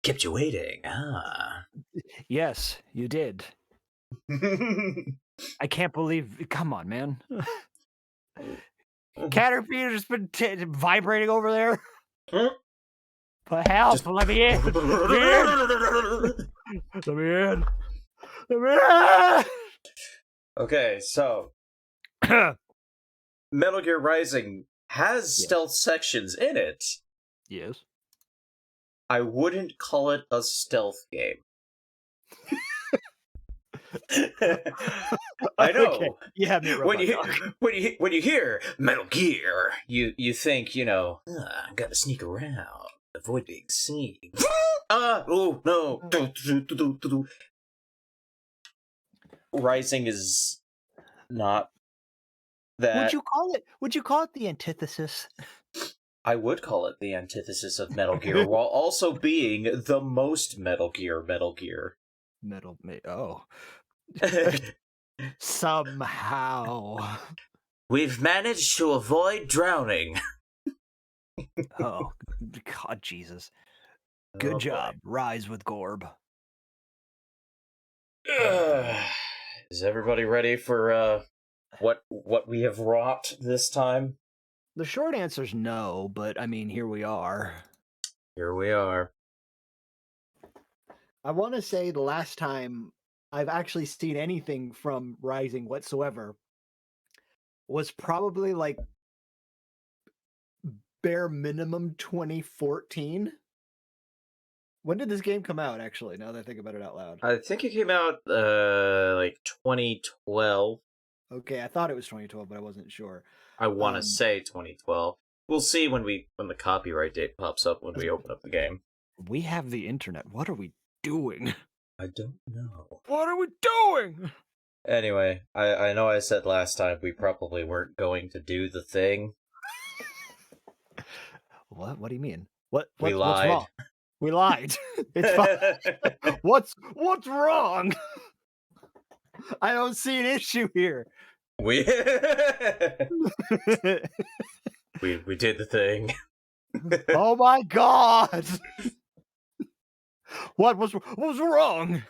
Kept you waiting. Ah. Yes, you did. I can't believe. Come on, man. Caterpillar's been vibrating over there. But help! Let me in. Let me in. Let me in. Okay, so Metal Gear Rising has stealth sections in it. Yes. I wouldn't call it a stealth game. I know. Okay. You have me when you hear Metal Gear, you think, I gotta sneak around, avoid being seen. Oh no. Rising is not that. Would you call it the antithesis? I would call it the antithesis of Metal Gear, while also being the most Metal Gear. Oh. Somehow. We've managed to avoid drowning. Oh, God, Jesus. Good job. Rise with Gorb. Is everybody ready for what we have wrought this time? The short answer is no, but I mean, here we are. Here we are. I want to say the last time I've actually seen anything from Rising whatsoever was probably like bare minimum 2014. When did this game come out, actually, now that I think about it out loud? I think it came out like 2012. Okay, I thought it was 2012, but I wasn't sure. I want to say 2012. We'll see when the copyright date pops up when we open up the game. We have the internet. What are we doing? I don't know. What are we doing? Anyway, I know I said last time we probably weren't going to do the thing. What? What do you mean? What's lied. What's wrong? We lied. It's fine. What's wrong? I don't see an issue here. We we did the thing. Oh my God! What was wrong?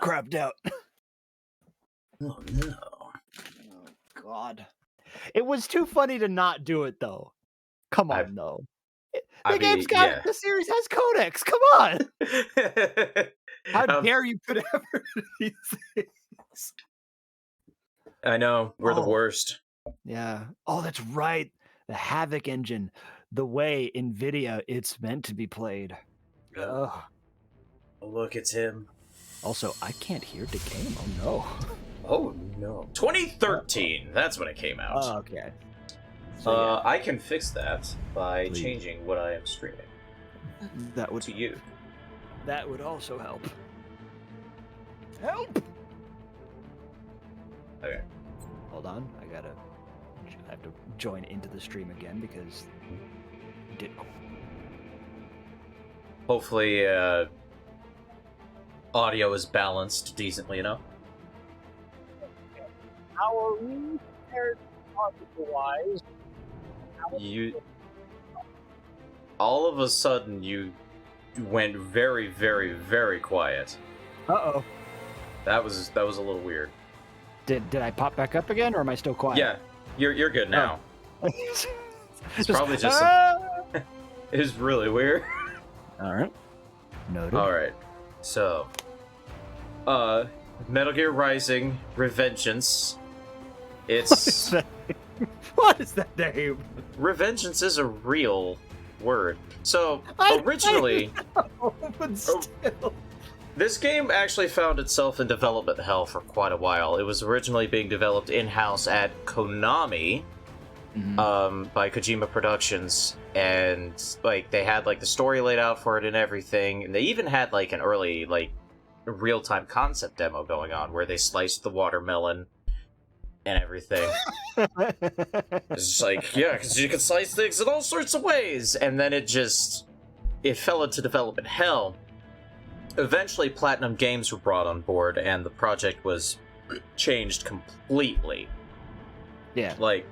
Crapped out. Oh no! Oh God! It was too funny to not do it, though. Come on, though. The series has codex. Come on. How dare you put effort into these things? I know, we're the worst. Yeah. Oh, that's right. The Havoc engine, the way NVIDIA it's meant to be played. Oh, look, it's him. Also, I can't hear the game. Oh no. Oh no. 2013. That's when it came out. Oh, okay. So, I can fix that by changing what I am streaming. That would to you. That would also help. Help! Okay. Hold on. I have to join into the stream again because hopefully audio is balanced decently enough. How are we compared audio-wise? All of a sudden you went very, very, very quiet. Uh-oh. That was a little weird. Did I pop back up again, or am I still quiet? Yeah, you're good now. Oh. It's probably just it is really weird. All right. Noted. All right. So, Metal Gear Rising: Revengeance. It's what is that name? Revengeance is a real word. So originally, but still. This game actually found itself in development hell for quite a while. It was originally being developed in-house at Konami, by Kojima Productions, and like they had like the story laid out for it and everything, and they even had like an early like real-time concept demo going on where they sliced the watermelon and everything. It's just like, yeah, because you can slice things in all sorts of ways, and then it fell into development hell. Eventually, Platinum Games were brought on board, and the project was changed completely. Yeah. Like,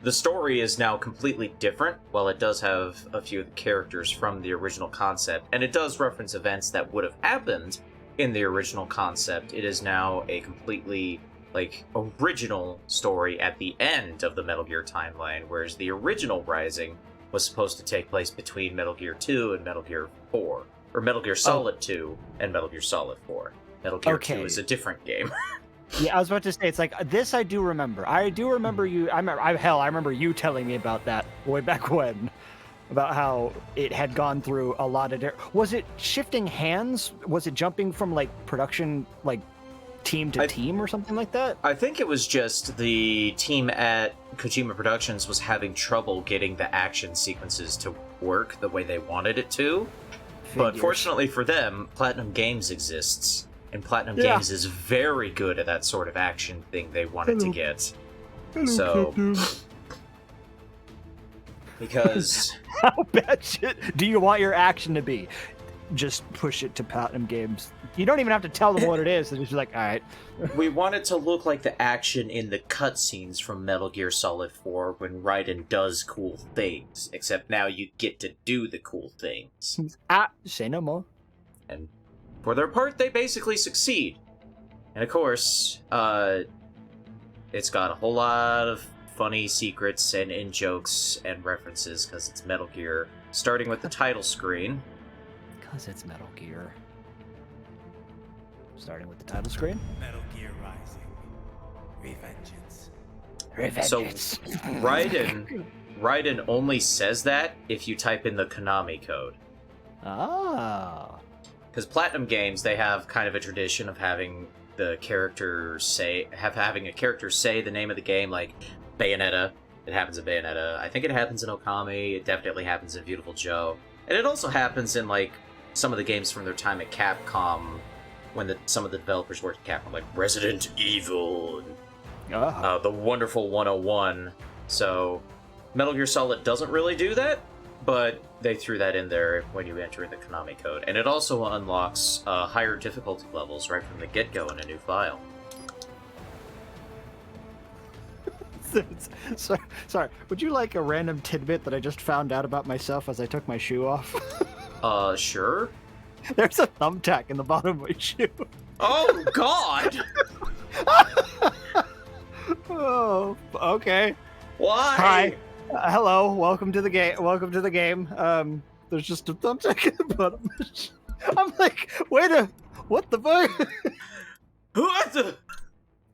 the story is now completely different, while it does have a few of the characters from the original concept, and it does reference events that would have happened in the original concept. It is now a completely, like, original story at the end of the Metal Gear timeline, whereas the original Rising was supposed to take place between Metal Gear 2 and Metal Gear 4. Or Metal Gear Solid 2 and Metal Gear Solid 4. Metal Gear 2 is a different game. Yeah, I was about to say, it's like, this I do remember. I do remember you, I remember you telling me about that way back when. About how it had gone through a lot of was it shifting hands? Was it jumping from, like, production, like, team to team or something like that? I think it was just the team at Kojima Productions was having trouble getting the action sequences to work the way they wanted it to. But fortunately for them, Platinum Games exists, and Platinum Games is very good at that sort of action thing they wanted to get. So, because how bad shit do you want your action to be? Just push it to Platinum Games. You don't even have to tell them what it is. They're just like, all right. We want it to look like the action in the cutscenes from Metal Gear Solid 4 when Raiden does cool things. Except now you get to do the cool things. Say no more. And for their part, they basically succeed. And of course, it's got a whole lot of funny secrets and in-jokes and references because it's Metal Gear. Starting with the title screen. Because it's Metal Gear. Starting with the title screen. Metal Gear Rising. Revengeance. So, Raiden only says that if you type in the Konami code. Ah. Because Platinum Games, they have kind of a tradition of having the character having a character say the name of the game, like Bayonetta. It happens in Bayonetta. I think it happens in Okami. It definitely happens in Beautiful Joe. And it also happens in, like, some of the games from their time at Capcom, when some of the developers worked at Capcom, like Resident Evil, and the Wonderful 101. So, Metal Gear Solid doesn't really do that, but they threw that in there when you enter the Konami code. And it also unlocks higher difficulty levels right from the get-go in a new file. Sorry, would you like a random tidbit that I just found out about myself as I took my shoe off? Sure. There's a thumbtack in the bottom of my shoe. Oh, God! Oh, okay. Why? Hi. Hello. Welcome to the game. Welcome to the game. There's just a thumbtack in the bottom of my shoe. I'm like, what the fuck? What the?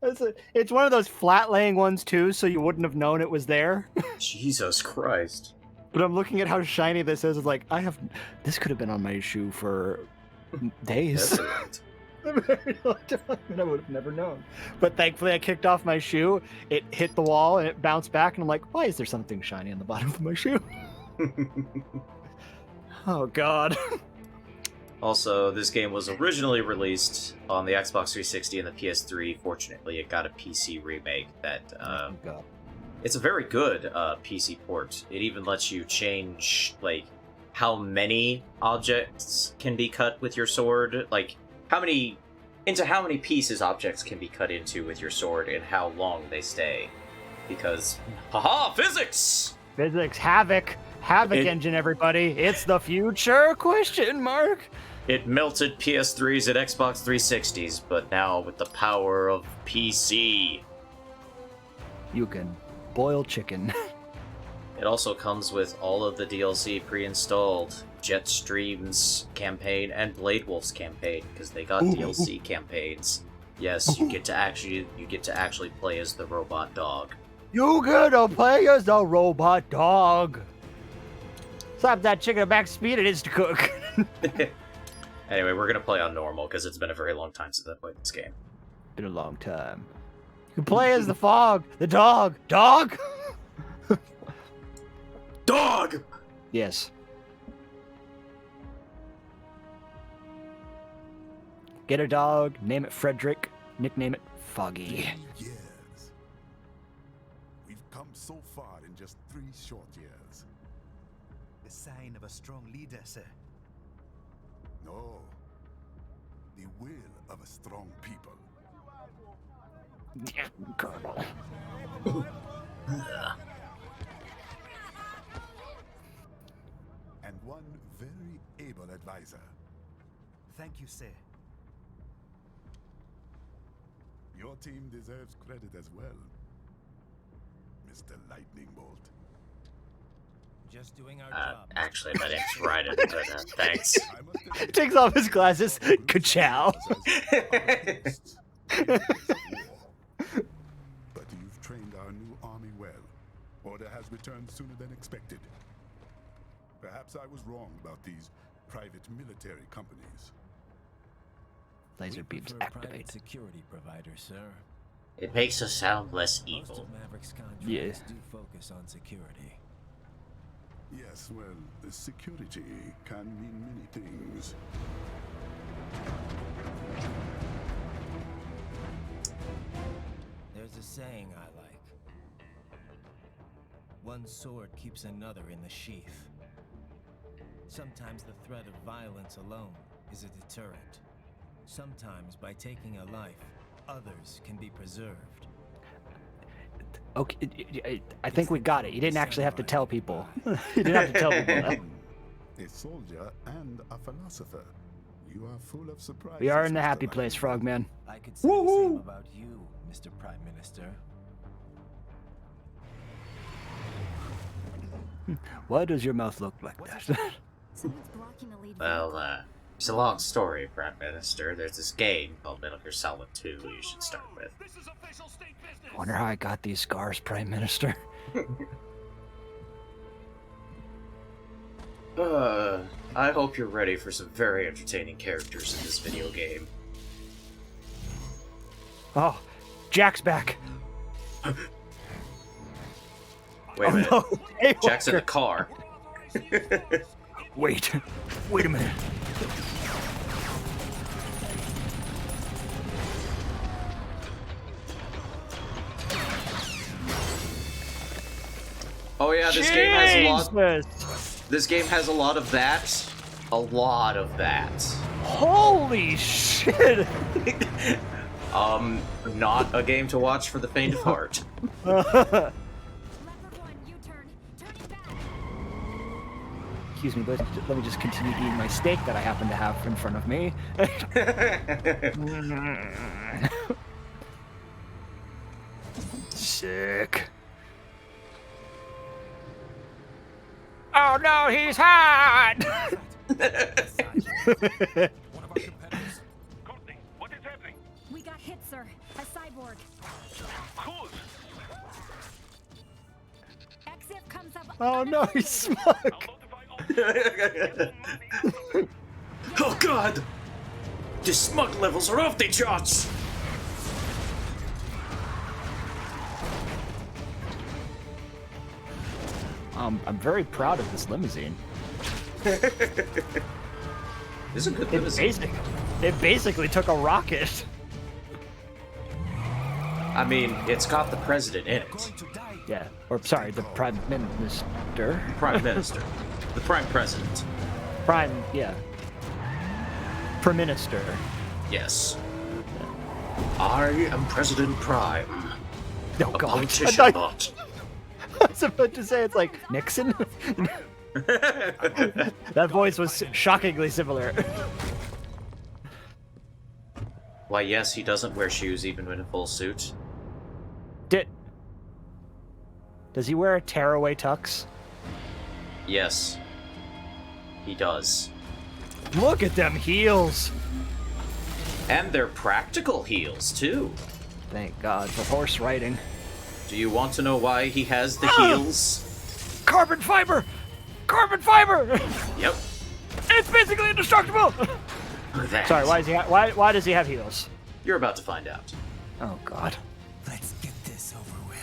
It's one of those flat-laying ones, too, so you wouldn't have known it was there. Jesus Christ. But I'm looking at how shiny this is. It's like, this could have been on my shoe for days. A very long time, and I would have never known. But thankfully, I kicked off my shoe. It hit the wall, and it bounced back, and I'm like, why is there something shiny on the bottom of my shoe? Oh, God. Also, this game was originally released on the Xbox 360 and the PS3. Fortunately, it got a PC remake that, it's a very good PC port. It even lets you change, like, how many objects can be cut with your sword. Like, how many pieces objects can be cut into with your sword and how long they stay. Because, haha, physics! Physics, Havoc engine, everybody. It's the future, question mark. It melted PS3s and Xbox 360s, but now with the power of PC. You can boil chicken. It also comes with all of the DLC pre-installed. Jetstream's campaign and Blade Wolf's campaign, because they got DLC campaigns. Yes, you get to actually play as the robot dog. You get to play as the robot dog. Slap that chicken at max speed, it is to cook. Anyway, we're gonna play on normal because it's been a very long time since I played this game. Been a long time. You can play as the fog, the dog. Dog? Dog! Yes. Get a dog, name it Frederick, nickname it Foggy. Years. We've come so far in just 3 short years. The sign of a strong leader, sir. No. The will of a strong people. Colonel. And one very able advisor. Thank you, sir. Your team deserves credit as well, Mr. Lightning Bolt. Just doing our job. Actually, my name's Ryden, but thanks. Takes off his glasses. Ka-chow. But you've trained our new army well. Order has returned sooner than expected. Perhaps I was wrong about these private military companies. Laser beams activate. Security provider, sir. It makes us sound less Most evil. of Maverick's contracts Yeah. do focus on security. Yes, well, security can mean many things. There's a saying I like. One sword keeps another in the sheath. Sometimes the threat of violence alone is a deterrent. Sometimes by taking a life, others can be preserved. Okay, I think we got it. You didn't actually have to tell people. You didn't have to tell people that. A soldier and a philosopher. You are full of surprises. We are in the Mr. happy place, Frogman. I could say the same about you, Mr. Prime Minister. Why does your mouth look like that? Well, it's a long story, Prime Minister. There's this game called Metal Gear Solid 2 you should start with. Wonder how I got these scars, Prime Minister. I hope you're ready for some very entertaining characters in this video game. Oh, Jack's back. Wait a minute. No. Hey, Jack's in the Walker. car. Wait a minute. Oh yeah, this game has a lot. Jesus! This game has a lot of that. A lot of that. Holy shit! Not a game to watch for the faint of heart. Excuse me, but let me just continue eating my steak that I happen to have in front of me. Sick. Oh no, he's hot! One of our competitors. Courtney, what is happening? We got hit, sir. A cyborg. Oh no, he's smug. Oh god! The smug levels are off the charts! I'm very proud of this limousine. This is a good limousine. It basically took a rocket. I mean, it's got the president in it. Yeah, or sorry, the prime minister. Prime minister. The prime president. Yeah. Prime minister. Yes. I am President Prime. Oh A god. politician bot. I was about to say it's like Nixon. That voice was shockingly similar. Why, yes, he doesn't wear shoes even in a full suit. Does he wear a tearaway tux? Yes. He does. Look at them heels! And they're practical heels, too. Thank God for horse riding. Do you want to know why he has the heels? Carbon fiber! Carbon fiber! Yep. It's basically indestructible! That. Sorry, why does he have heels? You're about to find out. Oh God. Let's get this over with.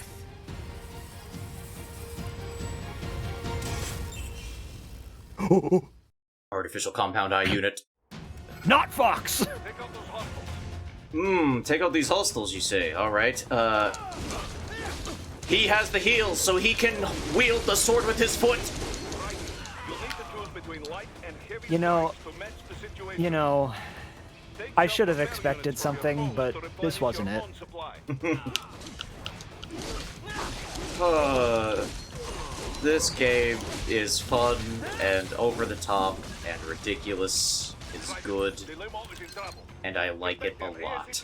Artificial compound eye unit. Not Fox! Take out these hostiles, you say. Alright, he has the heels, so he can wield the sword with his foot. You know, I should have expected something, but this wasn't it. This game is fun and over the top and ridiculous. It's good, and I like it a lot.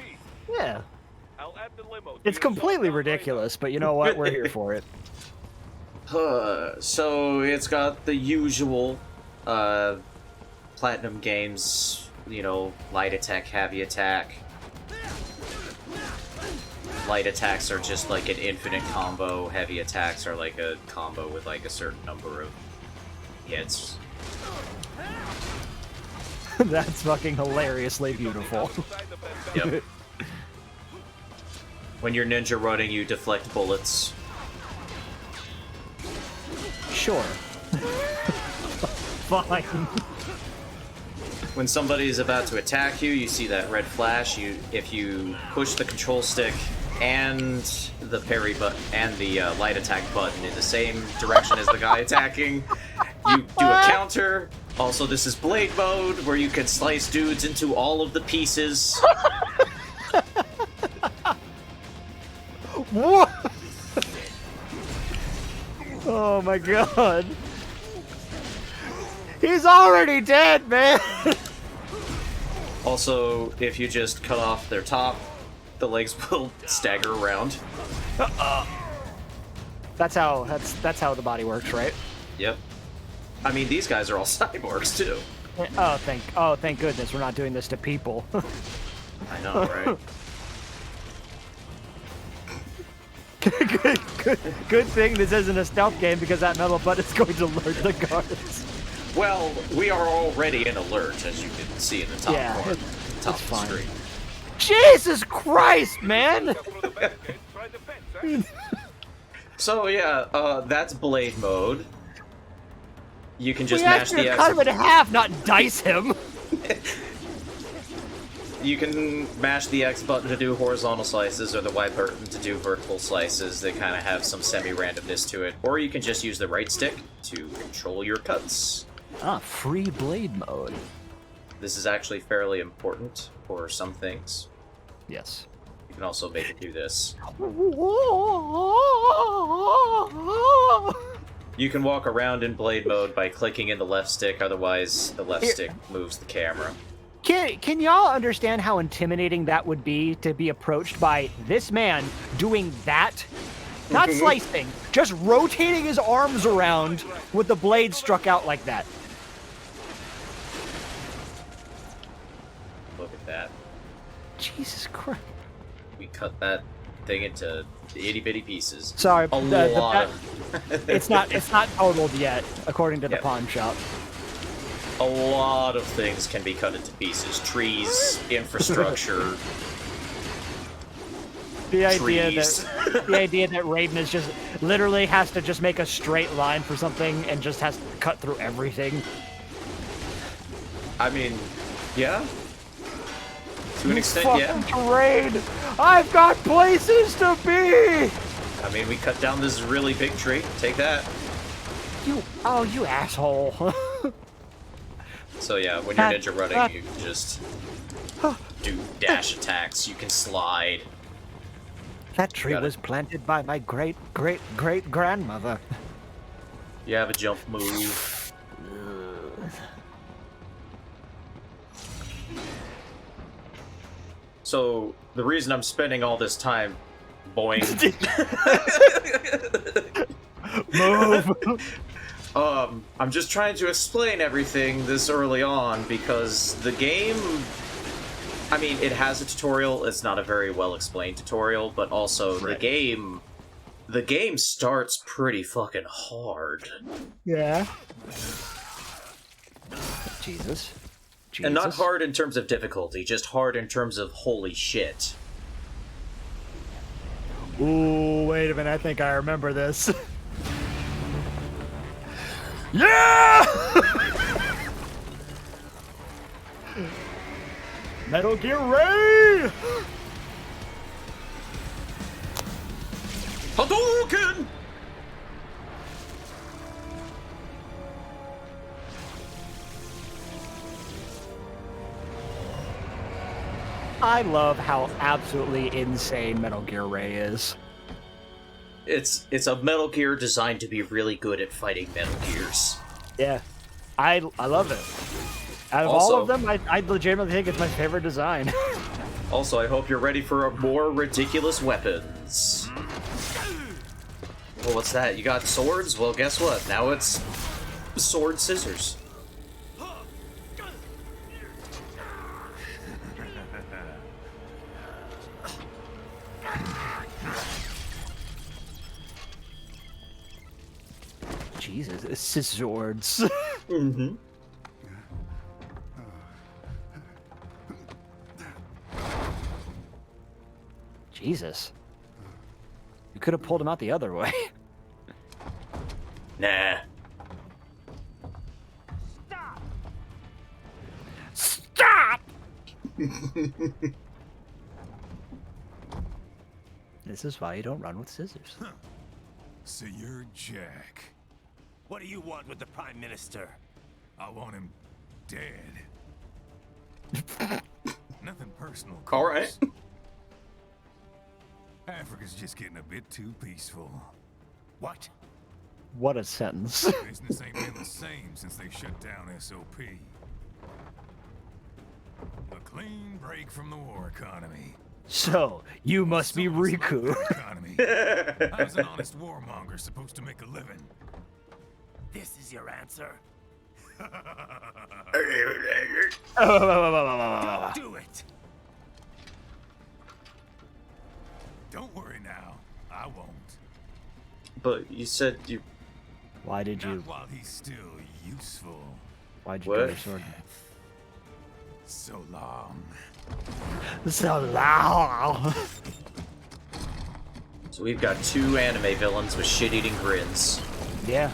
Yeah. It's completely ridiculous, but you know what? We're here for it. So it's got the usual Platinum Games, you know, light attack, heavy attack. Light attacks are just like an infinite combo, heavy attacks are like a combo with like a certain number of hits. That's fucking hilariously beautiful. Yep. When you're ninja running, you deflect bullets. Sure. Fine. When somebody's about to attack you, you see that red flash. If you push the control stick and the parry button and the light attack button in the same direction as the guy attacking, you do a counter. Also, this is blade mode, where you can slice dudes into all of the pieces. What? Oh my god. He's already dead, man! Also, if you just cut off their top, the legs will stagger around. That's how the body works, right? Yep. I mean, these guys are all cyborgs, too. Oh, thank goodness we're not doing this to people. I know, right? Good thing this isn't a stealth game because that metal butt is going to alert the guards. Well, we are already in alert, as you can see in the top corner. Top of the fine. screen. Jesus Christ, man! So, yeah, that's blade mode. You can just we mash asked you the to cut him X. in half, not dice him! You can mash the X button to do horizontal slices, or the Y button to do vertical slices. They kind of have some semi-randomness to it. Or you can just use the right stick to control your cuts. Ah, free blade mode. This is actually fairly important for some things. Yes. You can also make it do this. You can walk around in blade mode by clicking in the left stick, otherwise the left stick moves the camera. Can y'all understand how intimidating that would be to be approached by this man doing that? Not slicing, just rotating his arms around with the blade struck out like that. Look at that. Jesus Christ. We cut that thing into itty bitty pieces. Sorry, A lot. it's not totaled yet, according to the Yeah. pawn shop. A lot of things can be cut into pieces. Trees, infrastructure. The Trees. idea that Raiden is just literally has to just make a straight line for something and just has to cut through everything. I mean, yeah. To an extent, Fucking yeah. terrain! I've got places to be! I mean, we cut down this really big tree. Take that. You asshole. So yeah, when you're That- ninja running, that- you can just do dash attacks. You can slide. That tree Got it. was planted by my great-great-great-grandmother. You have a jump move. So the reason I'm spending all this time, boing. Move! I'm just trying to explain everything this early on because the game, I mean, it has a tutorial. It's not a very well explained tutorial, but also Right. the game starts pretty fucking hard. Yeah. Jesus. And not hard in terms of difficulty, just hard in terms of holy shit. Ooh, wait a minute. I think I remember this. Yeah! Metal Gear Ray! Hadouken! I love how absolutely insane Metal Gear Ray is. It's a Metal Gear designed to be really good at fighting Metal Gears. Yeah. I love it. Out of all Also- of them, I legitimately think it's my favorite design. Also, I hope you're ready for more ridiculous weapons. Well, what's that? You got swords? Well, guess what? Now it's sword scissors. Jesus, scissors. Mm-hmm. Jesus. You could have pulled him out the other way. Nah. Stop! This is why you don't run with scissors. So you're Jack. What do you want with the Prime Minister? I want him dead. Nothing personal. All right. Carlos. Africa's just getting a bit too peaceful. What? What a sentence. Business ain't been the same since they shut down SOP. A clean break from the war economy. So, you must be So much like Riku. that economy. How's an honest warmonger supposed to make a living? This is your answer? Oh, Do it! Don't worry now. I won't. But you said you... Why did you? Not while he's still useful. Why'd you What? draw your sword? So long. So loud. So we've got two anime villains with shit-eating grins. Yeah,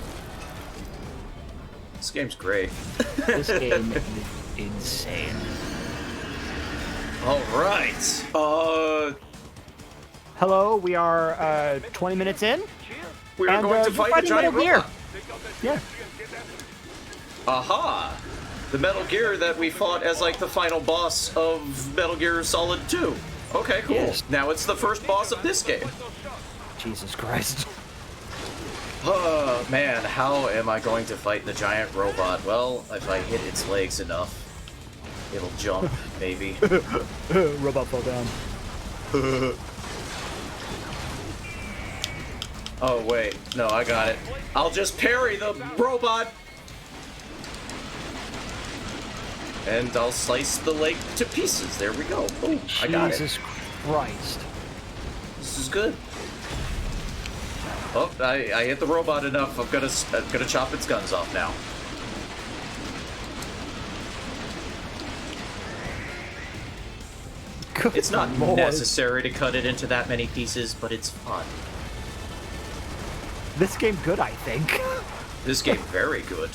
This game's great. this game is insane. All right. Hello, we are 20 minutes in. We are And, going to you're fight the fighting giant Metal Gear. robot. Yeah. Aha! The Metal Gear that we fought as like the final boss of Metal Gear Solid 2. Okay, cool. Yes. Now it's the first boss of this game. Jesus Christ. Oh man, how am I going to fight the giant robot? Well, if I hit its legs enough, it'll jump, maybe. Robot fell down. Oh wait, no, I got it. I'll just parry the robot! And I'll slice the leg to pieces. There we go. Boom, I got it. Jesus Christ. This is good. Oh, I hit the robot enough. I'm gonna chop its guns off now. Good It's not Lord. necessary to cut it into that many pieces, but it's fun. This game good, I think. This game very good.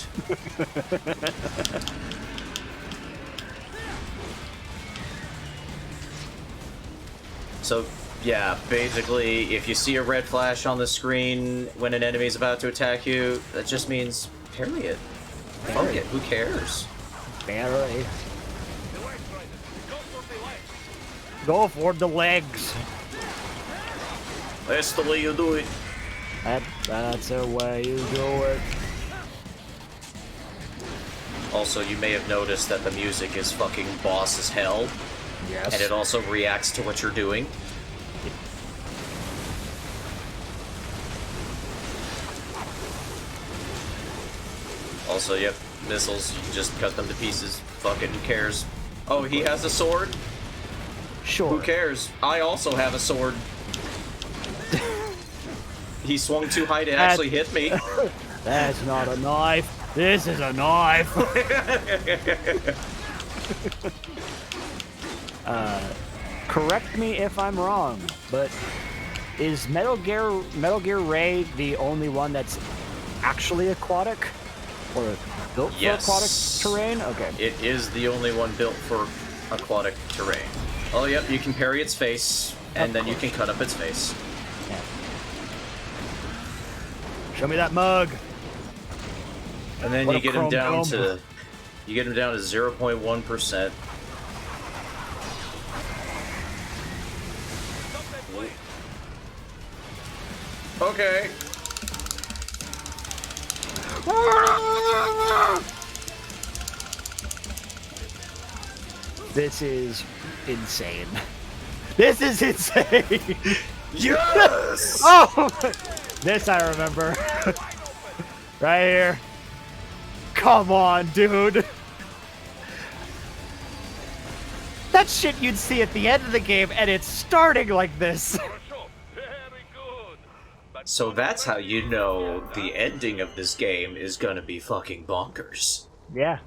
So, yeah, basically, if you see a red flash on the screen when an enemy is about to attack you, that just means parry it. Fuck it, who cares? Barely. Go for the legs. That's the way you do it. That's the way you do it. Also, you may have noticed that the music is fucking boss as hell, Yes. and it also reacts to what you're doing. Also, yep, missiles, you can just cut them to pieces. Fucking who cares? Oh, he has a sword? Sure. Who cares? I also have a sword. He swung too high to actually hit me. That's not a knife. This is a knife. Correct me if I'm wrong, but is Metal Gear Ray the only one that's actually aquatic, or built for Yes. aquatic terrain? Okay. It is the only one built for aquatic terrain. Oh, yep, you can parry its face, and then you can cut up its face. Yeah. Show me that mug. And then What you a get him chrome down dome. to 0.1%. Okay. This is insane. This is insane. Yes! Oh, this I remember. Right here. Come on, dude. That shit you'd see at the end of the game, and it's starting like this. So that's how you know the ending of this game is gonna be fucking bonkers. Yeah.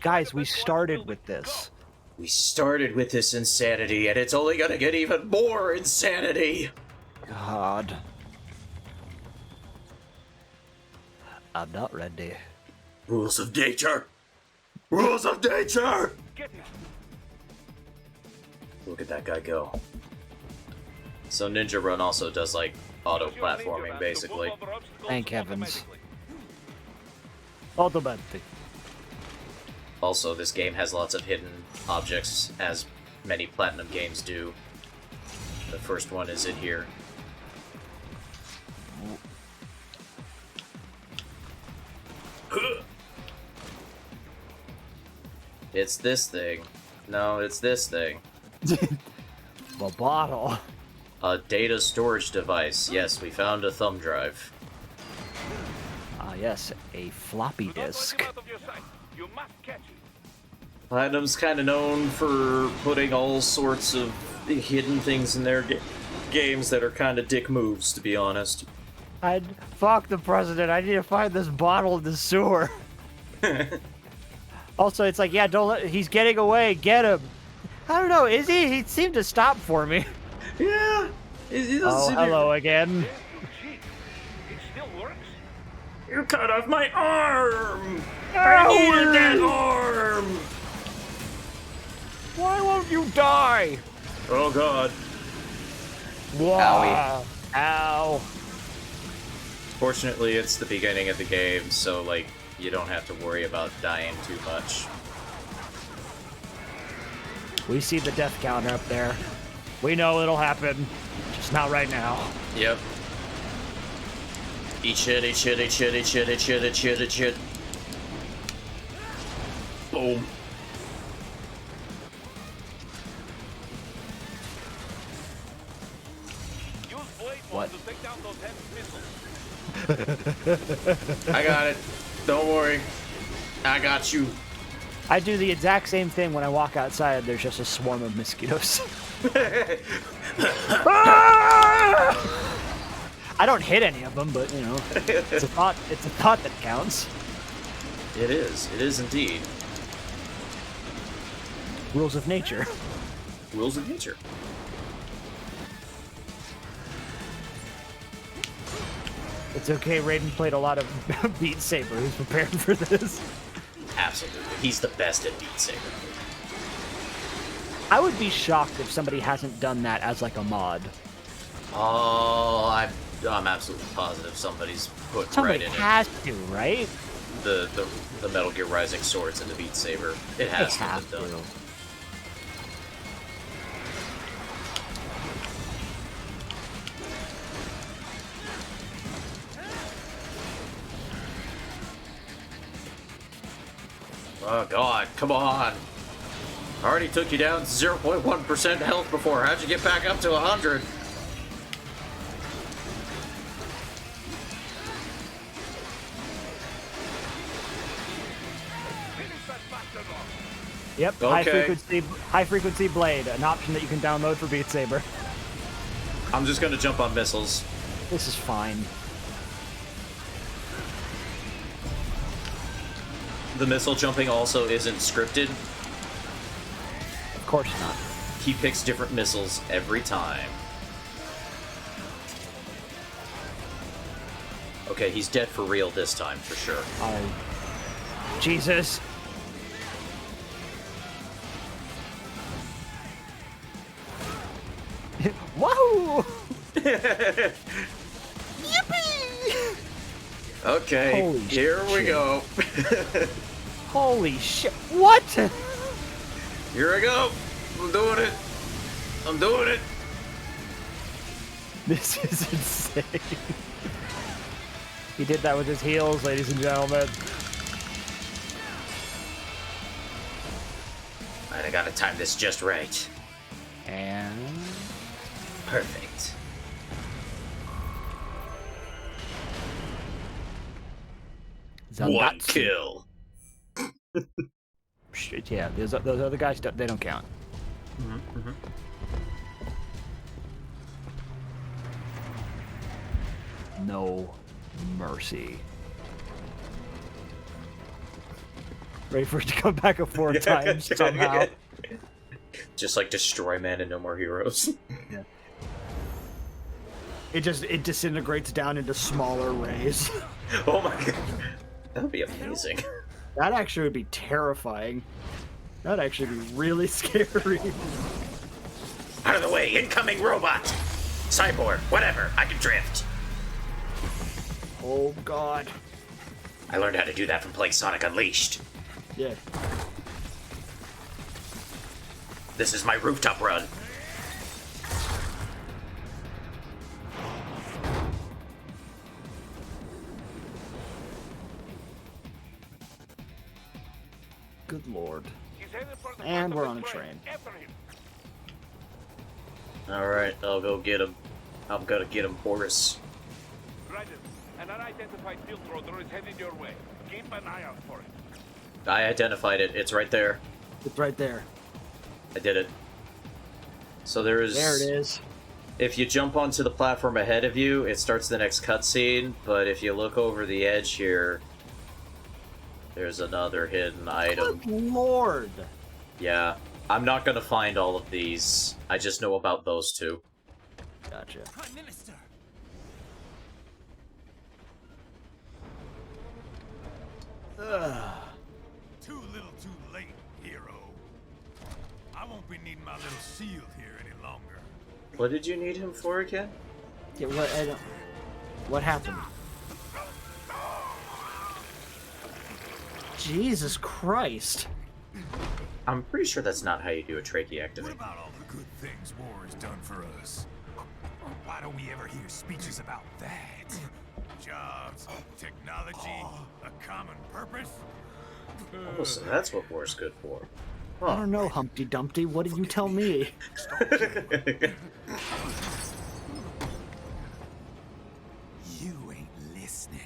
Guys, we started with this. We started with this insanity, and it's only gonna get even more insanity! God. I'm not ready. Rules of nature! Rules of nature! Look at that guy go. So Ninja Run also does, like, auto-platforming, basically. Thank heavens. Ultimately. Also, this game has lots of hidden objects, as many Platinum games do. The first one is in here. It's this thing. No, it's this thing. The bottle. A data storage device. Yes, we found a thumb drive. Ah, yes, a floppy disk. Platinum's kind of known for putting all sorts of hidden things in their games that are kind of dick moves, to be honest. Fuck the president. I need to find this bottle in the sewer. Also, it's like, yeah, don't let. He's getting away. Get him. I don't know. Is he? He seemed to stop for me. Yeah. He Oh, seem to- hello again. You cut off my arm! I needed that arm! Why won't you die? Oh god. Wow. Ow. Fortunately, it's the beginning of the game, so, like, you don't have to worry about dying too much. We see the death counter up there. We know it'll happen. Just not right now. Yep. Eat shit, eat shit, eat shit, eat shit, eat shit, eat shit, eat shit. Boom. What? I got it. Don't worry. I got you. I do the exact same thing when I walk outside. There's just a swarm of mosquitoes. I don't hit any of them, but you know, it's a thought. It's a thought that counts. It is. It is indeed. Rules of nature. Rules of nature. It's okay. Raiden played a lot of Beat Saber. He's prepared for this. Absolutely. He's the best at Beat Saber. I would be shocked if somebody hasn't done that as like a mod. Oh, I'm absolutely positive somebody's put Somebody right in has to, right? it. The Metal Gear Rising swords and the Beat Saber. It has to have been done. Oh god, come on. I already took you down to 0.1% health before. How'd you get back up to 100? Yep, Okay. high frequency blade, an option that you can download for Beat Saber. I'm just gonna jump on missiles. This is fine. The missile jumping also isn't scripted. Of course not. He picks different missiles every time. Okay, he's dead for real this time, for sure. Oh, Jesus. Wahoo! Yippee! Okay, Holy here we shit. go. Holy shit. What? Here I go. I'm doing it. I'm doing it. This is insane. He did that with his heels, ladies and gentlemen. Alright, I gotta time this just right. And... Perfect. One Zandatsu. kill. Shit, yeah, those other guys, they don't count. No mercy. Ready for it to come back a fourth time somehow. Just like Destroy Man and No More Heroes. Yeah. It disintegrates down into smaller rays. Oh my god. That would be amazing. That actually would be terrifying. That'd actually be really scary. Out of the way, incoming robot! Cyborg, whatever, I can drift. Oh god. I learned how to do that from playing Sonic Unleashed. Yeah. This is my rooftop run. Good lord. And we're on a train. Alright, I'll go get him. I'm gonna get him, Boris. Roger. An unidentified field rotor is heading your way. Keep an eye out for it. I identified it. It's right there. It's right there. I did it. So there is... There it is. If you jump onto the platform ahead of you, it starts the next cutscene, but if you look over the edge here, there's another hidden item. Good lord. Yeah. I'm not gonna find all of these. I just know about those two. Gotcha. Prime Minister! Ugh. Too little too late, hero. I won't be needing my little shield here any longer. What did you need him for again? Yeah, what happened? Jesus Christ. I'm pretty sure that's not how you do a trachea What activate. about all the good things war has done for us? Why don't we ever hear speeches about that? Jobs, technology, a common purpose? Oh, so that's what war's good for. I don't know, Humpty Dumpty. What did you tell me? You ain't listening.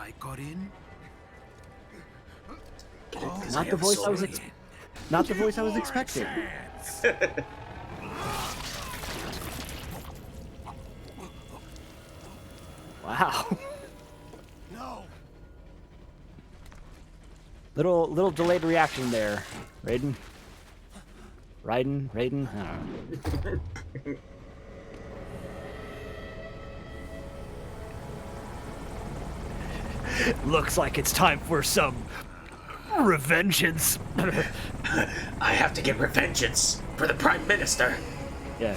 I got in? Not the voice I was not the voice I was expecting. Wow. No. Little delayed reaction there, Raiden. Raiden. I don't know. Looks like it's time for some revengeance. I have to get revengeance for the Prime Minister. Yeah.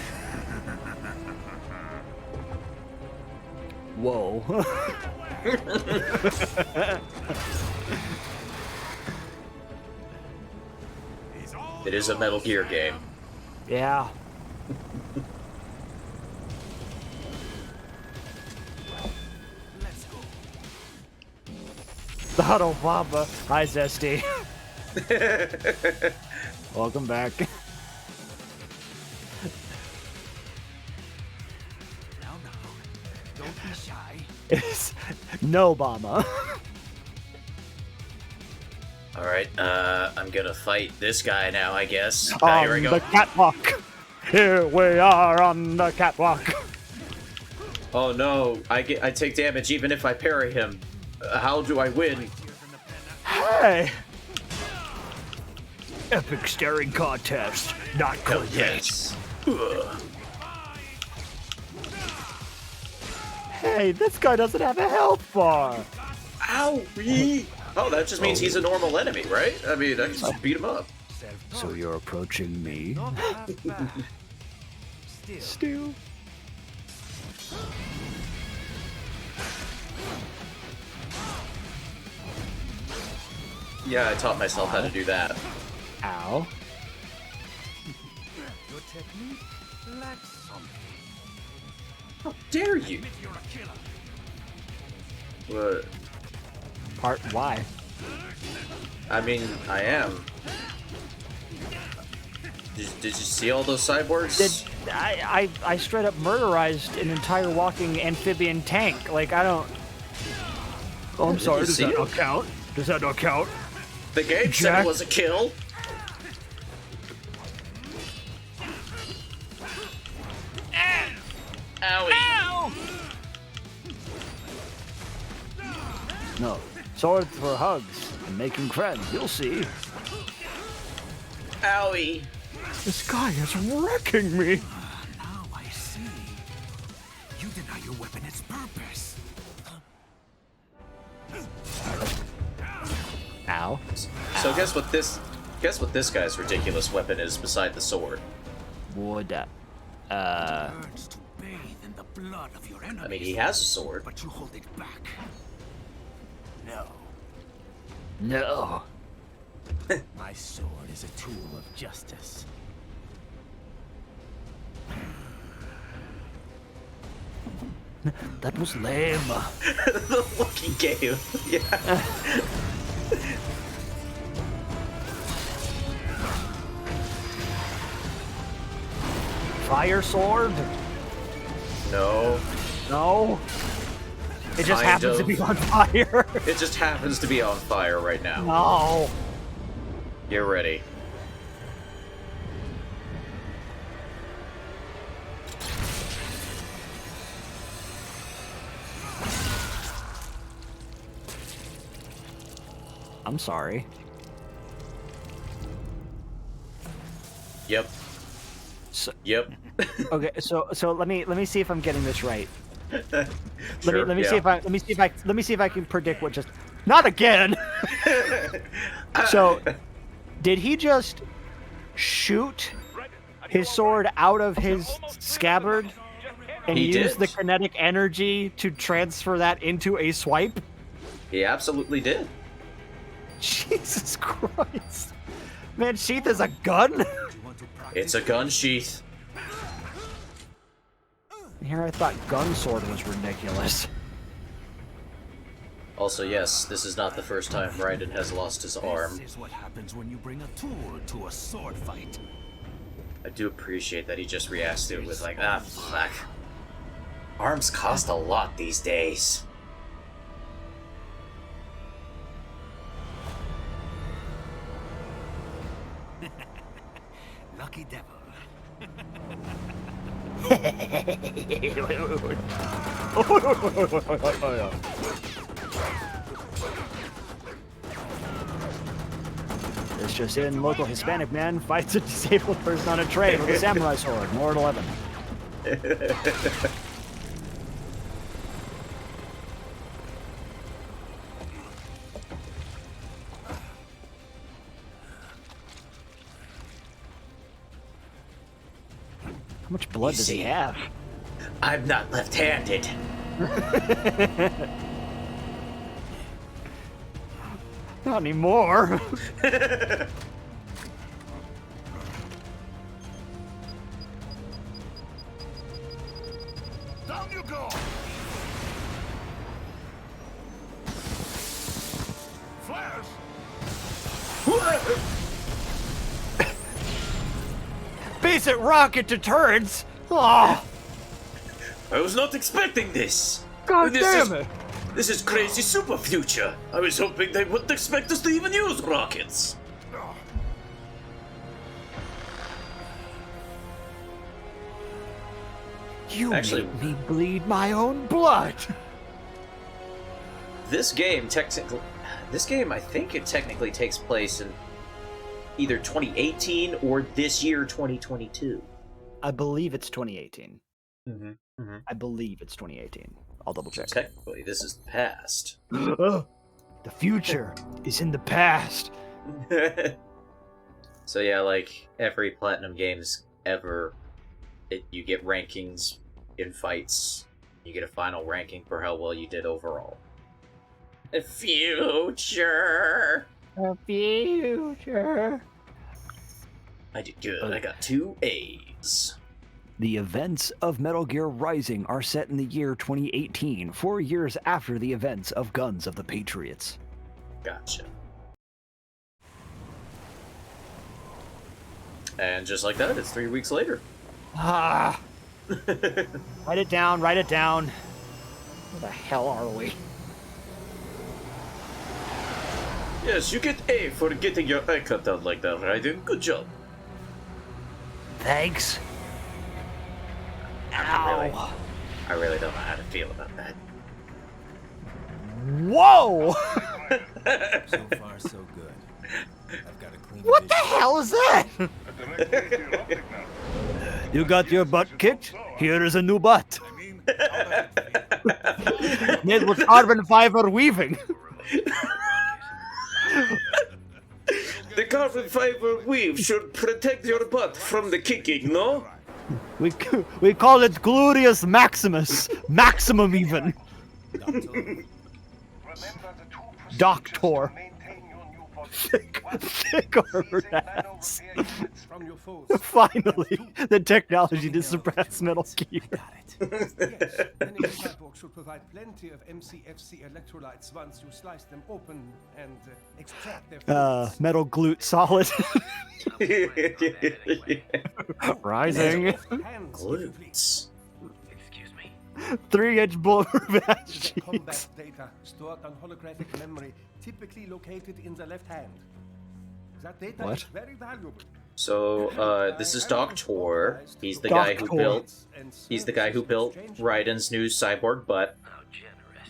Whoa. It is a Metal Gear game. Yeah. Let's go. Otto Baba. Hi, Zesty. Welcome back. Now, don't be shy. It's no Obama. Alright, I'm gonna fight this guy now, I guess. Here we go. The catwalk. Here we are on the catwalk. Oh no, I take damage even if I parry him. How do I win? Hey! Epic staring contest. Not Oh, complete. yes. Ugh. Hey, this guy doesn't have a health bar. Owie! Oh, that just means he's a normal enemy, right? I mean, I can just beat him up. So you're approaching me? Not half bad. Still, Stu. Yeah, I taught myself how to do that. Ow. your technique lacks something. How dare you? You're a killer. What? Part why? I mean, I am. Did you see all those cyborgs? I straight up murderized an entire walking amphibian tank. Like, I don't... Oh, I'm Did sorry, you does see that it? not count? Does that not count? The game said Jack? it was a kill. Owie. No. Swords for hugs and making friends. You'll see. Owie. This guy is wrecking me. Now I see. You deny your weapon its purpose. Ow. So guess what this guy's ridiculous weapon is beside the sword? Would Urge to bathe in the blood of your enemies. I mean, he has a sword. But you hold it back. No. no. My sword is a tool of justice. That was lame. The look he gave. Yeah. Fire sword? No. No. It just Kind happens to of. be on fire. It just happens to be on fire right now. No. Get ready. I'm sorry. Yep. So, Yep. okay, so let me see if I'm getting this right. Sure, let me yeah. see if I can predict what just not again. So did he just shoot his sword out of his scabbard and He use did. the kinetic energy to transfer that into a swipe? He absolutely did. Jesus Christ. Man, Sheath is a gun? It's a gun sheath. Here I thought gun sword was ridiculous. Also, yes, this is not the first time Raiden has lost his arm. This is what happens when you bring a tool to a sword fight. I do appreciate that he just reacts to it with like, ah, fuck. Arms cost a lot these days. lucky devil. It's just in, local Hispanic man fights a disabled person on a train with a samurai sword. More at 11. How much blood does he have? I'm not left-handed. Not anymore. Down you go! Flares! Basic rocket to turrets. Oh, I was not expecting this. God This damn is- it. This is crazy super future. I was hoping they wouldn't expect us to even use rockets. You Actually- made me bleed my own blood. This game I think it technically takes place in either 2018 or this year, 2022. I believe it's 2018. Mm-hmm. Mm-hmm. I believe it's 2018. I'll double check. Technically, this is the past. The future is in the past. So yeah, like every Platinum games ever, you get rankings in fights. You get a final ranking for how well you did overall. The future. The future. I did good. I got 2 A's. The events of Metal Gear Rising are set in the year 2018, 4 years after the events of Guns of the Patriots. Gotcha. And just like that, it's 3 weeks later. Ah. Write it down, write it down. Where the hell are we? Yes, you get A for getting your eye cut out like that, Raiden. Good job. Thanks. Ow. I really don't know how to feel about that. Whoa! So far, so good. I've got a clean What the vision. hell is that? You got your butt kicked? Here is a new butt. Made with carbon fiber weaving. The carbon fiber weave should protect your butt from the kicking, no? We call it Glorious Maximus. Maximum even. Doctor. Thick armored ass. Finally, the technology to suppress Metal Gear. Yes, many cyborgs should provide plenty of MCFC electrolytes once you slice them open and extract their fluids. Metal glute solid. Rising. Hands, if you please. Glutes. 3-inch bulletproof ass The cheeks. combat data stored on holographic memory, typically located in the left hand. That data What? is very valuable. So, this is Doctor. He's the guy who built Raiden's new cyborg butt.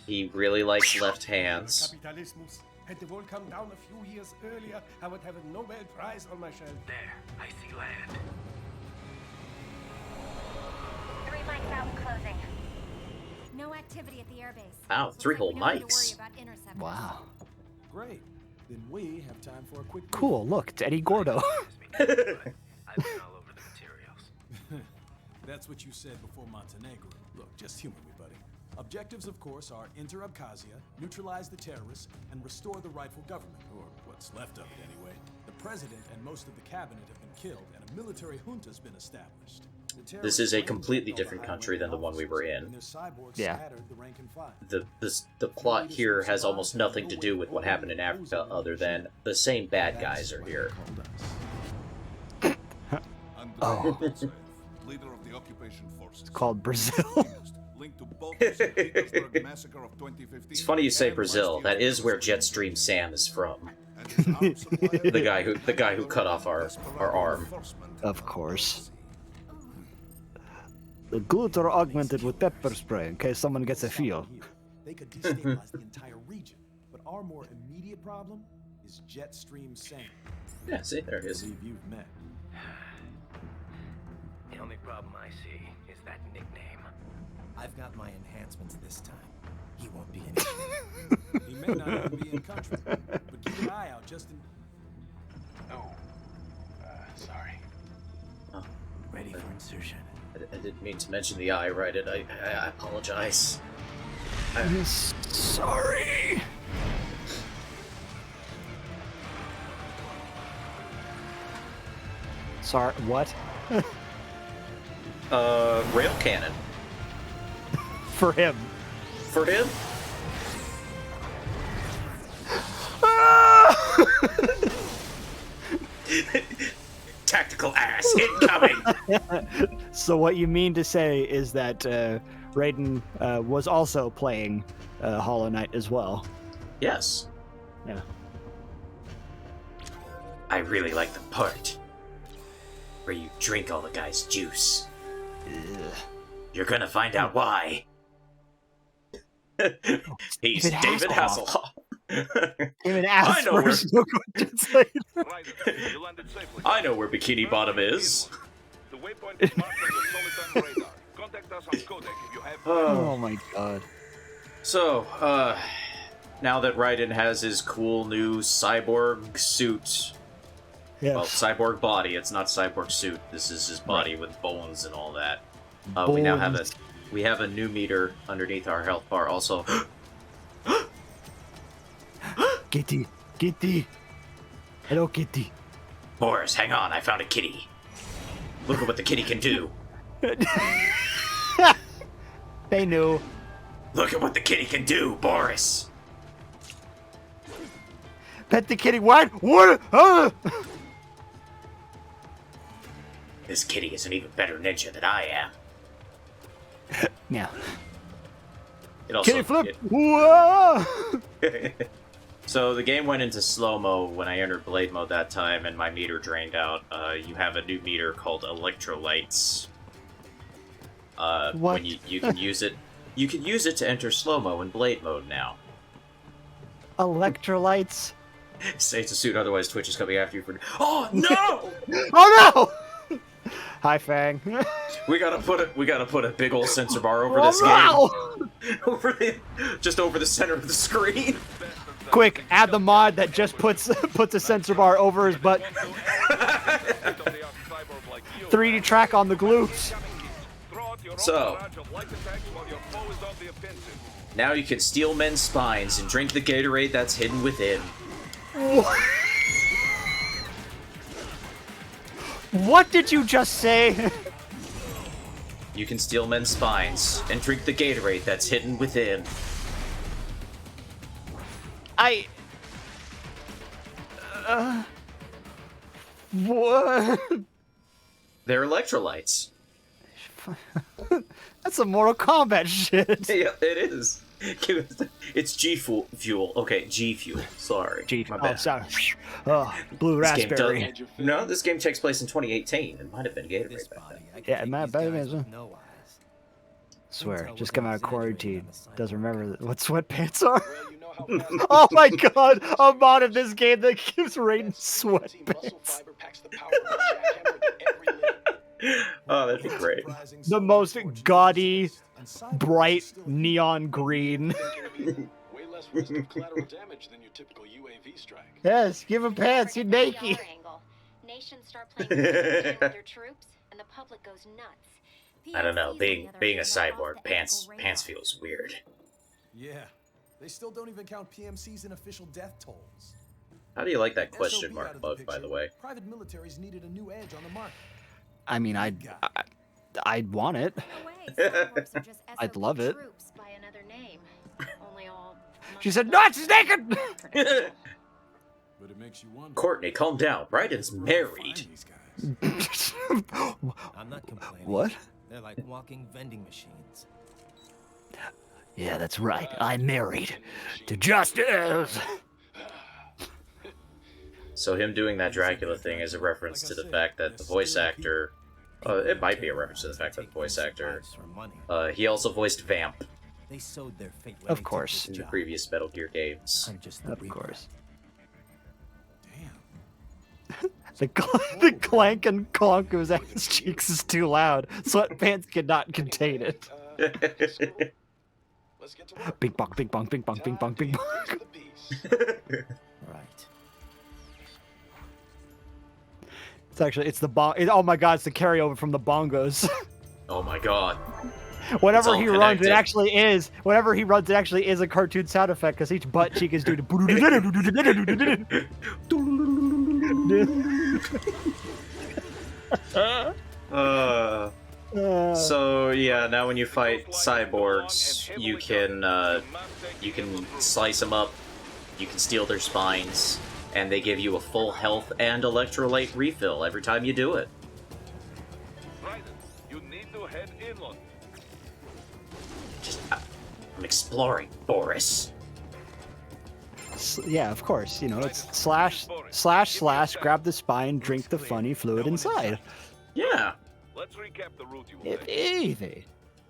He really likes left hands. Capitalismus. Had the world come down a few years earlier, I would have a Nobel Prize on my shelf. There, I see land. 3 mics out and closing. No activity at the airbase. Wow, Looks 3 like whole we don't need to mics. worry about interceptors. Wow. Great. Then we have time for a quick Cool, look, it's Eddie Gordo. I've been all over the materials. That's what you said before Montenegro. Look, just humor me, buddy. Objectives, of course, are enter Abkhazia, neutralize the terrorists, and restore the rightful government, or what's left of it anyway. The president and most of the cabinet have been killed, and a military junta's been established. The This is a terrorists completely raided all different the country than the one we were in. and their cyborgs Yeah. scattered the rank and file. The plot here has almost nothing to do with what happened in Africa other than the same bad guys are here. Oh. Leader of the occupation forces. It's called Brazil. Linked to both the St. Petersburg massacre of 2015. It's funny you say and Brazil. last That year's is where genocide. Jetstream Sam is from. And The guy who cut off our arm. Of course. The goods are augmented with pepper spray in case someone gets a feel. They could destabilize the entire region, but our more immediate problem is jet stream sand. Yeah, see, there it is. Believe you've met. The only problem I see is that nickname. I've got my enhancements this time. He won't be an issue. He may not even be in country, but keep an eye out just in... Oh, sorry. Ready for insertion. I didn't mean to mention the eye, right? I apologize. I'm sorry. Sorry, what? Rail cannon. For him. For him? Tactical ass incoming! So what you mean to say is that Raiden was also playing Hollow Knight as well? Yes. Yeah. I really like the part where you drink all the guy's juice. Ugh. You're gonna find out why. He's David Hasselhoff. David I know where. Right, you landed safely. I know where Bikini Bottom is. The waypoint is marked on your solid radar. Contact us on Codec if you have. Oh my god. So, now that Raiden has his cool new cyborg suit, Yeah. well, cyborg body, it's not cyborg suit. This is his body with bones and all that. We now have a new meter underneath our health bar. Also, Kitty, Kitty. Hello, Kitty. Boris, hang on, I found a kitty. Look at what the kitty can do. They knew. Look at what the kitty can do, Boris. Pet the kitty. What? What? This kitty is an even better ninja than I am. Yeah. It also, Kitty flip. Whoa! So the game went into slow-mo when I entered Blade Mode that time, and my meter drained out. You have a new meter called Electrolytes. What? When you can use it. You can use it to enter slow-mo in Blade Mode now. Electrolytes. Stay to suit, otherwise Twitch is coming after you for. Oh no! Oh no! Hi, Fang. We gotta put a big old sensor bar over Oh, this no! game. Just over the center of the screen. Quick, add the mod that just puts a sensor bar over his butt. 3D track on the glutes. So now you can steal men's spines and drink the Gatorade that's hidden within. What did you just say? You can steal men's spines and drink the Gatorade that's hidden within. What? They're electrolytes. That's some Mortal Kombat shit. Yeah, it is. It's G fuel. Okay, G fuel. Sorry. G. My bad. Oh, sorry. Oh, blue This game raspberry. no, this game takes place in 2018. It might have been Gatorade back then. Yeah, it might have been as well. Swear, just come out of quarantine. Doesn't remember what sweatpants are. Oh my god, a mod of this game that gives Raiden sweatpants. Oh, that'd be great. The most gaudy, bright neon green. Way less risk of collateral damage than your typical UAV strike. Yes, give him pants, he's naked. Nations start playing with their troops, and the public goes nuts. I don't know. Being a cyborg, pants feels weird. Yeah, they still don't even count PMCs in official death tolls. How do you like that question SOB mark out of the bug, by the way? Private militaries needed a new edge on the market. I mean, I'd want it. I'd love it. She said, "No, she's naked." But it makes you wonder. Courtney, calm down. Brayden's married. I'm not complaining. What? They're like walking vending machines. Yeah, that's right. I'm married to Justice. So him doing that Dracula thing is a reference to the fact that the voice actor... it might be a reference to the fact that the voice actor... he also voiced Vamp They sowed their fate when Of they took course. this in the job. previous Metal Gear games. I'm just the Of reaper. course. Damn. The clank and clonk of his ass cheeks is too loud. Sweatpants cannot contain it. Let's get to work. Bing bong, bing bong, bing bong, bing bong, bing bong. To the piece. Right. It's the bong. Oh my god, it's the carryover from the bongos. Oh my god. Whenever all he runs, connected. it actually is. Whenever he runs, it actually is a cartoon sound effect because each butt cheek is doing. So yeah, now when you fight cyborgs, you can slice them up, you can steal their spines, and they give you a full health and electrolyte refill every time you do it. Raiden, you need to head inland. I'm exploring, Boris. Yeah, of course. You know, it's slash, grab the spine, drink the funny fluid inside. Yeah. Let's recap the route you will It's take. easy.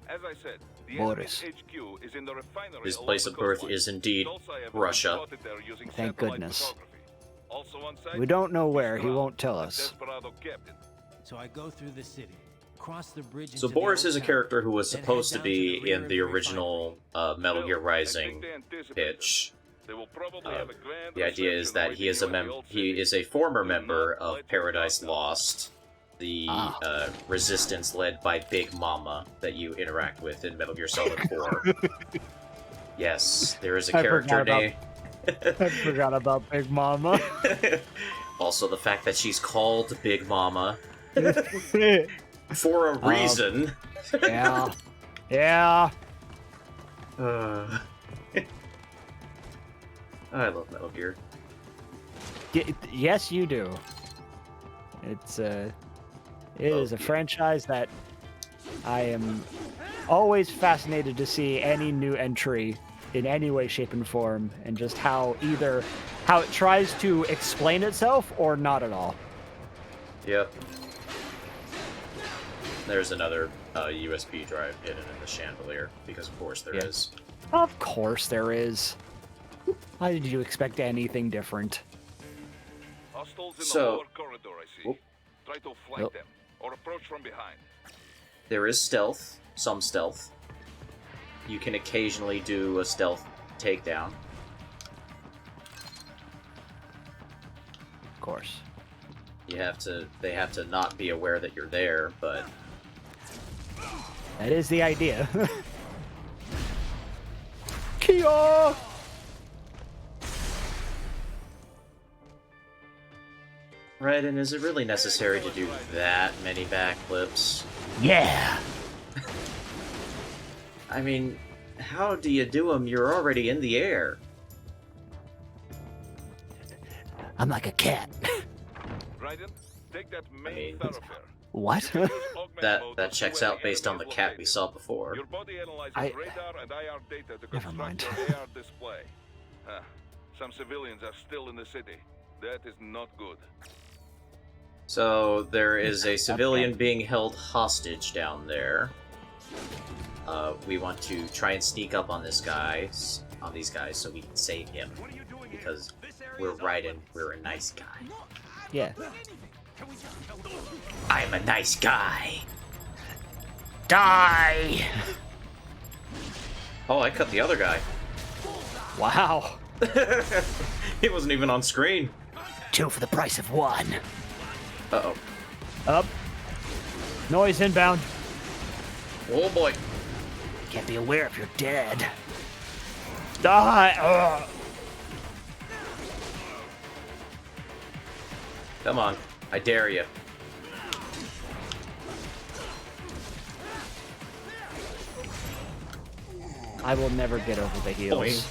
As I said, the Boris. enemy's HQ is in the refinery His along place the of birth coastline. is indeed Also, I have Russia. spotted there using Thank satellite goodness. photography. Also on site, We don't know where. He Stroud, won't tell a us. desperado captain. So I go through the city, cross the bridge. So into the Boris old is a town, character who was then head supposed to down be the rear in of the refinery. original Metal Gear Still, I Rising think they anticipated pitch. They will probably have a grand The idea is reception that waiting he is a you at the old he city. is a former Do member not of let your Paradise guard down. Lost, the Ah. resistance led by Big Mama that you interact with in Metal Gear Solid 4. Yes, there is a I character forgot about- name. I forgot about Big Mama. Also, the fact that she's called Big Mama for a reason. Yeah. Yeah. I love Metal Gear. Yes, you do. It is a franchise that I am always fascinated to see any new entry in any way, shape, and form, and just how it tries to explain itself or not at all. Yep. There's another USB drive hidden in the chandelier, because of course there is. Of course there is. Why did you expect anything different? Hostiles in So- the lower corridor, I see. Oop. Try to flank Yep. them or approach from behind. There is stealth, some stealth. You can occasionally do a stealth takedown. Of course. They have to not be aware that you're there, but That is the idea. Kia! right, and is it really necessary to do that many backflips? Yeah! I mean, how do you do them? You're already in the air. I'm like a cat. Raiden, take that main mean, thoroughfare. What? Use augment That mode that to see checks where out the based on enemy the is cat we located. saw before. Your body analyzes I- radar and IR data to Never construct mind. your AR display. Huh. Some civilians are still in the city. That is not good. So there is a civilian being held hostage down there. We want to try and sneak up on these guys, so we can save him. Because we're Raiden, we're a nice guy. Yeah. I'm a nice guy. Die! Oh, I cut the other guy. Wow. He wasn't even on screen. 2 for the price of 1. Uh-oh. Up. Noise inbound. Oh boy. Can't be aware if you're dead. Die! Ugh. Come on. I dare you. I will never get over the heels.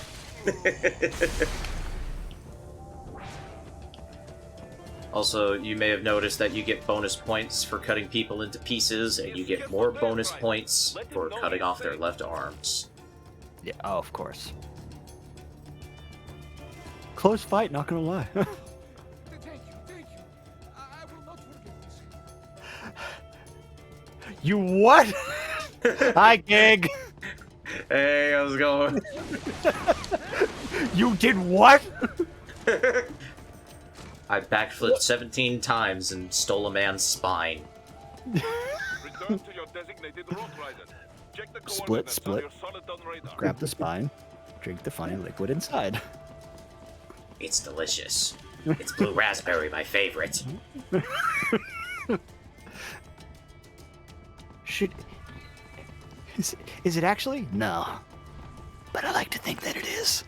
Also, you may have noticed that you get bonus points for cutting people into pieces, and you get more bonus points for cutting off their left arms. Yeah, oh, of course. Close fight, not gonna lie. You what? Hi, Gig. Hey, how's it going? You did what? I backflipped 17 times and stole a man's spine. Return to your designated route, Raiden. Check the Split, coordinates split. on your solid-on radar. Grab the spine. Drink the funny liquid inside. It's delicious. It's blue raspberry, my favorite. Should... Is it actually? No. But I like to think that it is.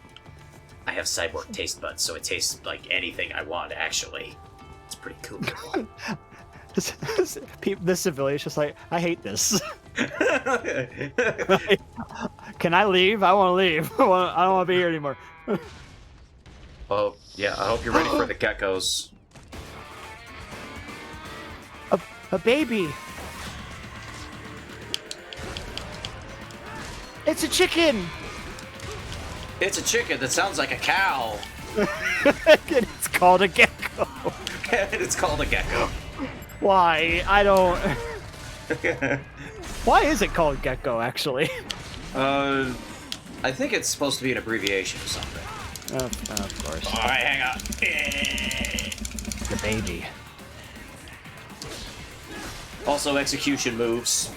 I have cyborg taste buds, so it tastes like anything I want, actually. It's pretty cool. This civilian's just like, I hate this. Can I leave? I want to leave. I don't want to be here anymore. Oh, yeah, I hope you're ready for the geckos. A baby. It's a chicken. It's a chicken that sounds like a cow. It's called a gecko. It's called a gecko. Why? I don't... Why is it called gecko, actually? I think it's supposed to be an abbreviation or something. Of course. Alright, hang on. The baby. Also, execution moves.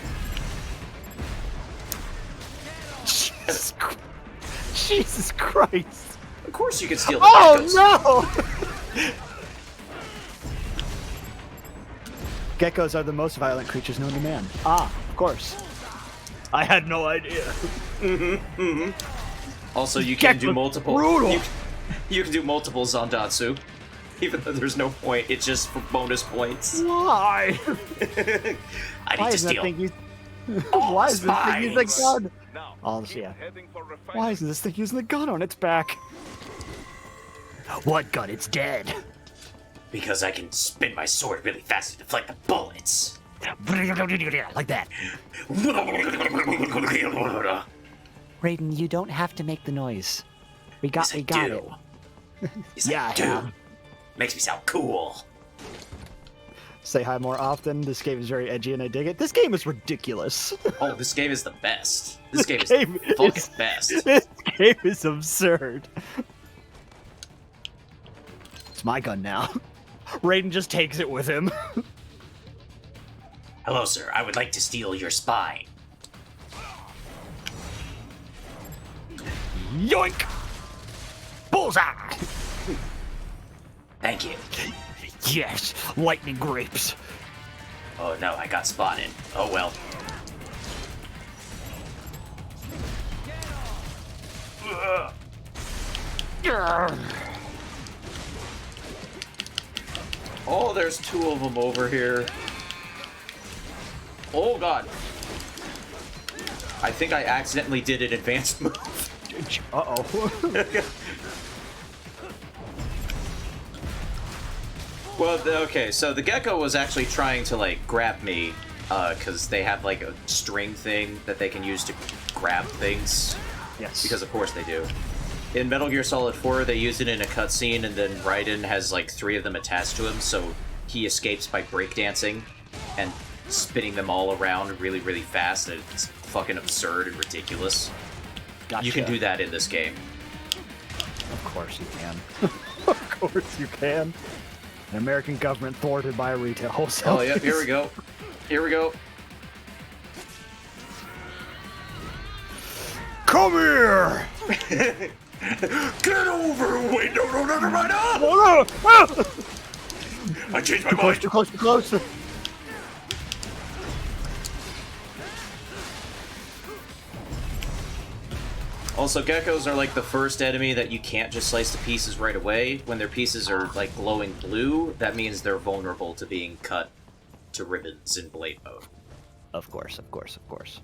Jesus Christ. Of course you can steal the geckos. Oh, no! Geckos are the most violent creatures known to man. Ah, of course. I had no idea. Also, you can do multiple. Brutal. You can do multiple Zandatsu. Even though there's no point, it's just for bonus points. Why? I need to steal. Why is this thing using the gun? Now, Oh, keep yeah. heading for refinement. Why is this thing using the gun on its back? What gun? It's dead. Because I can spin my sword really fast to deflect the bullets. Like that. Raiden, you don't have to make the noise. We got it. Yes, Yeah, I do. yeah. Makes me sound cool. Say hi more often. This game is very edgy and I dig it. This game is ridiculous. Oh, this game is the best. This game is game the fucking is- best. This game is absurd. It's my gun now. Raiden just takes it with him. Hello, sir. I would like to steal your spine. Yoink! Bullseye! Thank you. Yes, lightning grapes. Oh no, I got spotted. Oh well. Oh, there's two of them over here. Oh god. I think I accidentally did an advanced move. Uh-oh. Well, okay, so the gecko was actually trying to, like, grab me, because they have, like, a string thing that they can use to grab things. Yes. Because of course they do. In Metal Gear Solid 4, they use it in a cutscene, and then Raiden has, like, 3 of them attached to him, so he escapes by breakdancing and spinning them all around really, really fast, and it's fucking absurd and ridiculous. Gotcha. You can do that in this game. Of course you can. Of course you can. An American government thwarted by a retail wholesale. Oh, yep, here we go. Here we go. Come here! Get over! Wait, no, right up! Oh, no! I changed my Too close, mind! too close, too close. Also, geckos are like the first enemy that you can't just slice to pieces right away. When their pieces are like glowing blue, that means they're vulnerable to being cut to ribbons in blade mode. Of course, of course, of course.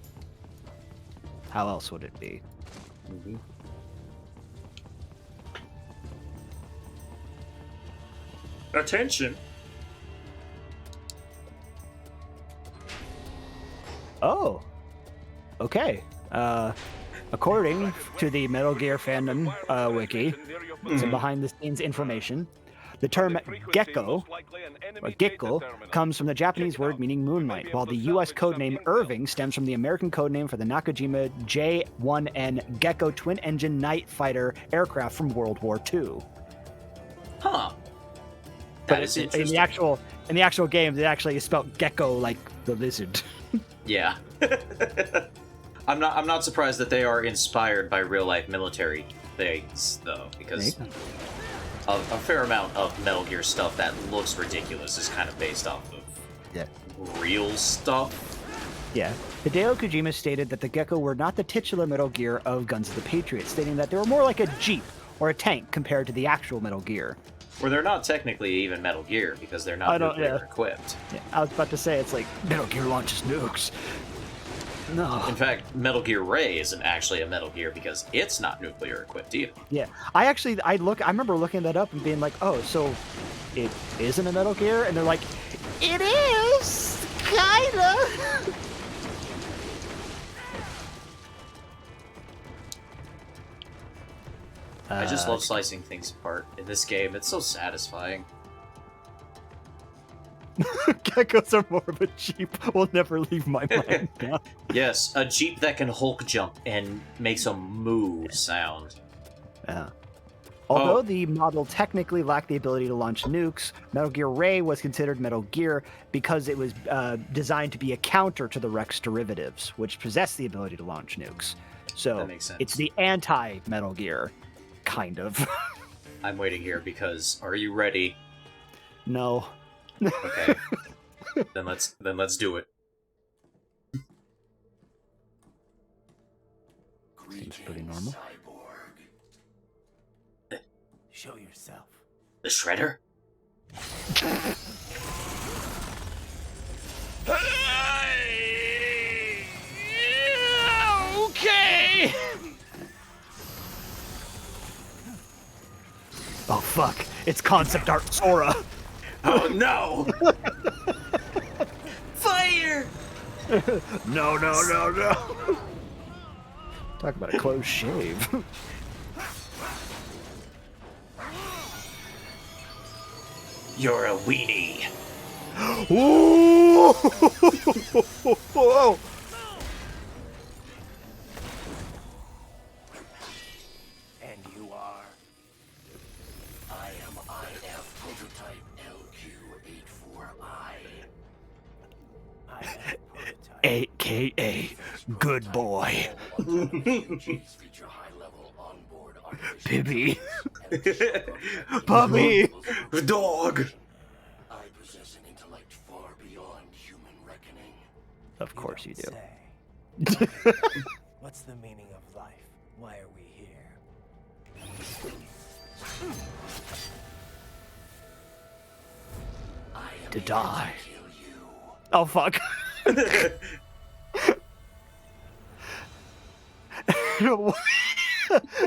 How else would it be? Mm-hmm. Attention! Oh. Okay. According to the Metal Gear fandom wiki, some behind-the-scenes information, The term The frequency, gecko, most likely an or enemy gecko, data terminal. comes from the Japanese Check it word out. meaning We may moonlight, be while able the to U.S. salvage code some name intel. Irving stems from the American code name for the Nakajima J-1N Gecko twin-engine night fighter aircraft from World War II. Huh. But That is in interesting. the actual game, it actually is spelled gecko like the lizard. Yeah. I'm not surprised that they are inspired by real life military things though, because a fair amount of Metal Gear stuff that looks ridiculous is kind of based off of real stuff. Yeah. Hideo Kojima stated that the Gecko were not the titular Metal Gear of Guns of the Patriot, stating that they were more like a Jeep or a tank compared to the actual Metal Gear. Where they're not technically even Metal Gear because they're not nuclear equipped. Yeah, I was about to say, it's like, Metal Gear launches nukes. No. In fact, Metal Gear Ray isn't actually a Metal Gear because it's not nuclear equipped either. Yeah. I remember looking that up and being like, oh, so it isn't a Metal Gear? And they're like, it is! Kinda! I just love slicing things apart in this game. It's so satisfying. Geckos are more of a Jeep. Will never leave my mind now. Yes, a Jeep that can Hulk jump and makes a moo sound. Yeah. Although the model technically lacked the ability to launch nukes, Metal Gear Ray was considered Metal Gear because it was designed to be a counter to the Rex derivatives, which possess the ability to launch nukes. So That makes sense. it's the anti-Metal Gear, kind of. I'm waiting here because are you ready? No. Okay. then let's do it. Seems pretty normal. Show yourself. The Shredder? Okay. Oh fuck! It's concept art Sora. Oh no! Fire! No. Talk about a close shave. You're a weenie. Ooh! Whoa! And you are? I am IF prototype LQ84I. IF prototype. AKA Good Boy. Refugees feature high-level onboard artificial Pibby. intelligence. Puppy. Dog! I possess an intellect far beyond human reckoning. Of course you do. Say. What's the meaning of life? Why are we here? I am To here die. kill you. Oh fuck.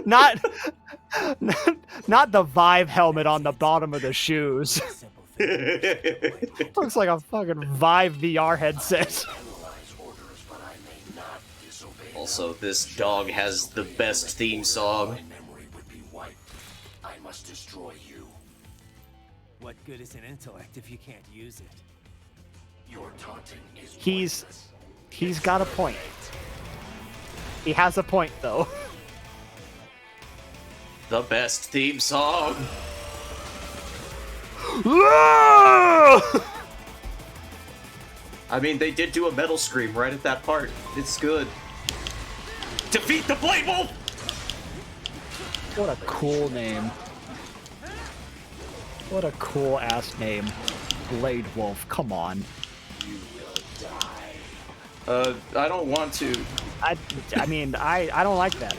not the Vive helmet on the bottom of the shoes. Simple thing. Looks like a fucking Vive VR headset. Analyze orders, but I may not disobey. Also, this dog has the best theme song. My memory would be wiped. I must destroy you. What good is an intellect if you can't use it? Your taunting is He's got a point. He has a point though. The best theme song. I mean, they did do a metal scream right at that part. It's good. Defeat the Blade Wolf! What a cool name. What a cool ass name. Blade Wolf, come on. I don't want to. I mean, I don't like that.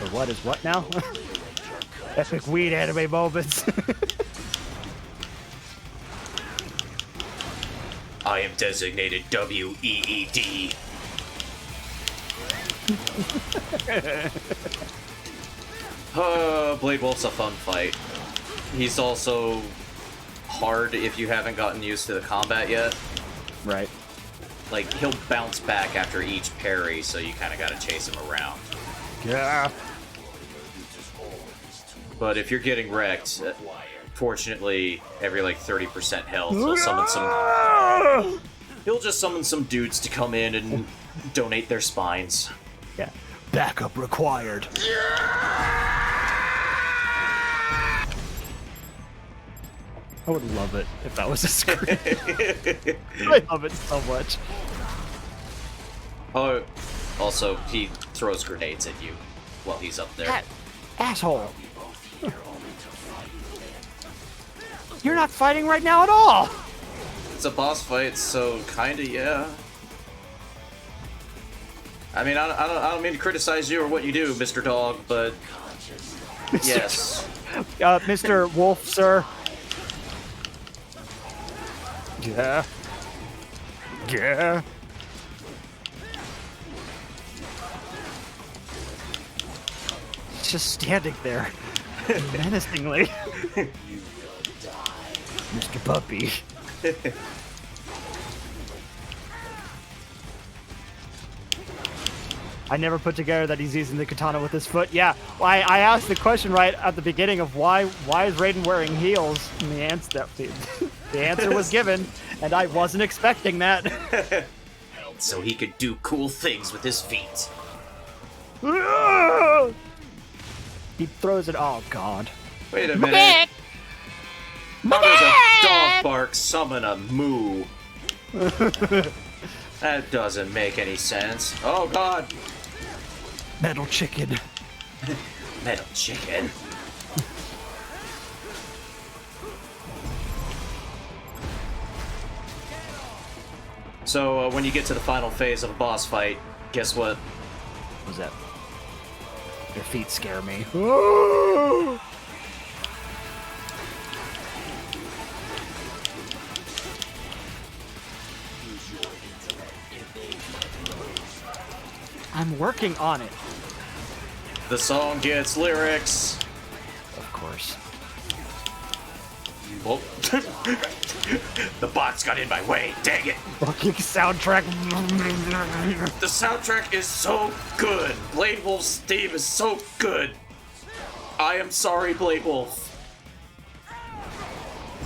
Or what is what now? Epic weed anime moments. I am designated WEED. Blade Wolf's a fun fight. He's also hard if you haven't gotten used to the combat yet. Right. Like, he'll bounce back after each parry, so you kind of gotta chase him around. Yeah. But if you're getting wrecked, fortunately, every like 30% health, he'll summon some. He'll just summon some dudes to come in and donate their spines. Yeah. Backup required. I would love it if that was a screen. I love it so much. Oh, also, he throws grenades at you while he's up there. Asshole! You're not fighting right now at all! It's a boss fight, so kinda, yeah. I mean, I don't mean to criticize you or what you do, Mr. Dog, but yes. Mr. Wolf, sir. Yeah. Yeah. Just standing there, menacingly. Mr. Puppy. I never put together that he's using the katana with his foot. Yeah, I asked the question right at the beginning of why is Raiden wearing heels, and the answer was given, and I wasn't expecting that. So he could do cool things with his feet. He throws it. Oh God! Wait a minute. How does a dog bark summon a moo? That doesn't make any sense. Oh God! Metal chicken. Metal chicken. So when you get to the final phase of a boss fight, guess what? What was that? Your feet scare me. I'm working on it. The song gets lyrics. Of course. Oh. The bots got in my way, dang it. Fucking soundtrack. The soundtrack is so good. Blade Wolf's theme is so good. I am sorry, Blade Wolf.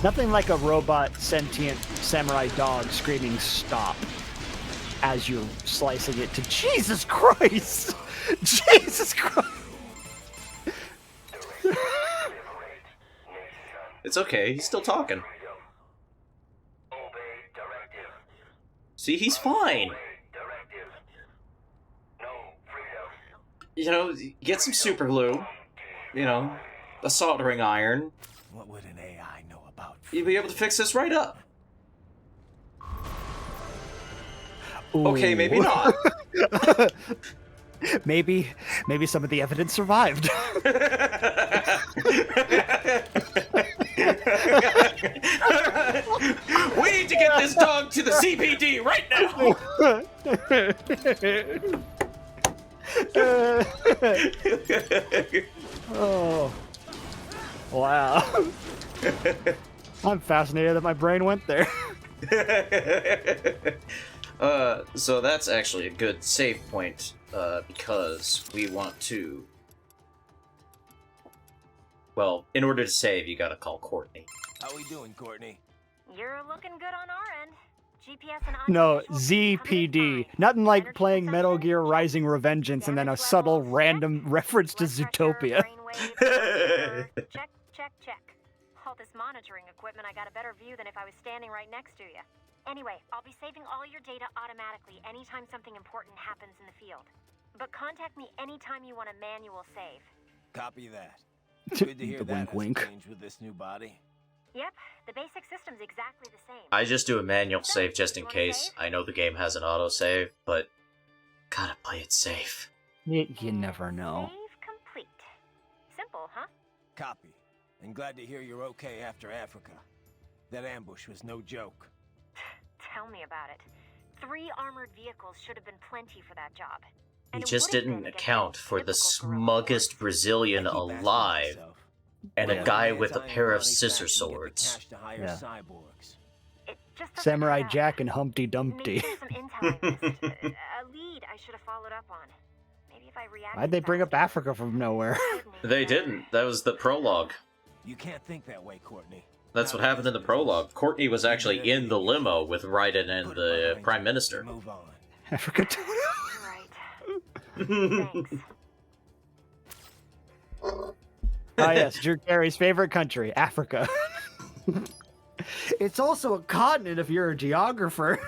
Nothing like a robot sentient samurai dog screaming stop as you're slicing it to Jesus Christ! Jesus Christ! It's okay, he's still talking. See, he's fine. You know, get some super glue. You know, a soldering iron. What would an AI know about? You'll be able to fix this right up. Ooh. Okay, maybe not. maybe some of the evidence survived. We need to get this dog to the CPD right now. Oh. Wow. I'm fascinated that my brain went there. So that's actually a good save point, because we want to... Well, in order to save, you gotta call Courtney. How we doing, Courtney? You're looking good on our end. GPS and No, ZPD. Nothing like playing Metal Gear Rising Revengeance and then a subtle random reference to Zootopia. Check, check, check. All this monitoring equipment, I got a better view than if I was standing right next to you. Anyway, I'll be saving all your data automatically anytime something important happens in the field. But contact me anytime you want a manual save. Copy that. Good to hear The that wink, has wink. changed with this new body. Yep, the basic system's exactly the same. I just do a manual save just in case. I know the game has an autosave, but gotta play it safe. You never know. Save complete. Simple, huh? Copy. And glad to hear you're okay after Africa. That ambush was no joke. Tell me about it. 3 armored vehicles should have been plenty for that job. He just didn't account for the smuggest Brazilian alive and a guy with a pair of scissor swords. Yeah. It just doesn't Samurai add up. Jack and Humpty Dumpty. Maybe there's some intel I missed. A lead I should have followed up on. Maybe if I reacted Why'd they bring up faster. Africa from nowhere? They didn't. That was the prologue. You can't think that way, Courtney. That's what happened in the prologue. Courtney was actually in the limo with Raiden and the Prime Minister. Move on. Africa. Right. Thanks. Ah, yes, Drew Carey's favorite country, Africa. It's also a continent if you're a geographer.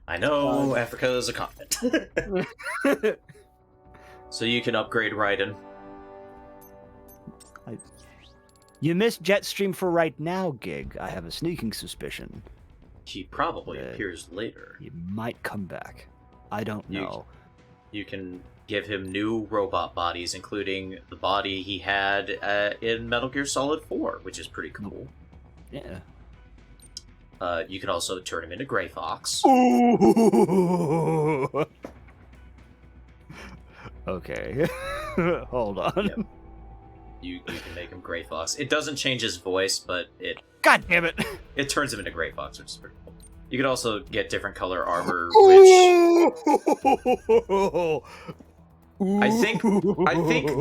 I know, Africa is a continent. So you can upgrade Raiden. You missed Jetstream for right now, Gig. I have a sneaking suspicion. He probably appears later. He might come back. I don't know. You can give him new robot bodies, including the body he had in Metal Gear Solid 4, which is pretty cool. Yeah. You can also turn him into Gray Fox. Ooh. Okay. Hold on. Yep. You can make him Gray Fox. It doesn't change his voice, but it God damn it! it turns him into Gray Fox, which is pretty cool. You can also get different color armor, which I think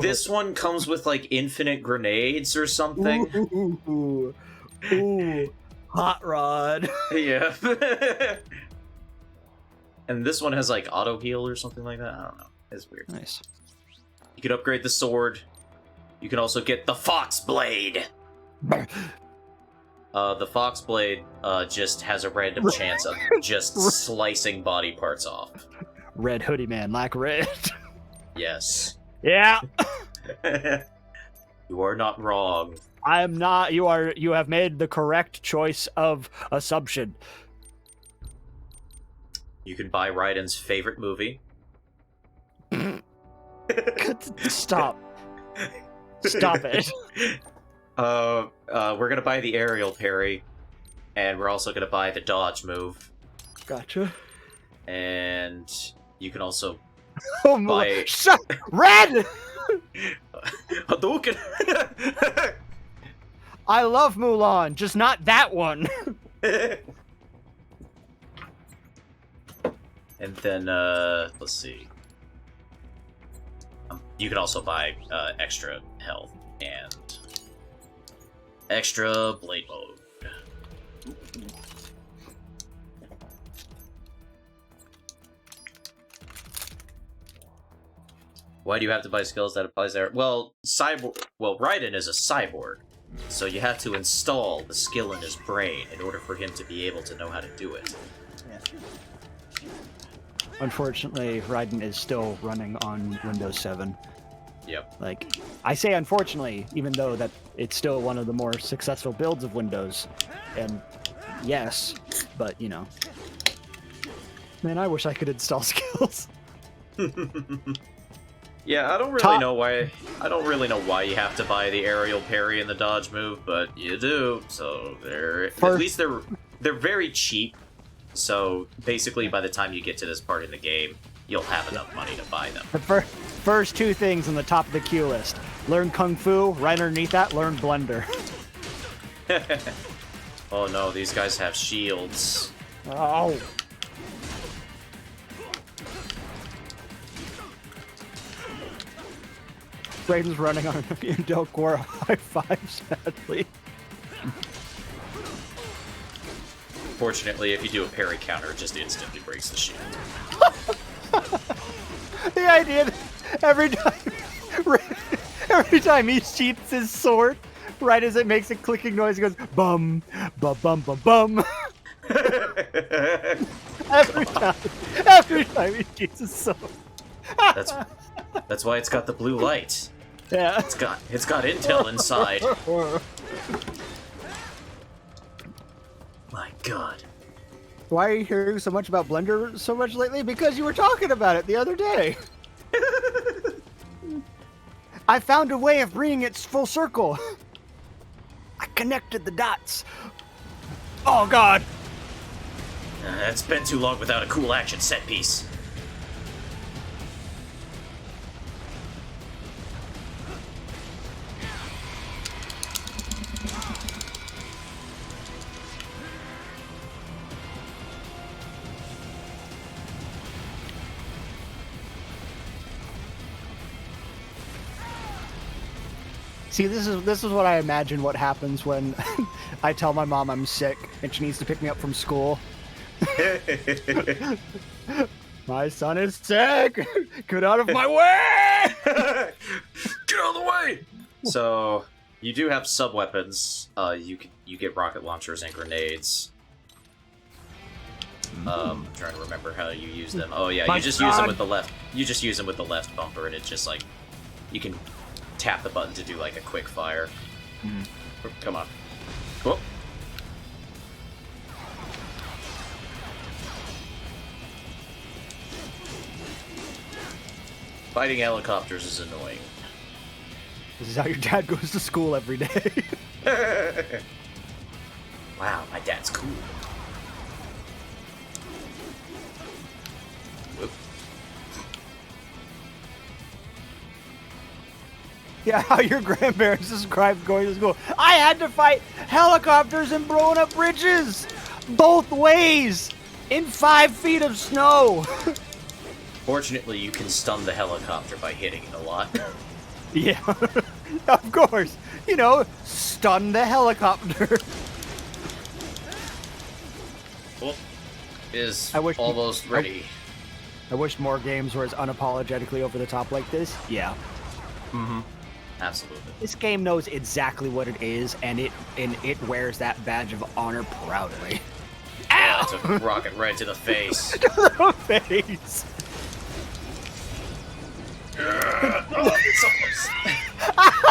this one comes with like infinite grenades or something. Ooh. Hot Rod. Yeah. And this one has like auto heal or something like that. I don't know. It's weird. Nice. You can upgrade the sword. You can also get the Fox Blade. The Fox Blade just has a random chance of just slicing body parts off. Red hoodie man, like red. Yes. Yeah. You are not wrong. I am not. You are. You have made the correct choice of assumption. You can buy Raiden's favorite movie. Stop. Stop it. We're gonna buy the aerial parry, and we're also gonna buy the dodge move. Gotcha. And you can also Oh my! Shut Red. Hadouken. I love Mulan, just not that one. And then let's see. You can also buy extra health and extra blade mode. Why do you have to buy skills that applies there? Well, Raiden is a cyborg, so you have to install the skill in his brain in order for him to be able to know how to do it. Unfortunately, Raiden is still running on Windows 7. Yep. Like, I say unfortunately, even though that it's still one of the more successful builds of Windows. And yes, but you know. Man, I wish I could install skills. Yeah, I don't really know why. I don't really know why you have to buy the aerial parry and the dodge move, but you do. So at least they're very cheap. So basically, by the time you get to this part in the game, you'll have enough money to buy them. The first two things on the top of the queue list: learn Kung Fu. Right underneath that, learn Blender. Oh no, these guys have shields. Oh. Raiden's running on an Intel Core i5, sadly. Fortunately, if you do a parry counter, it just instantly breaks the shield. The idea that every time he sheaths his sword, right as it makes a clicking noise, he goes bum, bum, bum, bum, bum. every time he sheaths his sword. That's why it's got the blue light. Yeah. It's got intel inside. My God. Why are you hearing so much about Blender so much lately? Because you were talking about it the other day. I found a way of bringing it full circle. I connected the dots. Oh God. It's been too long without a cool action set piece. See, this is what I imagine what happens when I tell my mom I'm sick and she needs to pick me up from school. My son is sick! Get out of my way! Get out of the way! So, you do have sub-weapons. You get rocket launchers and grenades. I'm trying to remember how you use them. Oh yeah, you just use them with the left. You just use them with the left bumper, and it's just like you can tap the button to do like a quick fire. Come on. Whoop. Fighting helicopters is annoying. This is how your dad goes to school every day. Wow, my dad's cool. Whoop. Yeah, how your grandparents described going to school. I had to fight helicopters and blowing up bridges! Both ways! In 5 feet of snow! Fortunately, you can stun the helicopter by hitting it a lot. Yeah, of course. You know, stun the helicopter. Well, is I wish almost ready. I wish more games were as unapologetically over the top like this. Yeah. Mm-hmm. Absolutely. This game knows exactly what it is, and it wears that badge of honor proudly. Yeah, it's a rocket right to the face. To the face. Oh, it's almost...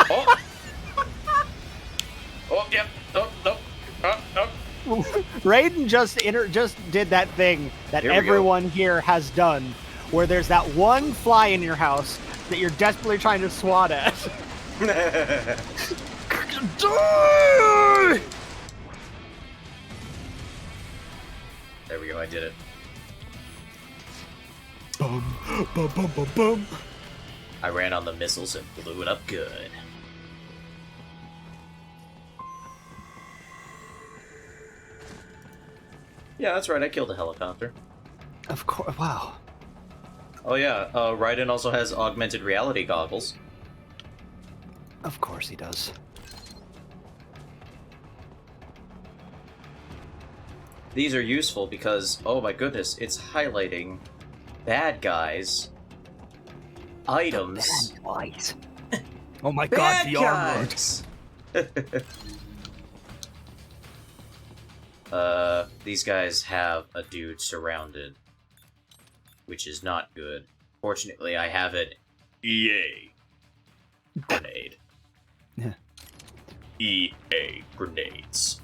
oh. Oh, yep. Oh, no. Raiden just did that thing that everyone here has done, where there's that one fly in your house that you're desperately trying to swat at. Die! There we go, I did it. Bum, bum, bum, bum, bum. I ran on the missiles and blew it up good. Yeah, that's right, I killed a helicopter. Of course, wow. Oh yeah, Raiden also has augmented reality goggles. Of course he does. These are useful because, oh my goodness, it's highlighting bad guys, items. Bad guys. Oh my god, the armor. These guys have a dude surrounded, which is not good. Fortunately, I have an EA grenade. Yeah. EA grenades.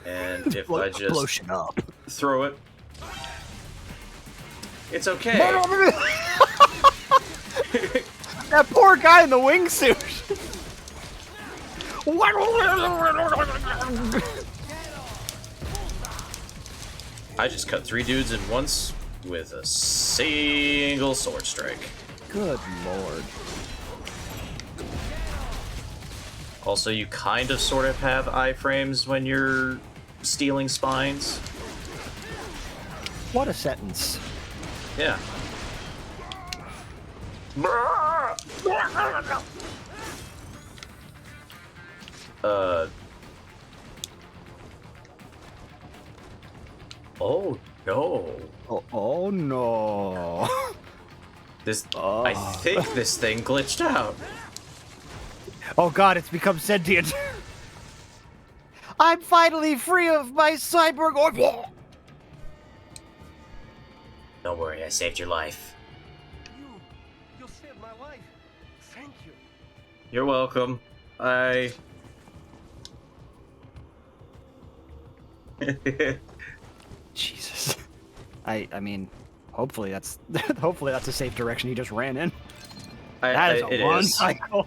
And if I just Blotion up. throw it, it's okay. That poor guy in the wingsuit. I just cut 3 dudes in once with a single sword strike. Good lord. Also, you kind of sort of have iframes when you're stealing spines. What a sentence. Yeah. Oh no. Oh no. This. I think this thing glitched out. Oh god, it's become sentient. I'm finally free of my cyborg orb. Don't worry, I saved your life. You saved my life. Thank you. You're welcome. Jesus. I mean, hopefully that's a safe direction he just ran in. That is a run cycle.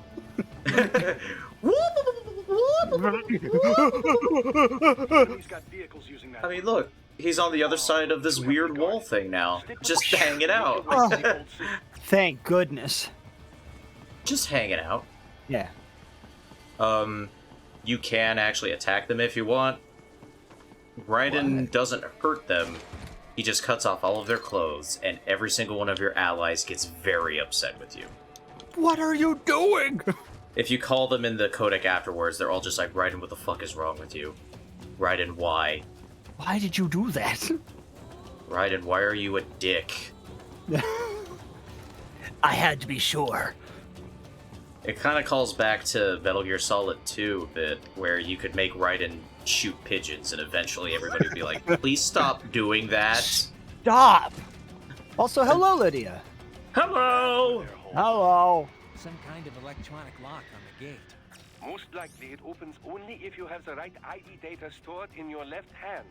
I mean, look, he's on the other side of this weird wall thing now, just hanging out. Thank goodness. Just hanging out. Yeah. You can actually attack them if you want. Raiden doesn't hurt them. He just cuts off all of their clothes, and every single one of your allies gets very upset with you. What are you doing? If you call them in the codec afterwards, they're all just like, Raiden, what the fuck is wrong with you? Raiden, why? Why did you do that? Raiden, why are you a dick? I had to be sure. It kind of calls back to Metal Gear Solid 2 a bit, where you could make Raiden shoot pigeons, and eventually everybody would be like, please stop doing that. Stop! Also, hello, Lydia. Hello! Hello. Some kind of electronic lock on the gate. Most likely it opens only if you have the right ID data stored in your left hand.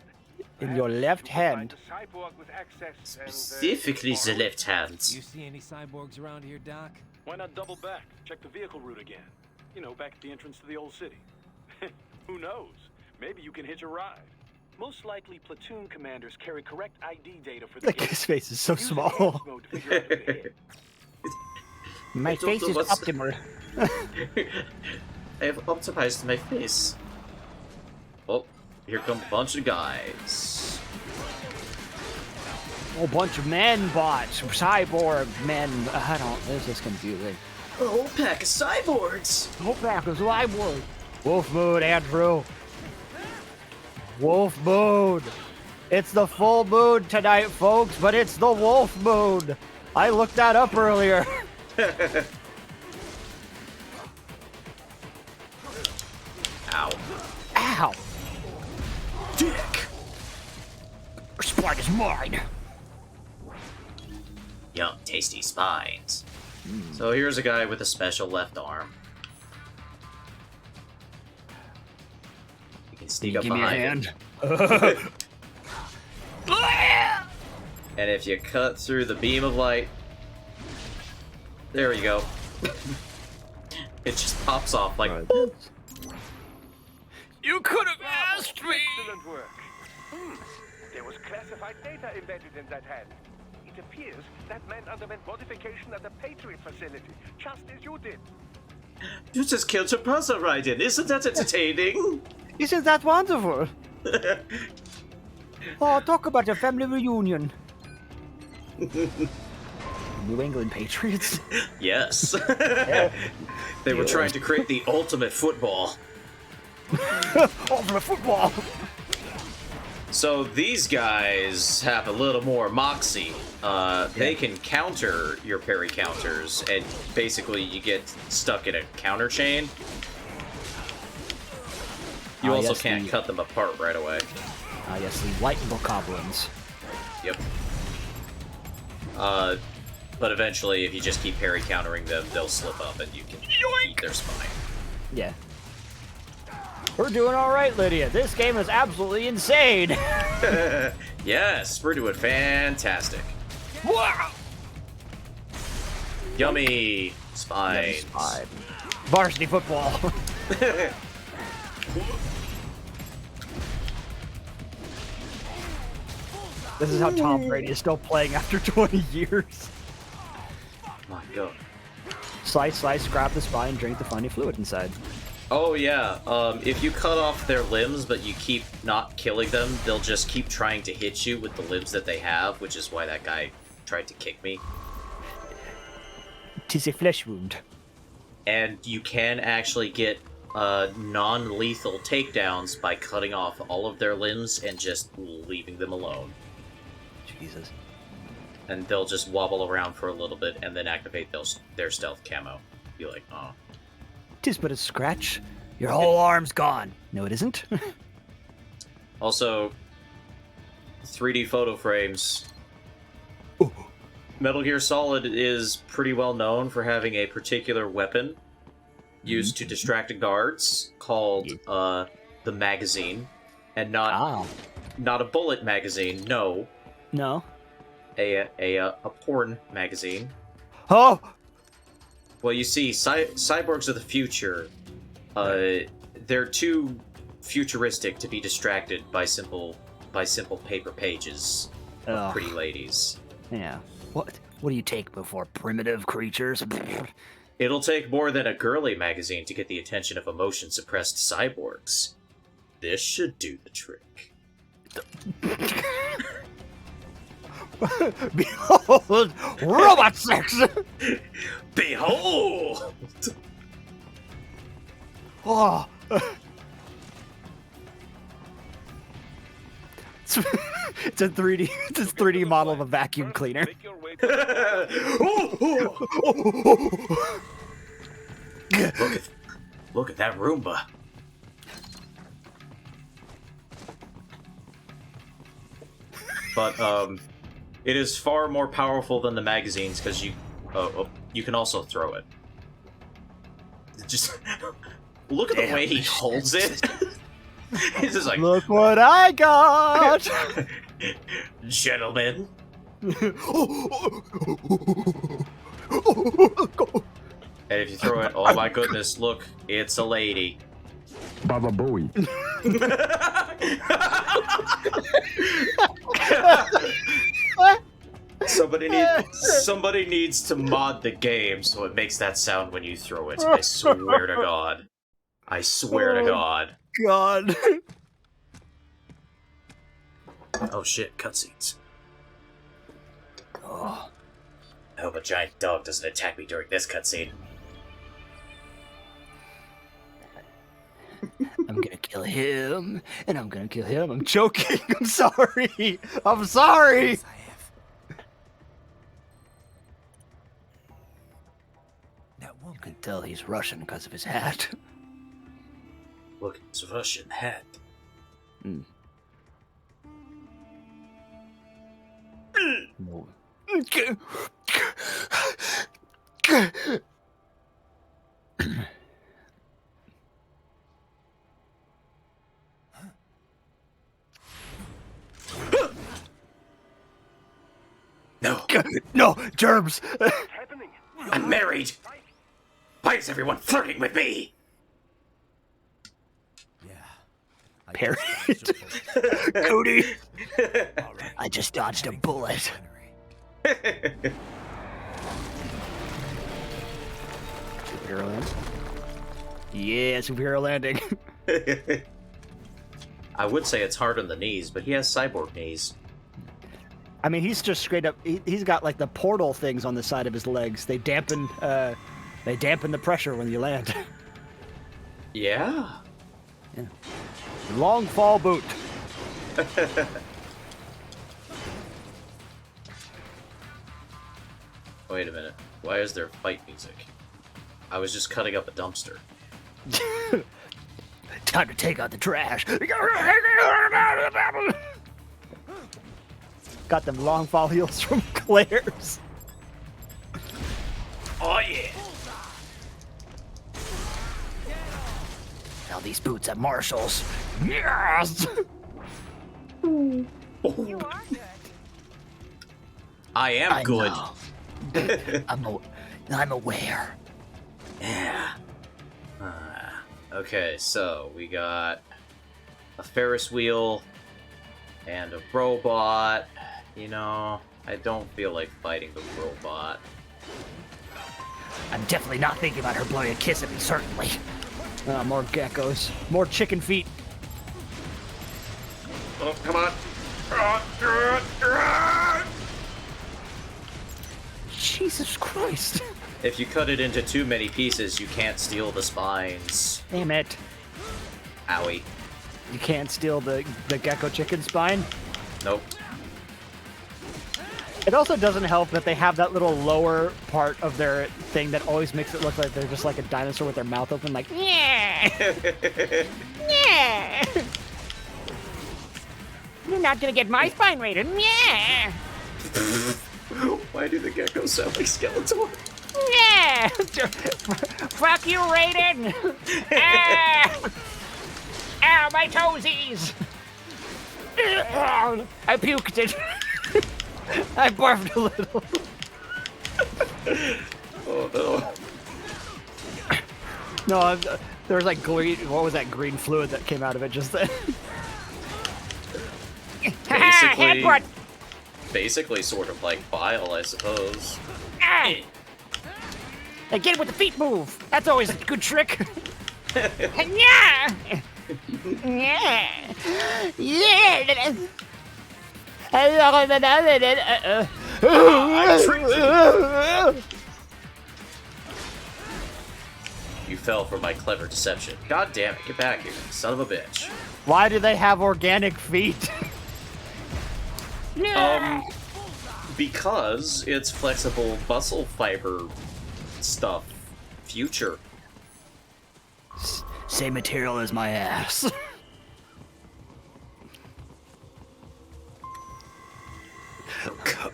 In your left hand. Find a cyborg with access and, Specifically the left hand. You see any cyborgs around here, Doc? Why not double back? Check the vehicle route again. You know, back at the entrance to the old city. Who knows? Maybe you can hitch a ride. Most likely, platoon commanders carry correct ID data for the Like, his face is so small. My face is optimal. I have optimized my face. Oh, here come a bunch of guys. A bunch of men bots, cyborg men. I don't. This is confusing. A whole pack of cyborgs. Whole pack of cyborg. Wolf mood, Andrew. Wolf mood. It's the full moon tonight, folks, but it's the wolf moon. I looked that up earlier. Ow. Ow. Dick. Your spine is mine. Yum, tasty spines. So here's a guy with a special left arm. You can sneak up Give me a behind hand. him. And if you cut through the beam of light, there we go. It just pops off like. Boop. You could have asked me. Excellent work. There was classified data embedded in that hand. It appears that man underwent modification at the Patriot facility, just as you did. You just killed your brother, Raiden. Isn't that entertaining? Isn't that wonderful? Oh, talk about your family reunion. New England Patriots? Yes. They were trying to create the ultimate football. Ultimate football! So these guys have a little more moxie. They can counter your parry counters, and basically you get stuck in a counter chain. You also can't cut them apart right away. Yes, the white goblins. Yep. But eventually, if you just keep parry countering them, they'll slip up and you can eat their spine. Yeah. We're doing alright, Lydia. This game is absolutely insane. Yes, we're doing fantastic. Wow! Yummy spines. Varsity football. This is how Tom Brady is still playing after 20 years. My God. Slice, slice, grab the spine, drink the funny fluid inside. Oh yeah, if you cut off their limbs but you keep not killing them, they'll just keep trying to hit you with the limbs that they have, which is why that guy tried to kick me. 'Tis a flesh wound. And you can actually get non-lethal takedowns by cutting off all of their limbs and just leaving them alone. Jesus. And they'll just wobble around for a little bit and then activate their stealth camo. Be like, oh. 'Tis but a scratch. Your whole arm's gone. No, it isn't. Also, 3D photo frames. Ooh. Metal Gear Solid is pretty well known for having a particular weapon used to distract guards called the magazine, and not a bullet magazine. No. No. A porn magazine. Oh. Well, you see, cyborgs of the future, they're too futuristic to be distracted by simple paper pages of pretty ladies. Yeah. What do you take before primitive creatures? It'll take more than a girly magazine to get the attention of emotion-suppressed cyborgs. This should do the trick. Behold, robot sex. Behold! Oh. It's a 3D. It's a 3D model of a vacuum cleaner. Make your way to Look at that Roomba. But it is far more powerful than the magazines because you can also throw it. Just look at the way he holds it. He's just like, look what I got, gentlemen. And if you throw it, oh my goodness, look, it's a lady. Baba Booey. Somebody needs to mod the game so it makes that sound when you throw it. I swear to God. I swear to God. God. Oh shit, cutscenes. Oh. I hope a giant dog doesn't attack me during this cutscene. I'm gonna kill him, and I'm gonna kill him. I'm joking. I'm sorry. I'm sorry. You can tell he's Russian because of his hat. Look, it's a Russian hat. Mm. No. No. No, germs. What's happening? I'm married. Why is everyone flirting with me? Yeah. Parrot. Cody. I just dodged a bullet. Superhero land? Yeah, superhero landing. I would say it's hard on the knees, but he has cyborg knees. I mean, he's just straight up. He's got like the portal things on the side of his legs. They dampen the pressure when you land. Yeah. Yeah. Long fall boot. Wait a minute. Why is there fight music? I was just cutting up a dumpster. Time to take out the trash. Got them long fall heels from Claire's. Oh yeah! Now these boots at Marshall's. Yes! You are good. I am good. Know. I'm aware. Yeah. Okay, so we got a Ferris wheel and a robot. You know, I don't feel like fighting the robot. I'm definitely not thinking about her blowing a kiss at me, certainly. More geckos. More chicken feet. Oh, come on. Jesus Christ. If you cut it into too many pieces, you can't steal the spines. Damn it. Owie. You can't steal the gecko chicken spine? Nope. It also doesn't help that they have that little lower part of their thing that always makes it look like they're just like a dinosaur with their mouth open, like, yeah. Yeah. You're not gonna get my spine rated. Yeah. Why do the geckos sound like Skeletor? Yeah. Fuck you, Raiden. Ow, my toesies. I puked it. I barfed a little. Oh no. No, there was like green. What was that green fluid that came out of it just then? Basically, sort of like bile, I suppose. Hey, get it with the feet move. That's always a good trick. Yeah. Yeah. Yeah. I tricked you! You fell for my clever deception. God damn it, get back here, son of a bitch. Why do they have organic feet? Because it's flexible muscle fiber stuff. Future. Same material as my ass.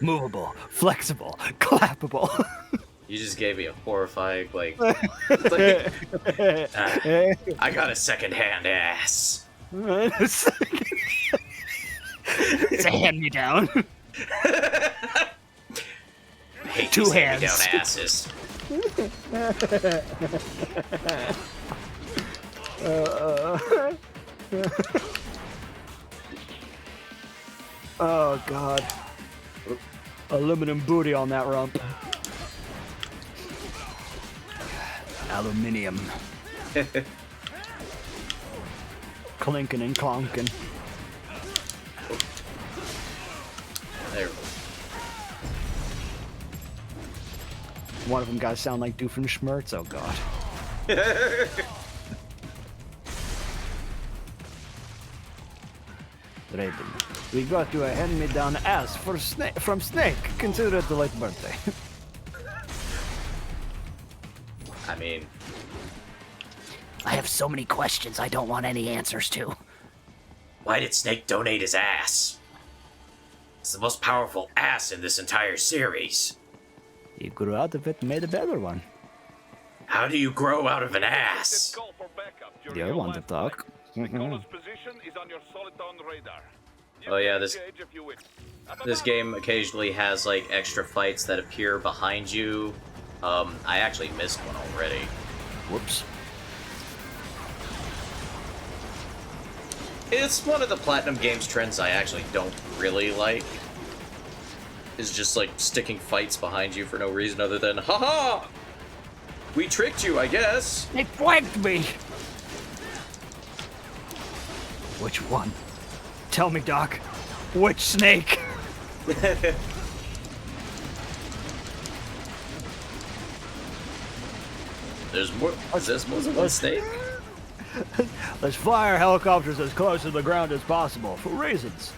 Movable, flexible, clappable. You just gave me a horrifying, like I got a second-hand ass. It's a hand-me-down. I hate Two these hands. hand-me-down asses. Oh god. Aluminum booty on that rump. Aluminium. Clinking and clonking. There. One of them guys sound like Doofenshmirtz, oh god. Raiden, we got you a hand-me-down ass from Snake. Consider it a late birthday. I mean, I have so many questions I don't want any answers to. why did Snake donate his ass? It's the most powerful ass in this entire series. He grew out of it and made a better one. How do you grow out of an ass? Call for backup during You your want to last talk? flight. Nicole's position is on your Soliton radar. You Oh yeah, can this engage if you wish. this game occasionally has like extra fights that appear behind you. I actually missed one already. Whoops. It's one of the Platinum Games trends I actually don't really like. Is just like sticking fights behind you for no reason other than, haha! We tricked you, I guess. They flanked me! Which one? Tell me, Doc. Which snake? There's more than one snake? Let's fly our helicopters as close to the ground as possible, for reasons.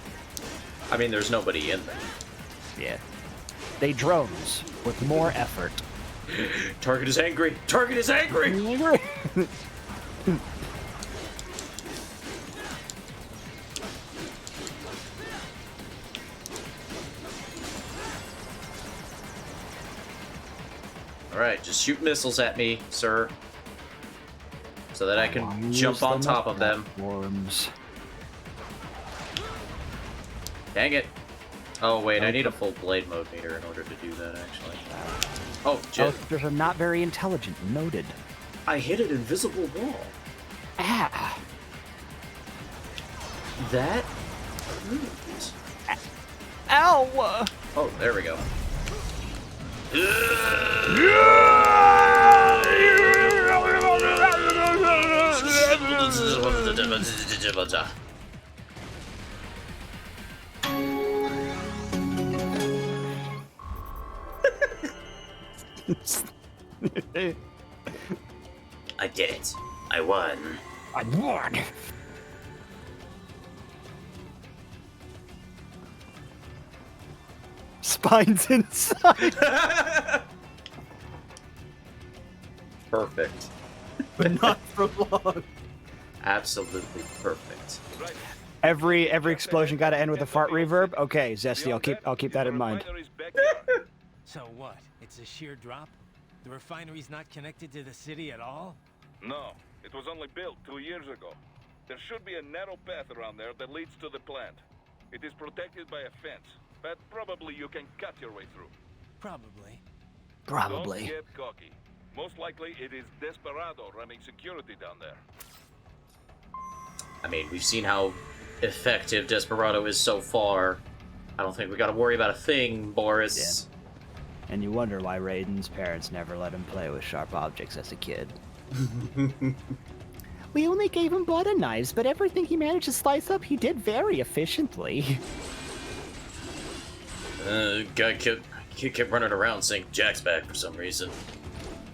I mean, there's nobody in there. Yeah. They drones, with more effort. Target is angry! Target is angry! Alright, just shoot missiles at me, sir. So that I can jump on top of them. Worms. Dang it. Oh, wait, I need a full blade mode meter in order to do that, actually. Oh, shit. There's a not very intelligent. Noted. I hit an invisible wall. Ah. That hurt. Ow! Oh, there we go. I did it. I won. I won. Spines inside. Perfect. But not for long. Absolutely perfect. Every explosion got to end with a fart reverb. Okay, Zesty, I'll keep that in mind. So what? It's a sheer drop? The refinery's not connected to the city at all? No, it was only built 2 years ago. There should be a narrow path around there that leads to the plant. It is protected by a fence, but probably you can cut your way through. Probably. Probably. Don't get cocky. Most likely it is Desperado running security down there. I mean, we've seen how effective Desperado is so far. I don't think we gotta worry about a thing, Boris. Yeah. And you wonder why Raiden's parents never let him play with sharp objects as a kid. We only gave him butter knives, but everything he managed to slice up, he did very efficiently. Guy kept running around saying Jack's back for some reason.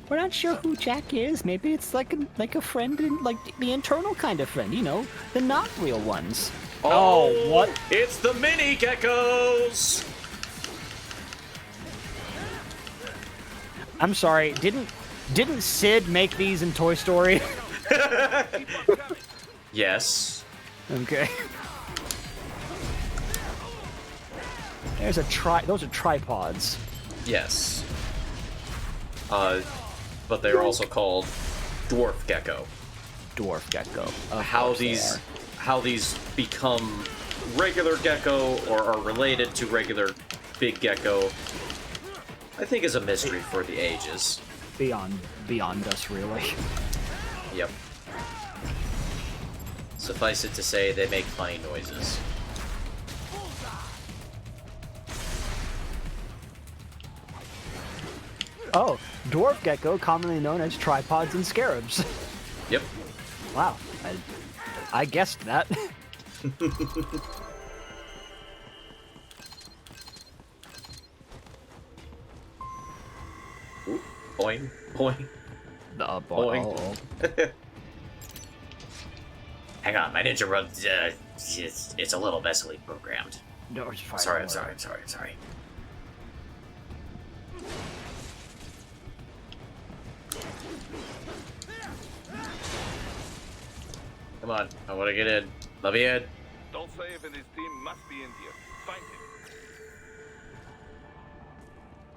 We're not sure who Jack is. Maybe it's like a friend, like the internal kind of friend, you know, the not real ones. Oh, what? It's the mini geckos! I'm sorry, didn't Sid make these in Toy Story? Yes. Okay. Those are tripods. Yes. But they're also called dwarf gecko. Dwarf gecko. How these become regular gecko or are related to regular big gecko, I think is a mystery for the ages. Beyond us, really. Yep. Suffice it to say, they make funny noises. Oh, dwarf gecko, commonly known as tripods and scarabs. Yep. Wow, I guessed that. Ooh, boing, boing. Boing. Hang on, my ninja run, it's a little messily programmed. No, it's fine. I'm sorry. Come on, I want to get in. Let me in. Don't say if and his team must be in here. Find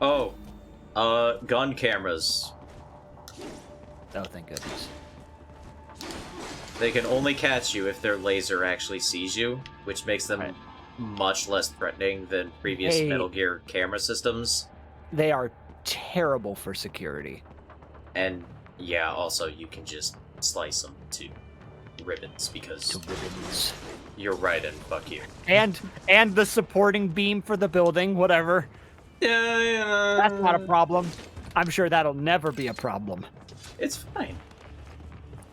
him. Oh, gun cameras. Oh, thank goodness. They can only catch you if their laser actually sees you, which makes them much less threatening than previous Metal Gear camera systems. They are terrible for security. And yeah, also you can just slice them to ribbons because you're right and fuck you. And the supporting beam for the building, whatever. Yeah. That's not a problem. I'm sure that'll never be a problem. It's fine.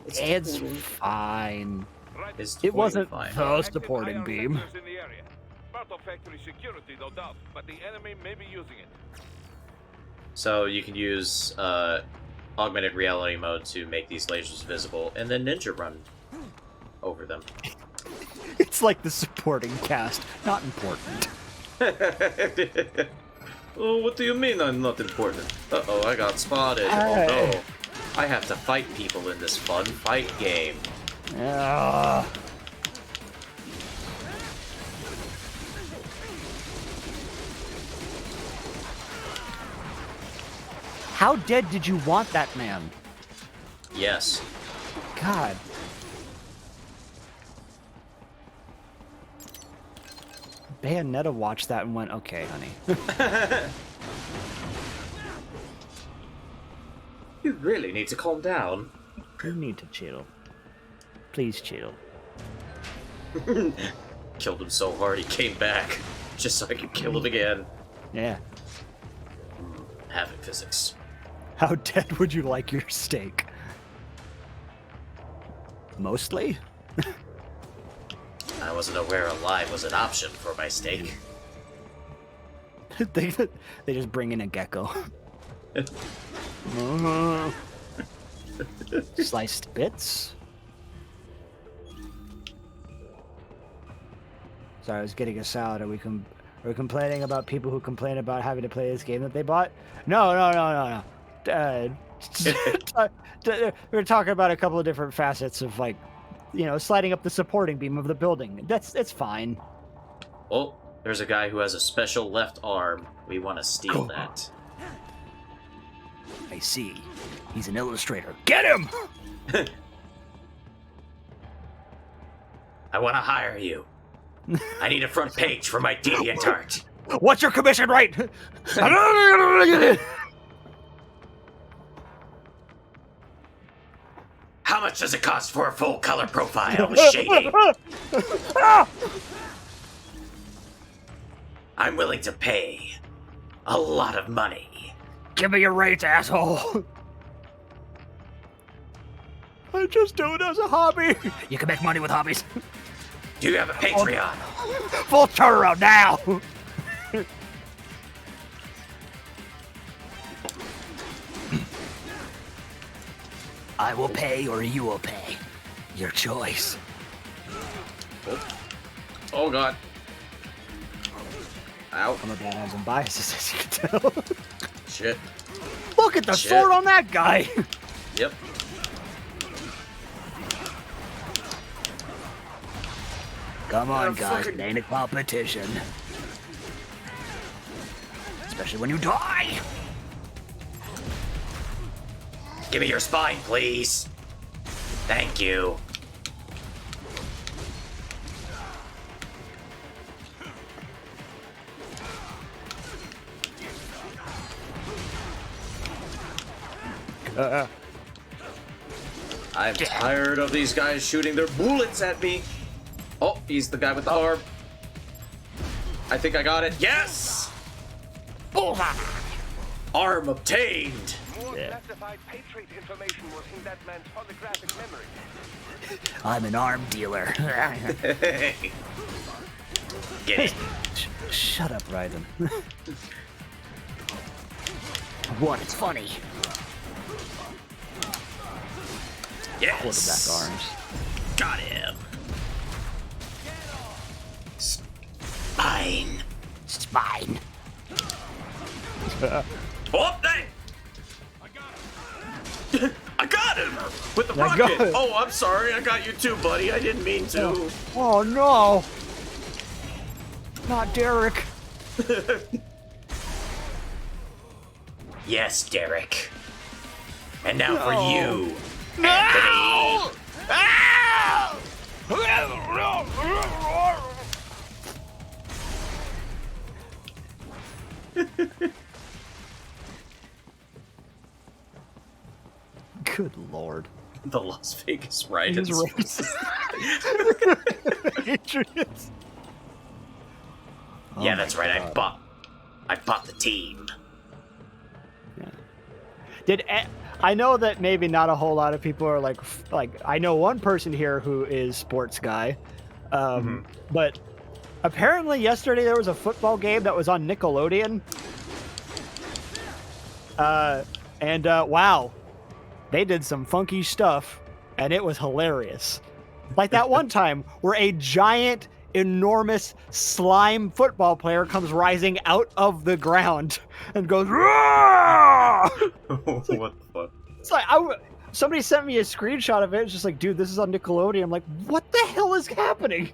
It's fine. It's it wasn't fine. the supporting beam. Part of factory security, no doubt, but the enemy may be using it. So you can use augmented reality mode to make these lasers visible, and then ninja run over them. It's like the supporting cast. Not important. Oh, what do you mean I'm not important? Uh-oh, I got spotted. Hey. Oh no. I have to fight people in this fun fight game. How dead did you want that man? Yes. God. Bayonetta watched that and went, okay, honey. You really need to calm down. You need to chill. Please chill. Killed him so hard he came back, just so I could kill him again. Yeah. Havoc physics. How dead would you like your steak? Mostly? I wasn't aware alive was an option for my steak. they just bring in a gecko. Sliced bits. Sorry, I was getting a salad. Are we complaining about people who complain about having to play this game that they bought? No. We're talking about a couple of different facets of, like, you know, sliding up the supporting beam of the building. It's fine. Oh, there's a guy who has a special left arm. We want to steal that. I see. He's an illustrator. Get him! I want to hire you. I need a front page for my DeviantArt. What's your commission rate? How much does it cost for a full color profile, shady? I'm willing to pay a lot of money. Give me your rates, asshole. I just do it as a hobby. You can make money with hobbies. Do you have a Patreon? Full turnaround now. I will pay or you will pay. Your choice. Oh god. Ow. I'm a man has some biases, as you can tell. Shit. Look at the sword on that guy! Yep. Come on, guys. It ain't a competition. Especially when you die! Give me your spine, please. Thank you. I'm tired of these guys shooting their bullets at me. Oh, he's the guy with the arm. I think I got it. Yes! Bullseye! Arm obtained. More classified Patriot information was in that man's holographic memory. I'm an arm dealer. Get it. Shut up, Raiden. What? It's funny. Yes. Quarterback arms. Got him. Spine. Spine. Oh, dang! I got him! With the rocket! Oh, I'm sorry. I got you too, buddy. I didn't mean to. Oh, no! Not Derek. Yes, Derek. And now for you, No! Anthony. Good lord. The Las Vegas Riders. Patriots. Yeah, that's right. I bought the team. Yeah. I know that maybe not a whole lot of people are like I know one person here who is sports guy, but apparently yesterday there was a football game that was on Nickelodeon, and wow, they did some funky stuff, and it was hilarious. Like that one time where a giant, enormous slime football player comes rising out of the ground and goes, "Roar!" What the fuck? It's like somebody sent me a screenshot of it. It's just like, dude, this is on Nickelodeon. I'm like, what the hell is happening?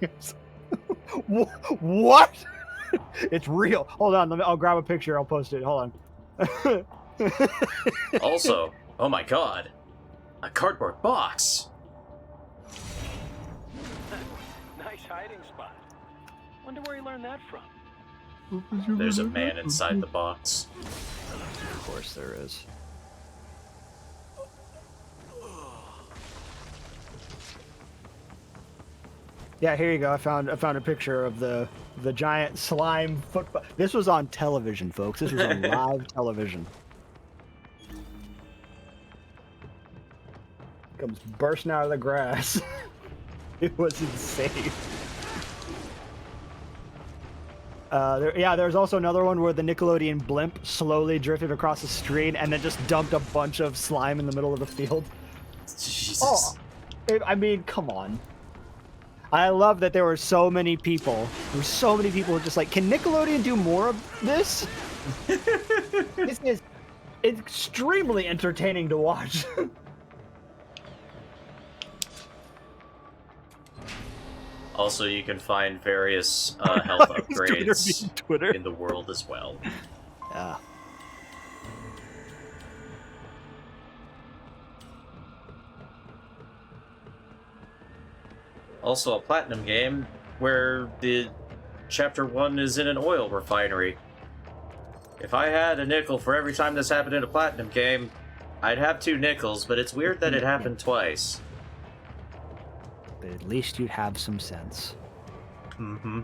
What? It's real. Hold on, I'll grab a picture. I'll post it. Hold on. Also, oh my god, a cardboard box. Nice hiding spot. Wonder where he learned that from. There's a man inside the box. Of course there is. Yeah, here you go. I found a picture of the giant slime football. This was on television, folks. This was on live television. Comes bursting out of the grass. It was insane. There's also another one where the Nickelodeon blimp slowly drifted across the street and then just dumped a bunch of slime in the middle of the field. Jesus. Oh, I mean, come on. I love that there were so many people. There were so many people who were just like, can Nickelodeon do more of this? This is extremely entertaining to watch. Also, you can find various health upgrades in the world as well. Yeah. Also, a platinum game where the chapter 1 is in an oil refinery. If I had a nickel for every time this happened in a platinum game, I'd have 2 nickels, but it's weird that it happened twice. But at least you'd have some sense. Mm-hmm.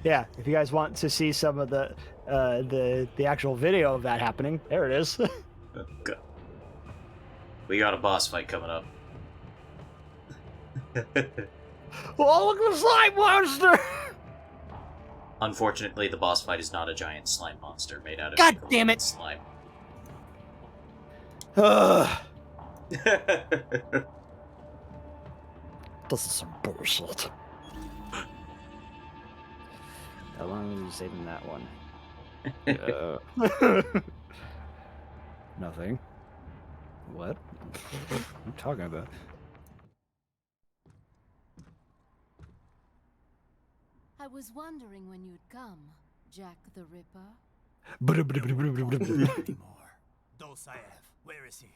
Yeah, if you guys want to see some of the actual video of that happening, there it is. Okay. We got a boss fight coming up. Oh, look at the slime monster! Unfortunately, the boss fight is not a giant slime monster made out of God damn it! slime. Ugh. This is some bullshit. How long are you saving that one? Nothing. What? What are you talking about? I was wondering when you'd come, Jack the Ripper. Anymore. Dulcaev, where is he?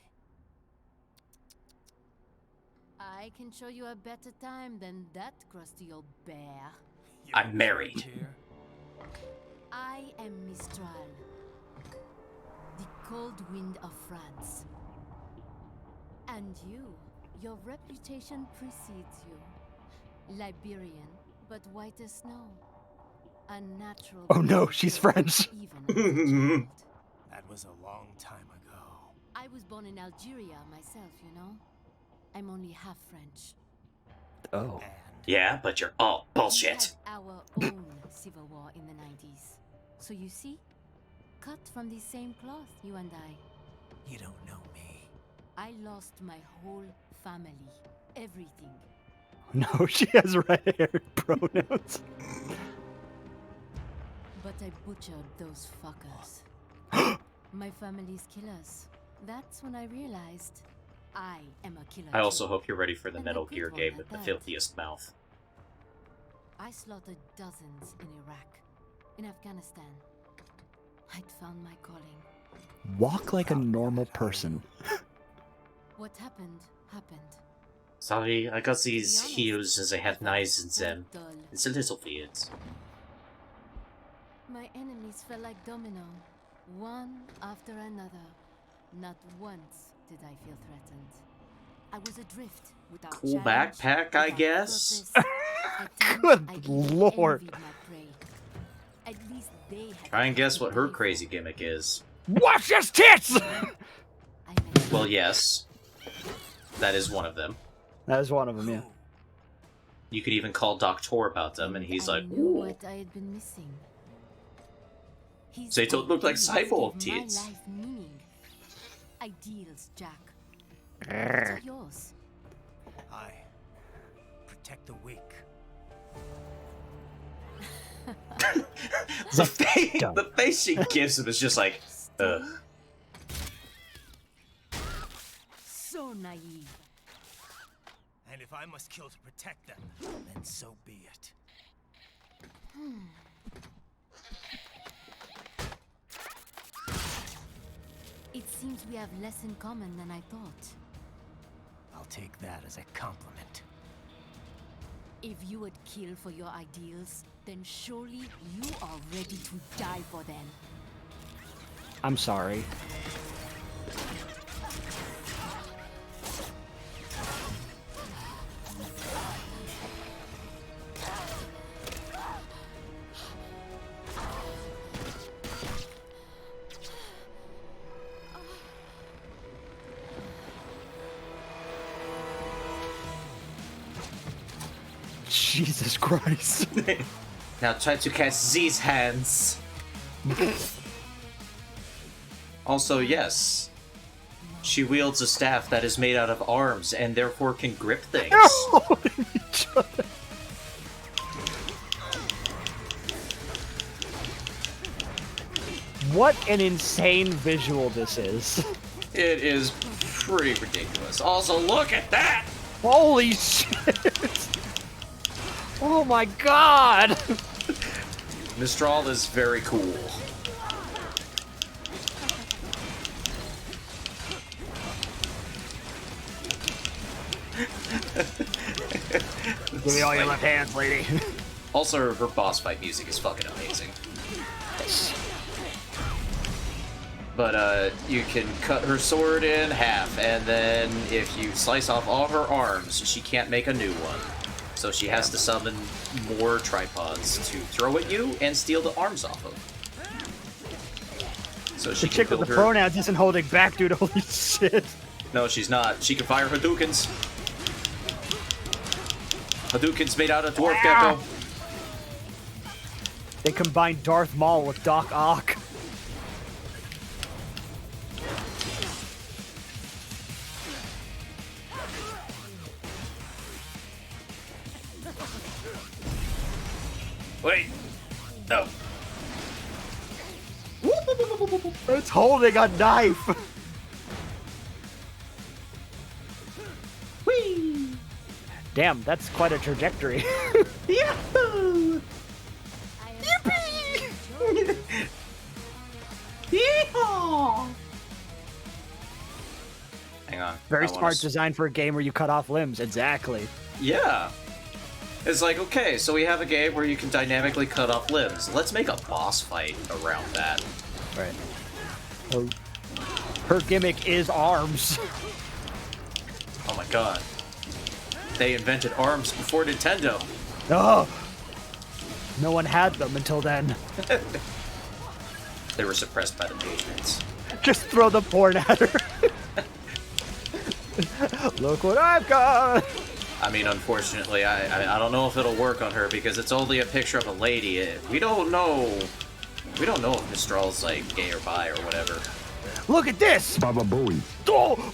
I can show you a better time than that crusty old bear. I'm married. I am Mistral, the cold wind of France. And you, your reputation precedes you. Liberian, but white as snow. Unnatural. Oh no, she's French. Even That was a long time ago. I was born in Algeria myself, you know. I'm only half French. Oh. Yeah, but you're all bullshit. We had our own civil war in the 90s. So you see, cut from the same cloth, you and I. You don't know me. I lost my whole family, everything. No, she has red-haired pronouns. But I butchered those fuckers. My family's killers. That's when I realized I am a killer. I also too. hope you're ready for the And Metal a good Gear one game at with the that. filthiest mouth. I slaughtered dozens in Iraq, in Afghanistan. I'd found my calling. Walk like a normal person. What happened, happened. Sorry, I got these heels as I have knives in them. Dull. It's a little weird. My enemies fell like domino, one after another. Not once did I feel threatened. I was adrift without Cool challenge, backpack, I without guess. purpose. At times, Good I even lord. envied my prey. At least they had Try and guess something what to her live for. crazy gimmick is. Watch his tits! I met Well, yes. That is one of them. That is one of them, yeah. You could even call Doctor about them, and he's I like, knew ooh. what I had been missing. His They don't look like ideals cyborg gave my tits. life meaning. Ideals, Jack. What are yours? I protect the weak. The face she gives him is just like, ugh. So naive. And if I must kill to protect them, then so be it. It seems we have less in common than I thought. I'll take that as a compliment. If you would kill for your ideals, then surely you are ready to die for them. I'm sorry. Jesus Christ. Now try to cast these hands. Also, yes. She wields a staff that is made out of arms and therefore can grip things. Holding each other. What an insane visual this is. It is pretty ridiculous. Also, look at that! Holy shit! Oh my god! Mistral is very cool. Give me all your left hands, lady. Also, her boss fight music is fucking amazing. But, you can cut her sword in half, and then if you slice off all her arms, she can't make a new one. So she has to summon more tripods to throw at you and steal the arms off of. So she The can chick with build the her... pronouns isn't holding back, dude. Holy shit. No, she's not. She can fire Hadoukens. Hadouken's made out of dwarf gecko. They combined Darth Maul with Doc Ock. Wait. No. It's holding a knife. Whee! Damn, that's quite a trajectory. Yahoo! Yippee! Yeehaw! Hang on. Very smart design for a game where you cut off limbs. Exactly. Yeah. It's like, okay, so we have a game where you can dynamically cut off limbs. Let's make a boss fight around that. Right. Her gimmick is arms. Oh my god. They invented arms before Nintendo. Oh! No one had them until then. They were suppressed by the Patriots. Just throw the porn at her. Look what I've got! I mean, unfortunately, I don't know if it'll work on her because it's only a picture of a lady. We don't know. We don't know if Mistral's like gay or bi or whatever. Look at this! Baba Booey. Oh!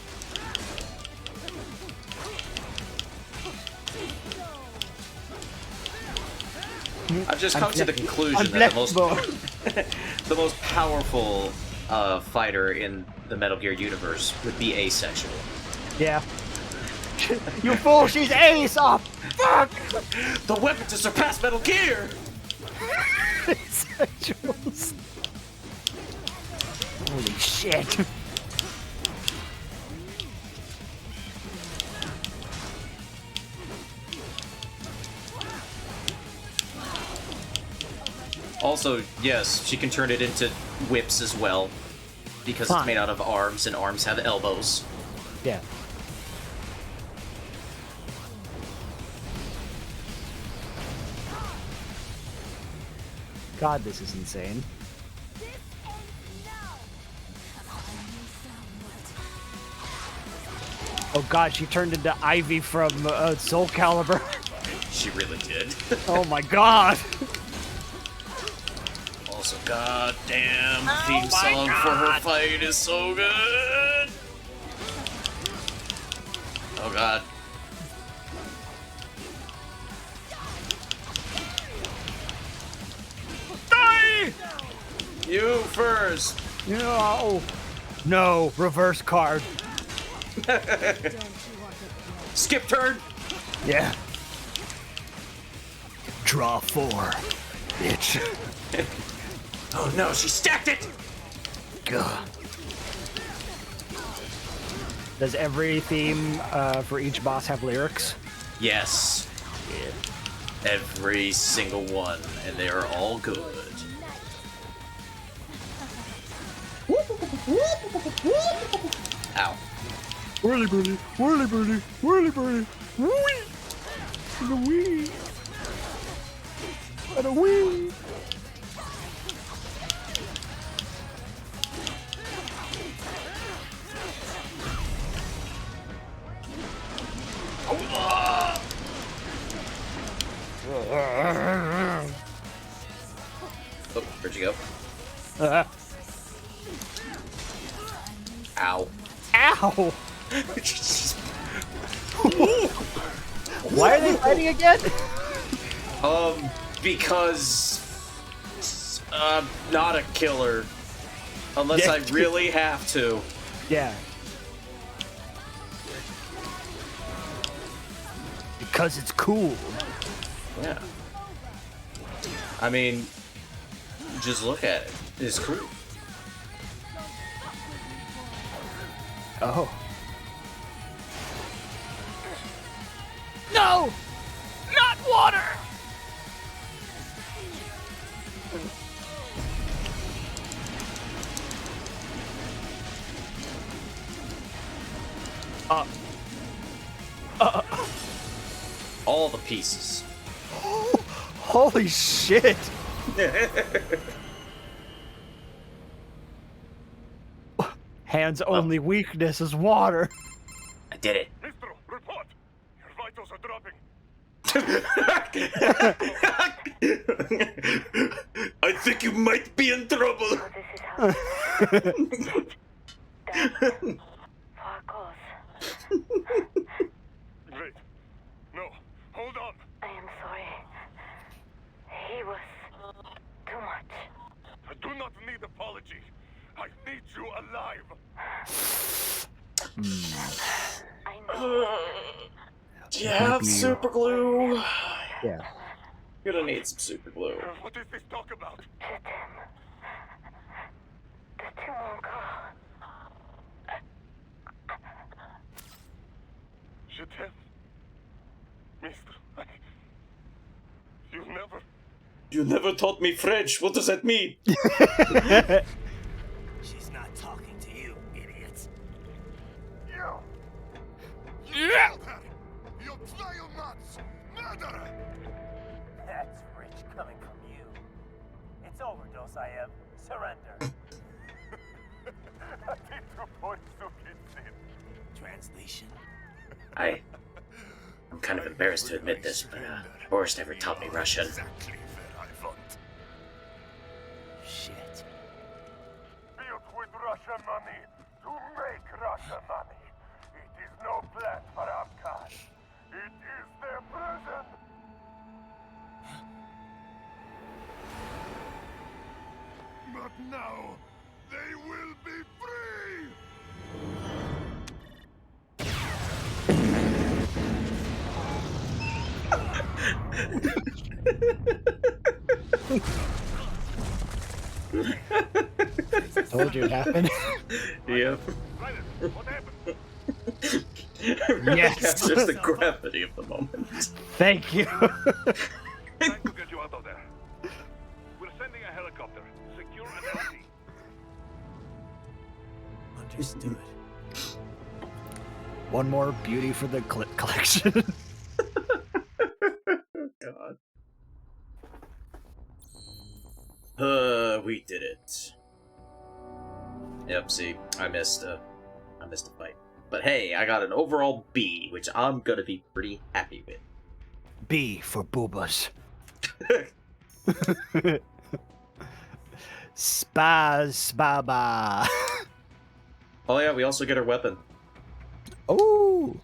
I've just come to the conclusion that the most powerful fighter in the Metal Gear universe would be asexual. Yeah. You fool, she's ace! Oh, fuck! The weapon to surpass Metal Gear! Asexuals. Holy shit. Also, yes, she can turn it into whips as well. Because it's made out of arms, and arms have elbows. Yeah. God, this is insane. Oh god, she turned into Ivy from Soul Calibur. She really did. Oh my god! Also, goddamn, the theme song for her fight is so good! Oh god. Die! You first! No! No, reverse card. Skip turn! Yeah. Draw 4, bitch. Oh no, she stacked it! Gah. Does every theme for each boss have lyrics? Yes. Yeah. Every single one, and they are all good. Ow. Whirly birdie, whirly birdie, whirly birdie, wee! And a wee! And a wee! Oh, where'd you go? Ow. Ow! Why are they fighting again? Because I'm not a killer. Unless I really have to. Yeah. Because it's cool. Yeah. I mean, just look at it. It's cool. Oh. No! Not water! All the pieces. Holy shit! Hand's only weakness is water. I did it. Mistro, report! Your vitals are dropping. think you might be in trouble. So this is how Fuck off. Wait. No. Hold on. I am sorry. He was too much. I do not need apology. I need you alive. I know. Do you have super glue? Yeah. You're gonna need some super glue. What is this talk about? The two encore. Je t'aime. Mister, you never... You never taught me French. What does that mean? She's not talking to you, idiot. You! Yeah! You trial nuts! Murderer! That's rich coming from you. It's overdose, I am. Surrender. Translation. I'm kind of embarrassed to admit this, but Boris never taught me Russian. Exactly where I want. Shit. Built with Russian money to make Russian money. It is no plan for Afghan. It is their prison. But now, they will be free! Told you it happened. Yep. What happened? Yes. Captures the gravity of the moment. Thank you. Trying to get you out of there. We're sending a helicopter. Secure an LT. Understood. One more beauty for the clip collection. God. We did it. Yep, see, I missed a fight. But hey, I got an overall B, which I'm gonna be pretty happy with. B for boobas. Spaz-baba. Oh yeah, we also get our weapon. Oh,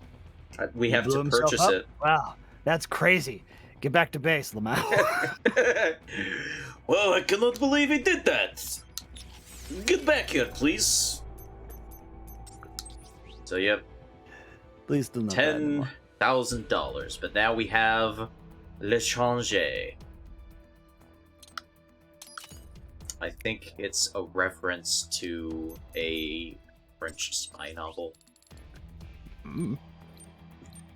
We have blew to himself purchase up? it. Wow, that's crazy. Get back to base, Lamau. Well, I cannot believe he did that. Get back here, please. So yep, Please do not. add more. $10,000. But now we have l'échanger. I think it's a reference to a French spy novel. Mm.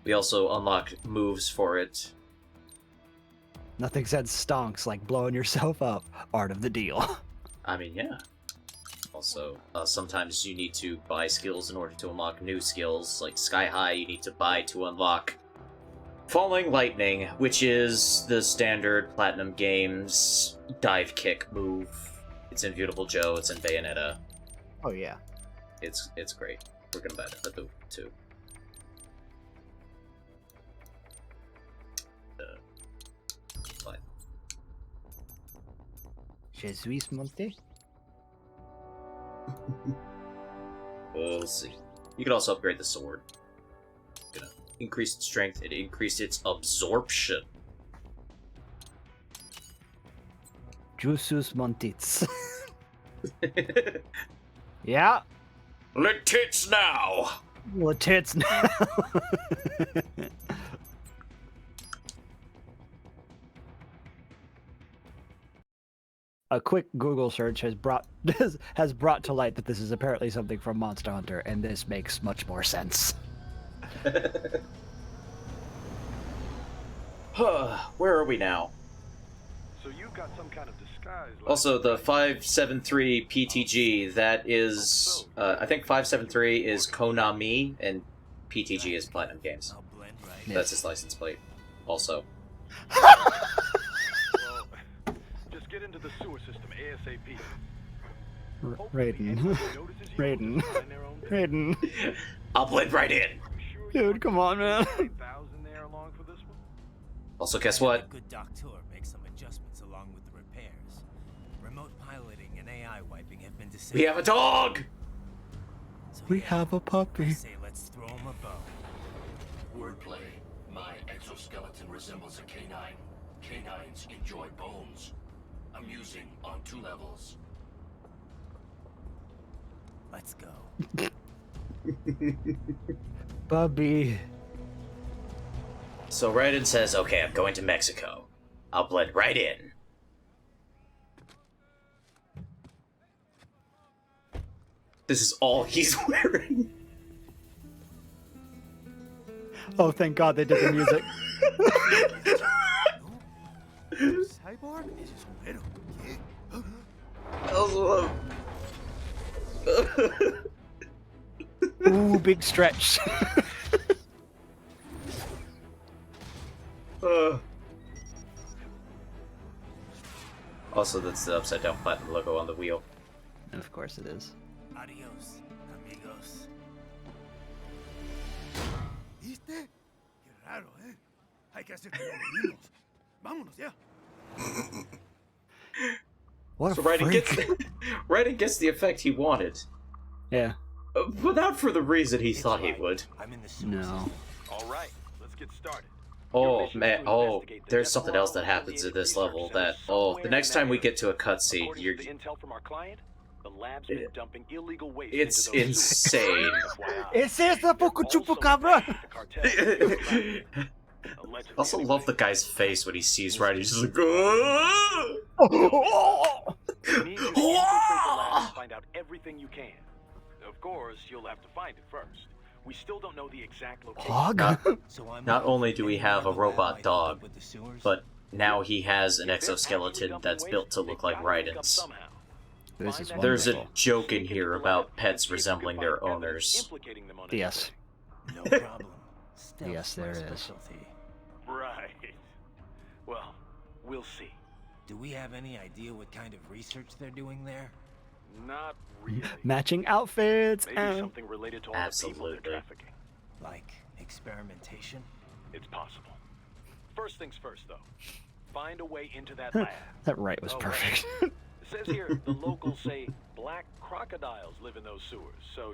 We also unlock moves for it. Nothing said stonks like blowing yourself up. Art of the deal. I mean, yeah. Also, sometimes you need to buy skills in order to unlock new skills. Like Sky High, you need to buy to unlock Falling Lightning, which is the standard Platinum Games dive kick move. It's in Beautiful Joe, it's in Bayonetta. Oh yeah. It's great. We're gonna buy the move too. Fine. Je suis monté. We'll see. You can also upgrade the sword. Gonna increase its strength and increase its absorption. Jusus montits. Yeah. Let tits now! Well, tits now. A quick Google search has brought to light that this is apparently something from Monster Hunter, and this makes much more sense. Where are we now? So you've got some kind of disguise. Also, the 573 PTG, that is... I think 573 is Konami, and PTG is Platinum Games. I'll blend right. That's his license plate, also. Well, just get into the sewer system ASAP. Raiden. Raiden. Raiden. I'll blend right in! Dude, come on, man. Also, guess what? A good doctor make some adjustments along with the repairs. eye wiping have been disabled. We have a dog! So We yeah, have a I puppy. say let's throw him a bone. Wordplay. My exoskeleton resembles a canine. Canines enjoy bones. Amusing on 2 levels. Let's go. Bubby. So Raiden says, okay, I'm going to Mexico. I'll blend right in. This is all he's wearing. Oh, thank God they did the music. Cyborg? Ooh, big stretch. Also, that's the upside down platinum logo on the wheel. Of course it is. Adios, amigos. ¿Viste? Qué raro, ¿eh? Hay que hacer como venimos. Vámonos ya. What a So freak. Raiden gets the effect he wanted. Yeah. But not for the reason he thought he would. I'm in the sewers. No. All right, let's get started. Oh man, there's something else that happens in this level that, the next time we get to a cutscene, According you're... to the intel from our client, the lab's been dumping illegal waste It's into those insane. sewers. Ese es la poco chupacabra. The cartel. Allegedly, Also anyway. love the guy's face when he sees Raiden. He's just like, We need you to infiltrate the lab and find out everything you can. Of course, you'll have to find it first. We still don't know the exact location. Hog? So I'm Not only do we have a robot dog, with the sewers. but now he has an If they're actually exoskeleton dumping that's waste, built to they look like gotta link up Raiden's. somehow. This is There's a wonderful. joke in Sneak here into the about lab pets and see if you resembling can their find evidence owners. implicating them on Yes. No problem. Stealth's Yes, my there is. specialty. Right. Well, we'll see. Do we have any idea what kind of research they're doing there? Not really. Matching outfits. Maybe something related to all the people Absolutely. they're trafficking. Like experimentation? It's possible. First things first, though. Find a way into that lab. That right was Oh, perfect. It says here the locals say black crocodiles live in those sewers, so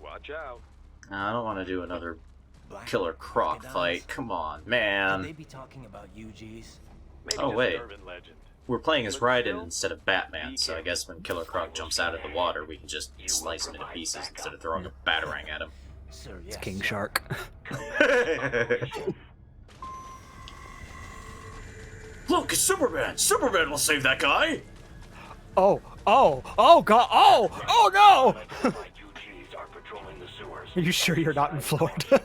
watch out. I don't want to do another Black Killer Croc crocodiles? fight. Come on, Could they man. be talking about UGs? Maybe Oh, just wait. an urban legend. We're playing as But Raiden still, instead of Batman, be so I careful. guess when Killer Croc jumps out of the water, we can just slice him into pieces instead of throwing a batarang at him. Sir, It's yes, King sir. Shark. Look, it's Superman! Superman will save that guy! Oh God! Oh no! UGs are patrolling the sewers. Are you sure you're not in Florida?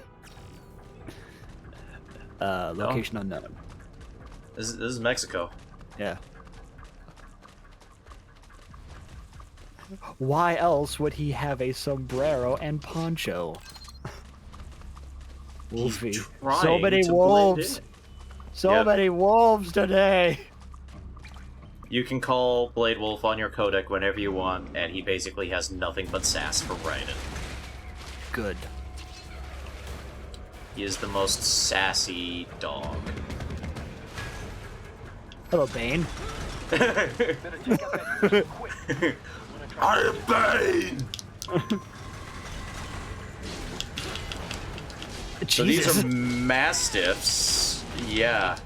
Location unknown. This is Mexico. Yeah. Why else would he have a sombrero and poncho? Wolfie. trying So many to blend wolves. in. So Yep. many wolves today. You can call Blade Wolf on your codec whenever you want, and he basically has nothing but sass for Raiden. Good. He is the most sassy dog. Hello, Bane. Better take out that person quick. I am Bane! So these Jesus. are Mastiffs. Yeah.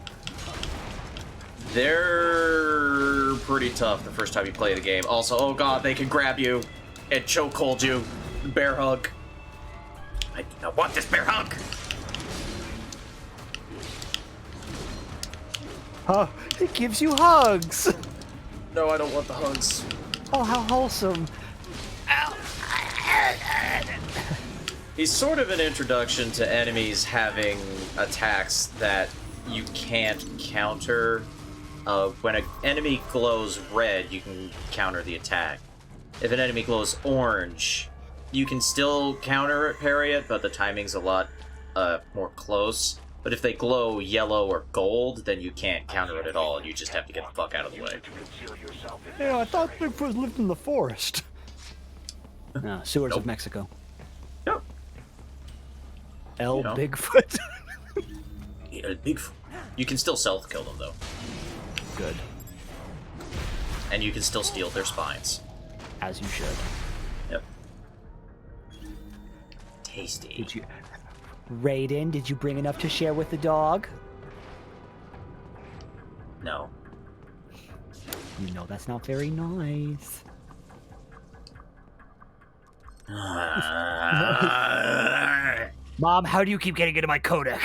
They're pretty tough the first time you play the game. Also, oh god, they can grab you and chokehold you. Bear hug. I do not want this bear hug! Oh, it gives you hugs. No, I don't want the hugs. Oh, how wholesome. He's sort of an introduction to enemies having attacks that you can't counter. When an enemy glows red, you can counter the attack. If an enemy glows orange, you can still counter it, parry it, but the timing's a lot more close. But if they glow yellow or gold, then you can't counter it at all, and you just have to get the fuck out of the way. Yeah, I thought Bigfoot lived in the forest. No, sewers Nope. of Mexico. Yep. El You know. Bigfoot. Yeah, big. You can still self-kill them, though. Good. and you can still steal their spines. As you should. Yep. Tasty. Did you, Raiden? Did you bring enough to share with the dog? No. You know that's not very nice. Mom, how do you keep getting into my codec?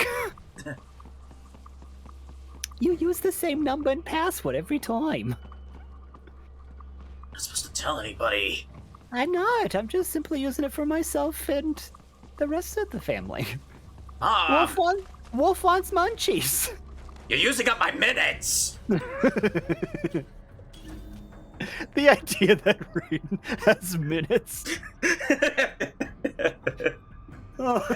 You use the same number and password every time. Not supposed to tell anybody. I'm not. I'm just simply using it for myself and the rest of the family. Wolf wants munchies. You're using up my minutes! The idea that Raiden has minutes. Oh.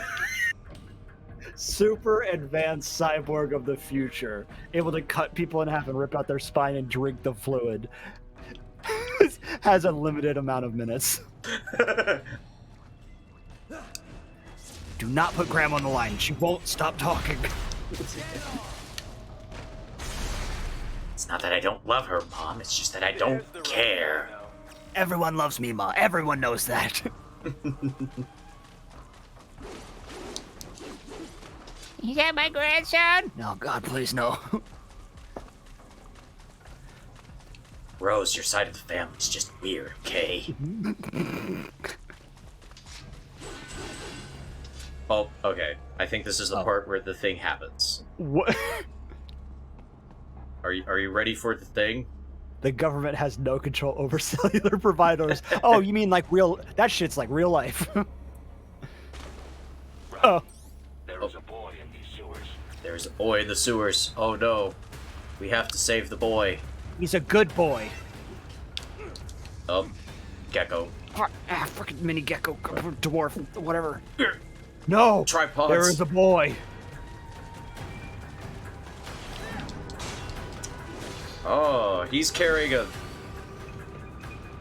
Super advanced cyborg of the future, able to cut people in half and rip out their spine and drink the fluid. Has a limited amount of minutes. Do not put Grandma on the line. She won't stop talking. It's not that I don't love her, Mom. It's just that I don't care. Everyone loves me, Ma. Everyone knows that. You got my grandson? No, God, please, no. Rose, your side of the family's just weird, okay? Oh, okay. I think this is the part where the thing happens. What? Are you ready for the thing? The government has no control over cellular providers. Oh, you mean like real... That shit's like real life. Oh. There is a boy in these sewers. There's a boy in the sewers. Oh no. We have to save the boy. He's a good boy. Gecko. Freaking mini gecko, dwarf, whatever. No! Tripods. There is a boy. Oh, he's carrying a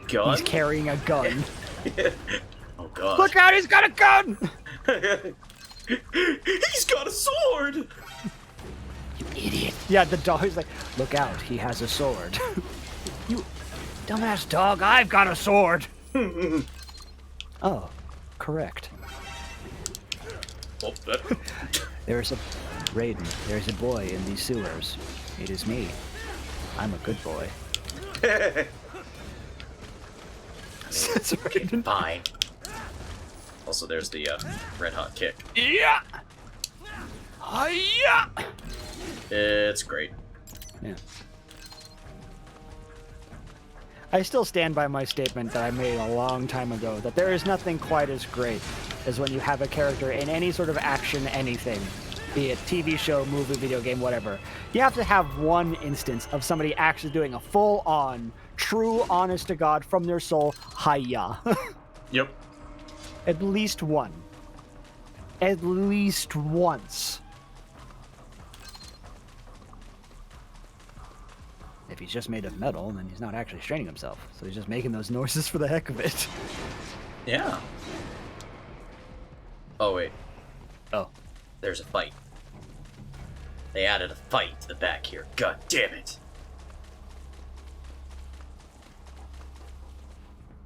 gun? He's carrying a gun. Oh god. Look out, he's got a gun! He's got a sword! You idiot. Yeah, the dog is like, look out, he has a sword. You dumbass dog, I've got a sword! Oh, correct. Oh, There's a... Raiden, there's a boy in these sewers. It is me. I'm a good boy. Says Raiden. Fine. Also, there's the red hot kick. Yeah! Hi-ya! It's great. Yeah. I still stand by my statement that I made a long time ago, that there is nothing quite as great as when you have a character in any sort of action anything, be it TV show, movie, video game, whatever. You have to have one instance of somebody actually doing a full-on, true, honest-to-God, from their soul, hi-ya. Yep. At least one. At least once. If he's just made of metal, then he's not actually straining himself. So he's just making those noises for the heck of it. Yeah. Oh, wait. Oh. There's a fight. They added a fight to the back here. God damn it.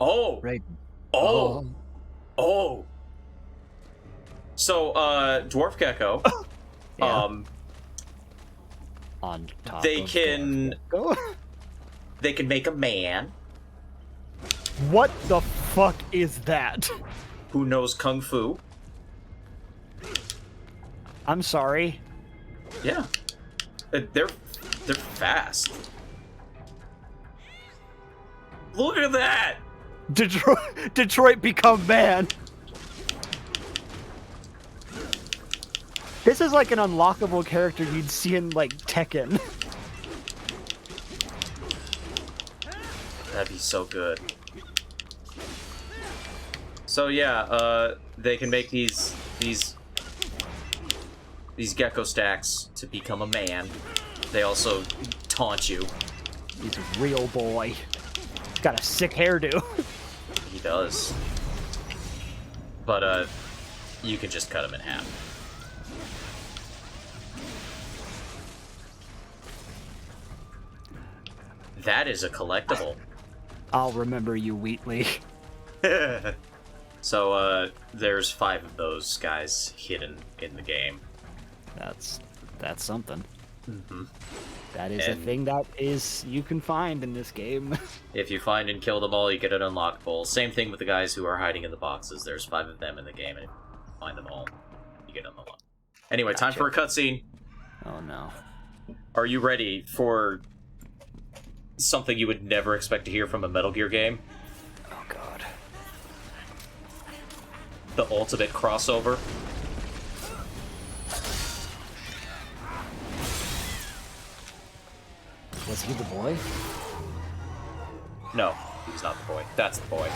Oh. Right. Oh. Oh. So, Dwarf Gecko. Yeah. On top they of can Dwarf they can make a man What the fuck is that? who knows kung fu. I'm sorry. Yeah. They're fast. Look at that. Detroit become man. This is like an unlockable character you'd see in like Tekken. That'd be so good. So yeah, they can make these gecko stacks to become a man. They also taunt you. He's a real boy. He's got a sick hairdo. He does. But you can just cut him in half. That is a collectible. I'll remember you, Wheatley. So, there's 5 of those guys hidden in the game. That's something. Mm-hmm. That is a thing that you can find in this game. If you find and kill them all, you get an unlockable. Same thing with the guys who are hiding in the boxes. There's 5 of them in the game, and if you find them all, you get an unlockable. Anyway, time for a cutscene. Oh no. Are you ready for something you would never expect to hear from a Metal Gear game? Oh god. The ultimate crossover. Was he the boy? No, he's not the boy. That's the boy.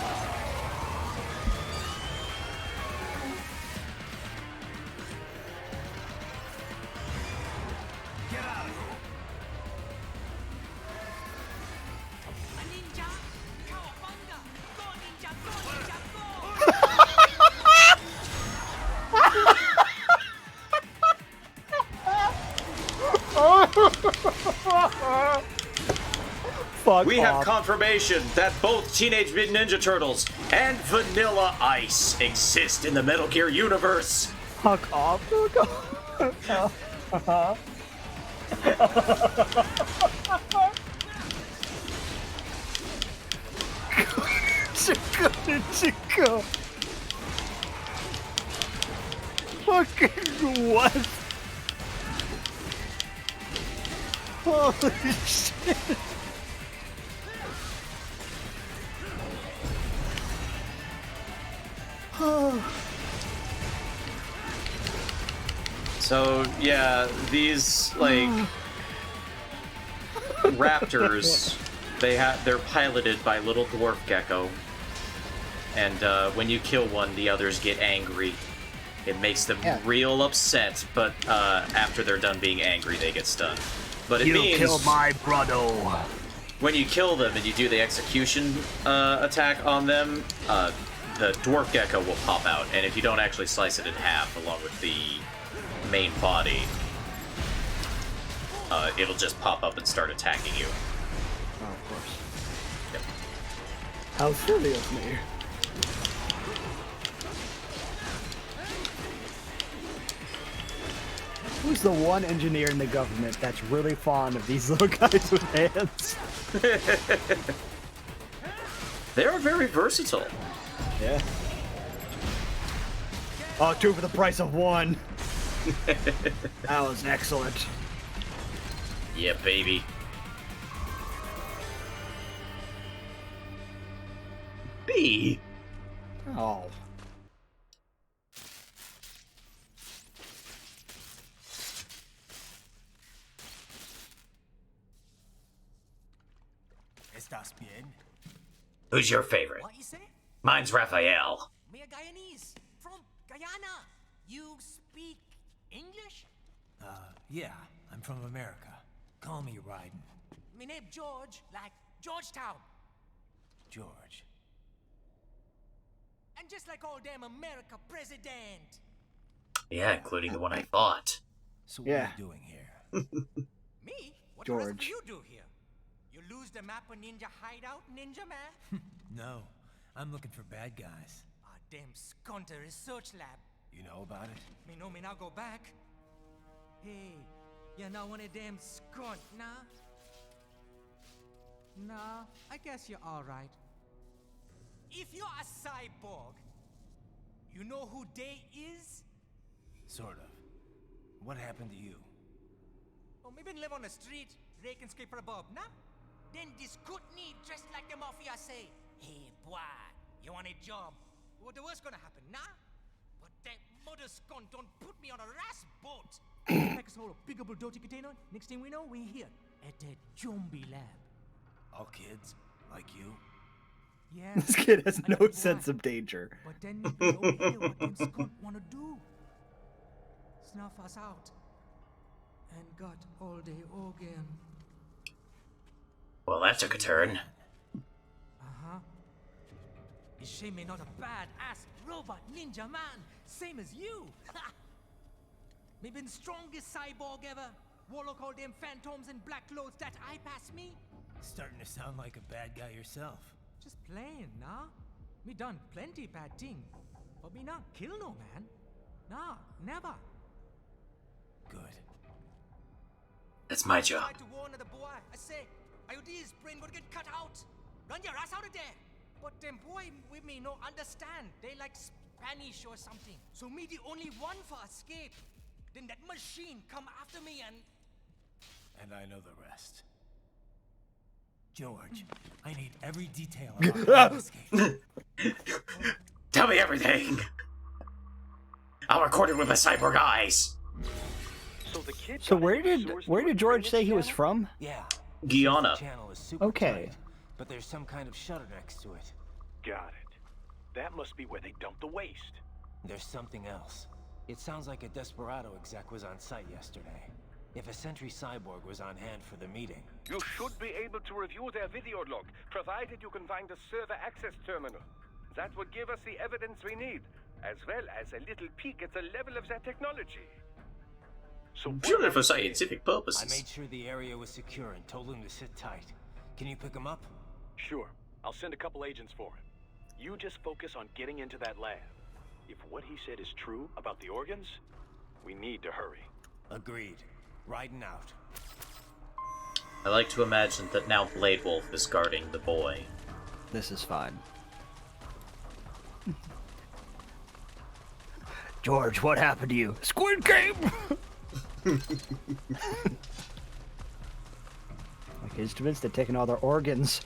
We have confirmation that both Teenage Mutant Ninja Turtles and Vanilla Ice exist in the Metal Gear universe. Fuck off. Fuck off. Chico. Fucking what? Holy shit. So, yeah, these, like, raptors, they're piloted by little dwarf gecko, and when you kill one, the others get angry. It makes them real upset, but after they're done being angry, they get stunned. But it means... You killed my brother. When you kill them and you do the execution attack on them, the dwarf gecko will pop out, and if you don't actually slice it in half along with the main body, it'll just pop up and start attacking you. Oh, of course. Yep. How silly of me. Who's the one engineer in the government that's really fond of these little guys with hands? They're very versatile. Yeah. Oh, 2 for the price of 1. That was excellent. Yeah, baby. B. Oh. Estás bien? Who's your favorite? What you say? Mine's Raphael. Me a Guyanese from Guyana. You speak English? Yeah, I'm from America. Call me Ryden. Me name George, like Georgetown. George. And just like all damn America president. Yeah, including the one I fought. So what are you doing here? Me? What the rest George. do you do here? You lose the map of Ninja Hideout, Ninja Man? No, I'm looking for bad guys. Ah, damn Skunter research lab. You know about it? Me know me now go back. Hey, you not one of them skunt, nah? Nah, I guess you're alright. If you're a cyborg, you know who they is? Sort of. What happened to you? Oh, me been live on the street, rake and scrape for a bob, nah? Then this good need dressed like the mafia say, hey boy, you want a job? What the worst gonna happen, nah? But that mother scunt don't put me on a ras boat. Pack us all a big old dirty container. Next thing we know, we're here at the zombie lab. All kids like you. Yeah. This kid has no sense of danger. But then we over here what them scunt wanna do. Snuff us out. And got all day again. Well, that took a turn. Uh-huh. Is she me not a bad-ass robot ninja man, same as you? Me been strongest cyborg ever. Warlock all them phantoms in black clothes that eye pass me. Starting to sound like a bad guy yourself. Just playing, nah? Me done plenty bad thing. But me not kill no man. Nah, never. Good. That's my job. I tried to warn the boy. I say, IOD's brain would get cut out. Run your ass out of there. But them boy with me no understand. They like Spanish or something. So me the only one for escape. Then that machine come after me and... And I know the rest. George, I need every detail about that escape. Tell me everything. I'll record it with my cyborg eyes. So where did George say he was from? Yeah. Guyana. Channel is super Okay. tight, but there's some kind of shutter next to it. Got it. That must be where they dumped the waste. There's something else. It sounds like a Desperado exec was on site yesterday. If a Sentry cyborg was on hand for the meeting. You should be able to review their video log, provided you can find the server access terminal. That would give us the evidence we need, as well as a little peek at the level of their technology. So Purely for scientific I purposes. made sure the area was secure and told him to sit tight. Can you pick him up? Sure. I'll send a couple agents for him. You just focus on getting into that lab. If what he said is true about the organs, we need to hurry. Agreed. Riding out. I like to imagine that now Blade Wolf is guarding the boy. This is fine. George, what happened to you? Squid Game! Like instruments, they're taking all their organs.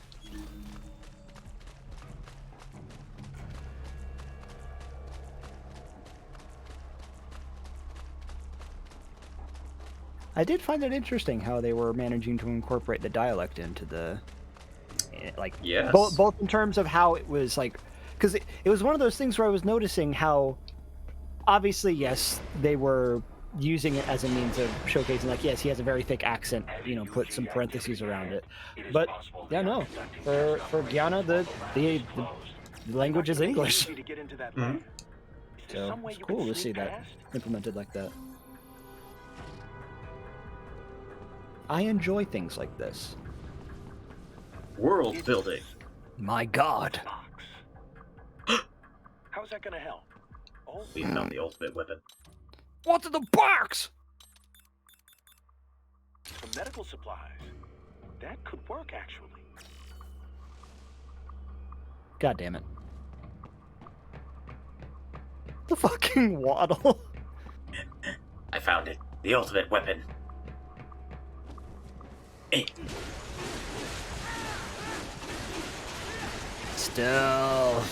I did find it interesting how they were managing to incorporate the dialect into the, like, Yes. both in terms of how it was like, because it was one of those things where I was noticing how, obviously, yes, they were using it as a means of showcasing, like, yes, he has a very thick accent, you know, put some parentheses around it, but yeah, no, for Guyana, the language is English. Mm-hmm. So it's cool to see that implemented like that. I enjoy things like this. World building. My God. How's that gonna help? Oh, We found the ultimate weapon. What's in the box? some medical supplies. That could work, actually. God damn it. The fucking waddle. I found it. The ultimate weapon. Hey. Still.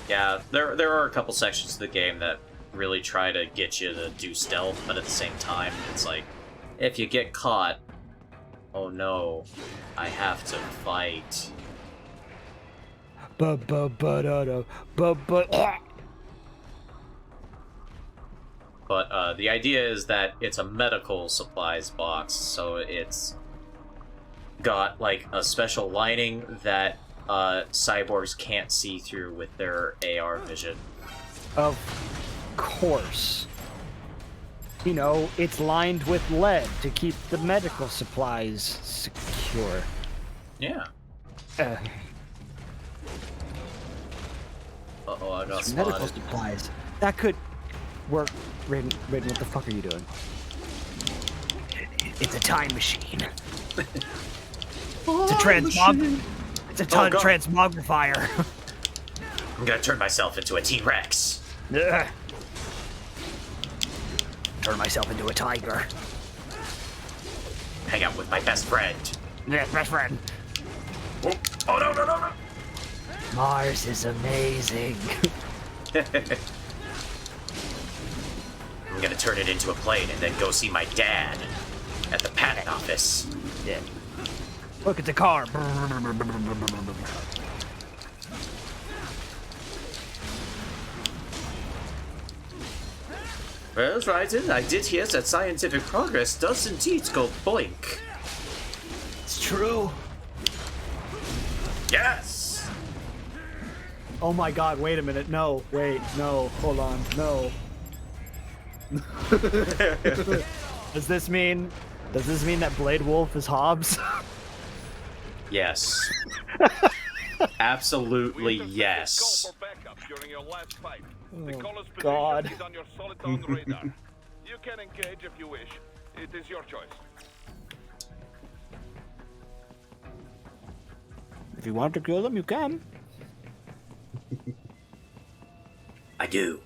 Yeah, there are a couple sections of the game that really try to get you to do stealth, but at the same time, it's like, if you get caught, oh no, I have to fight. But the idea is that it's a medical supplies box, so it's got like a special lining that cyborgs can't see through with their AR vision. Of course. You know, it's lined with lead to keep the medical supplies secure. Yeah. Uh-oh, I got spotted. Medical supplies. That could work. Raiden, what the fuck are you doing? It's a time machine. It's a transmog. It's a transmogrifier. I'm gonna turn myself into a T-Rex. Turn myself into a tiger. Hang out with my best friend. Yeah, best friend. Oh no, no, no, no! Mars is amazing. I'm gonna turn it into a plane and then go see my dad at the patent office. Yeah. Look, it's a car. Well, Raiden, I did hear that scientific progress does indeed go boink. It's true. Yes! Oh my god, wait a minute. No, wait, no, hold on, no. Does this mean that Blade Wolf is Hobbs? Yes. Absolutely yes. Oh, God. Is on your Soliton radar. You can engage if you wish. It is your choice. If you want to kill them, you can. I do.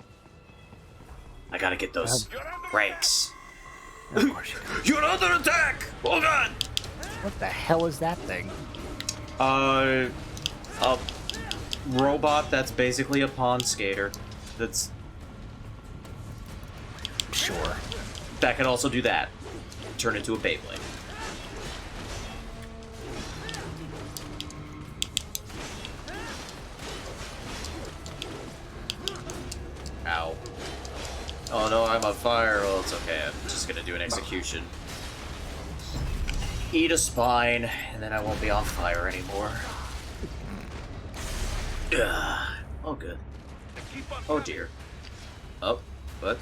I gotta get those ranks. Of course you do. You're under attack! Oh god! What the hell is that thing? A robot that's basically a pond skater. That's Sure. that can also do that. Turn into a Beyblade. Ow. Oh no, I'm on fire. Well, it's okay. I'm just gonna do an execution. Eat a spine, and then I won't be on fire anymore. Ugh. Oh, good. Oh, dear. Oh, what?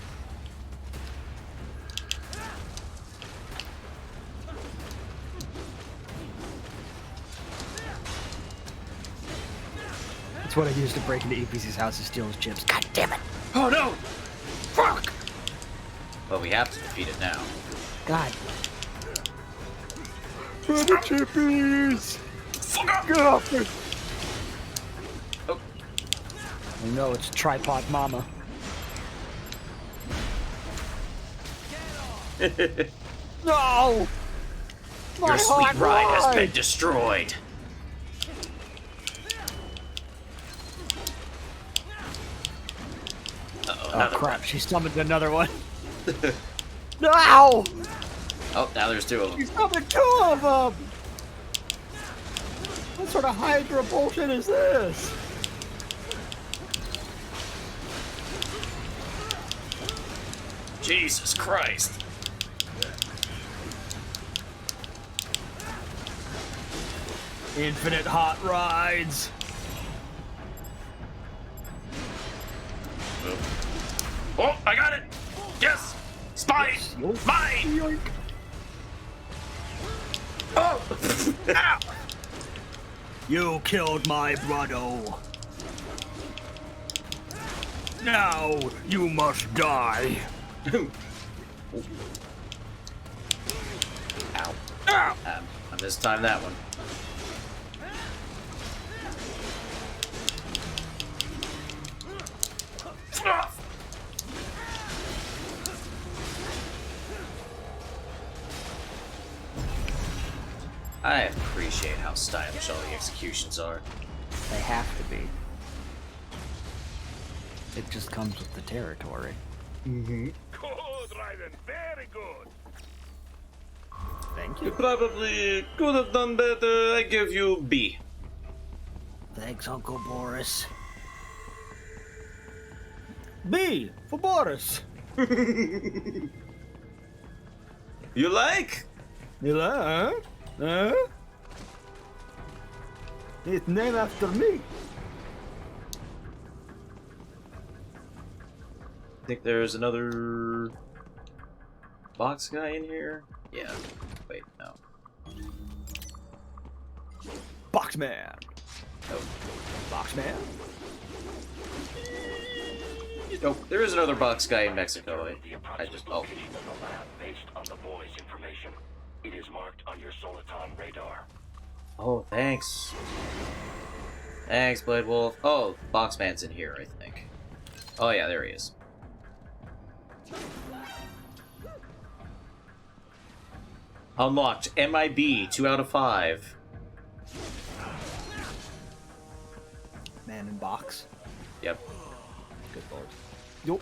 That's what I used to break into EPC's house to steal his chips. God damn it! Oh, no! Fuck! Well, we have to defeat it now. God. For the chippies! Fuck up! Get off me! Oh. You know it's Tripod Mama. No! Your sweet ride has been destroyed. Oh crap, she summoned another one. No! Oh, now there's two of them. She summoned two of them! What sort of Hydra bullshit is this? Jesus Christ. Infinite hot rides. Oh, I got it! Yes! Spine! Mine! Yoink. Oh! Ow! You killed my brother. Now you must die. Ow. Ow. I missed time that one. I appreciate how stylish all the executions are. They have to be. It just comes with the territory. Mm-hmm. Good, Raiden. Very good. Thank You probably could have done better. I give you B. Thanks, Uncle Boris. B for Boris. You like? You like? Huh? It's named after me. I think there's another box guy in here. Yeah. Wait, no. Boxman. Nope. Boxman. Nope. There is another box guy in Mexico. I just Based on the boy's information, it is marked on your Soliton radar. Oh, thanks. Thanks, Blade Wolf. Oh, Boxman's in here, I think. Oh yeah, there he is. Unlocked. MIB 2 out of 5. Man in box. Yep. Good lord. Yup.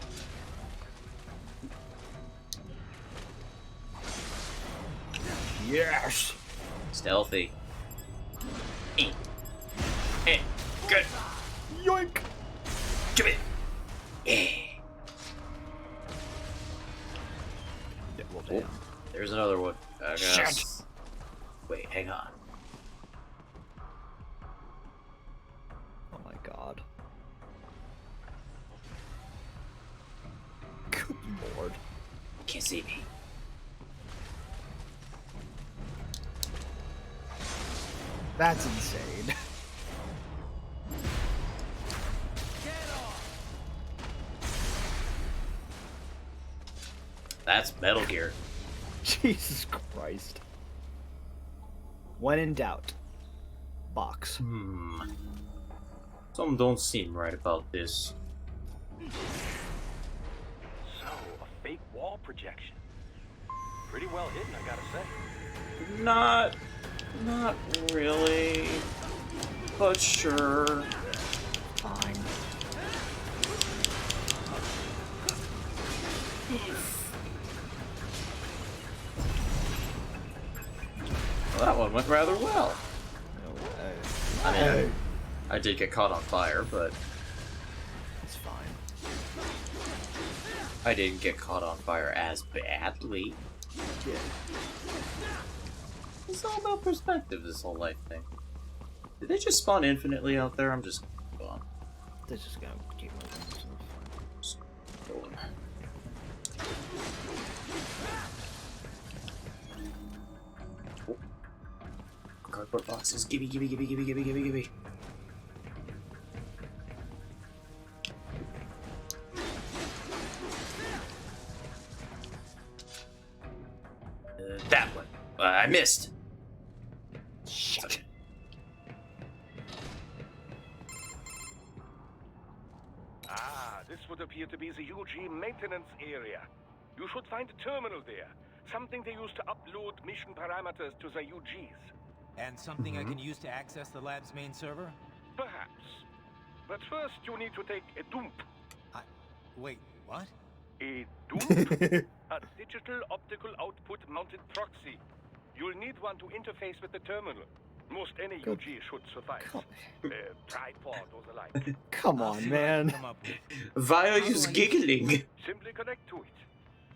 Yes. Stealthy. Good. Yoink. Give it. Well, Oh, there's another one. I guess. Shit. Wait, hang on. Oh my god. Good lord. can't see me. That's insane. That's Metal Gear. Jesus Christ. When in doubt, box. Some don't seem right about this. So, a fake wall projection. Pretty well hidden, I gotta say. Not really. But sure. Fine. Well, that one went rather well. No way. I mean, I did get caught on fire, but It's fine. I didn't get caught on fire as badly. Yeah. It's all about perspective, this whole life thing. Did they just spawn infinitely out there? I'm just going. They're just gonna keep moving. So Just going. Oh. Cardboard boxes. Gimme. That one. I missed. Shit. Ah, this would appear to be the UG maintenance area. You should find a terminal there. Something they use to upload mission parameters to the UGs. And something I can use to access the lab's main server? Perhaps. But first you need to take a dump. Wait, what? A dump? A digital optical output mounted proxy. You'll need one to interface with the terminal. Most any UG should suffice. Tripod or the like. come on, man. Vio is giggling. Simply connect to it.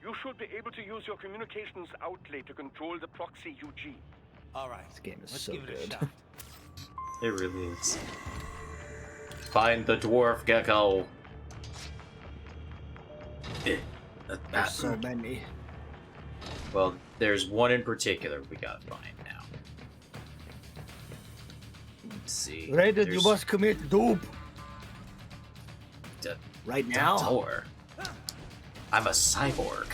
You should be able to use your communications outlay to control the proxy UG. Alright, This game is let's so give it a good. shot. It really is. Find the dwarf gecko. There's so many. Well, there's one in particular we gotta find now. Let's see. Raiden, you There's must commit dupe. D- Right now? Doctor. I'm a cyborg.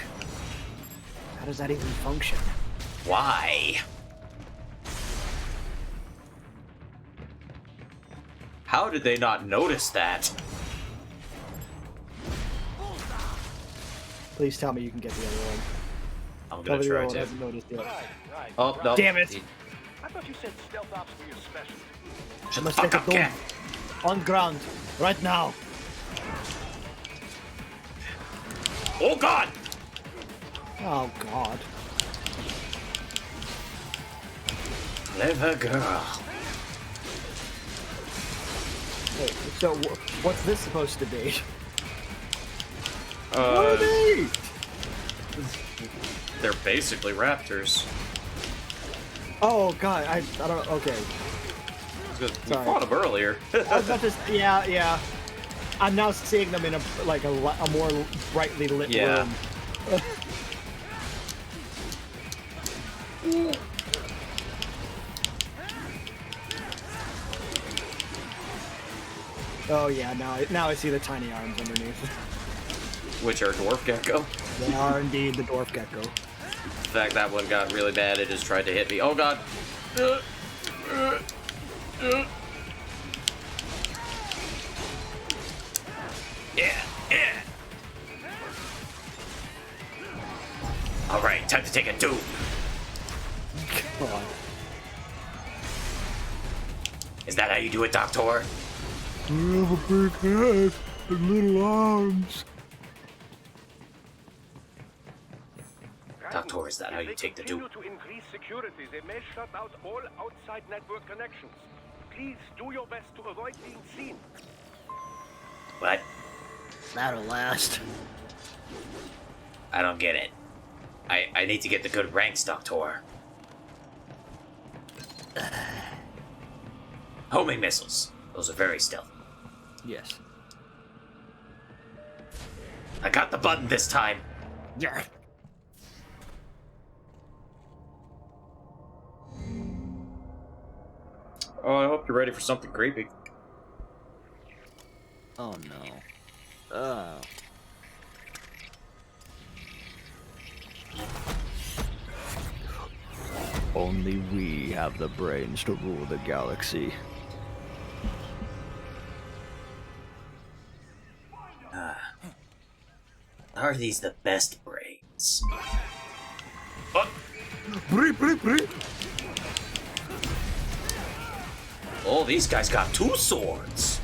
How does that even function? Why? How did they not notice that? Please tell me you can get the other one. I'm Tell gonna me the try other one to. hasn't noticed yet. Right. Oh, no. Damn it! I thought you said stealth ops were your specialty. I must Fuck take a up, dump. cat. On ground. Right now. Oh god! Oh god. Clever girl. Wait, so what's this supposed to be? What Uh, are they? they're basically raptors. Oh god, I don't. Okay. We Sorry. fought them earlier. I was about to. Yeah. I'm now seeing them in a more brightly lit Yeah. room. Oh yeah, now I see the tiny arms underneath. Which are dwarf gecko. They are indeed the dwarf gecko. In fact, that one got really bad. It just tried to hit me. Oh god. Yeah. Alright, time to take a dupe. Come on. Is that how you do it, Doctor? You have a big head and little arms. Doctor, is that how you take the dupe? If they continue to increase security, they may shut out all outside network connections. Please do your best to avoid being seen. What? That'll last. I don't get it. I need to get the good ranks, Doctor. Homing missiles. Those are very stealthy. Yes. I got the button this time. Yeah. Oh, I hope you're ready for something creepy. Oh no. Only we have the brains to rule the galaxy. Are these the best brains? Oh, these guys got 2 swords.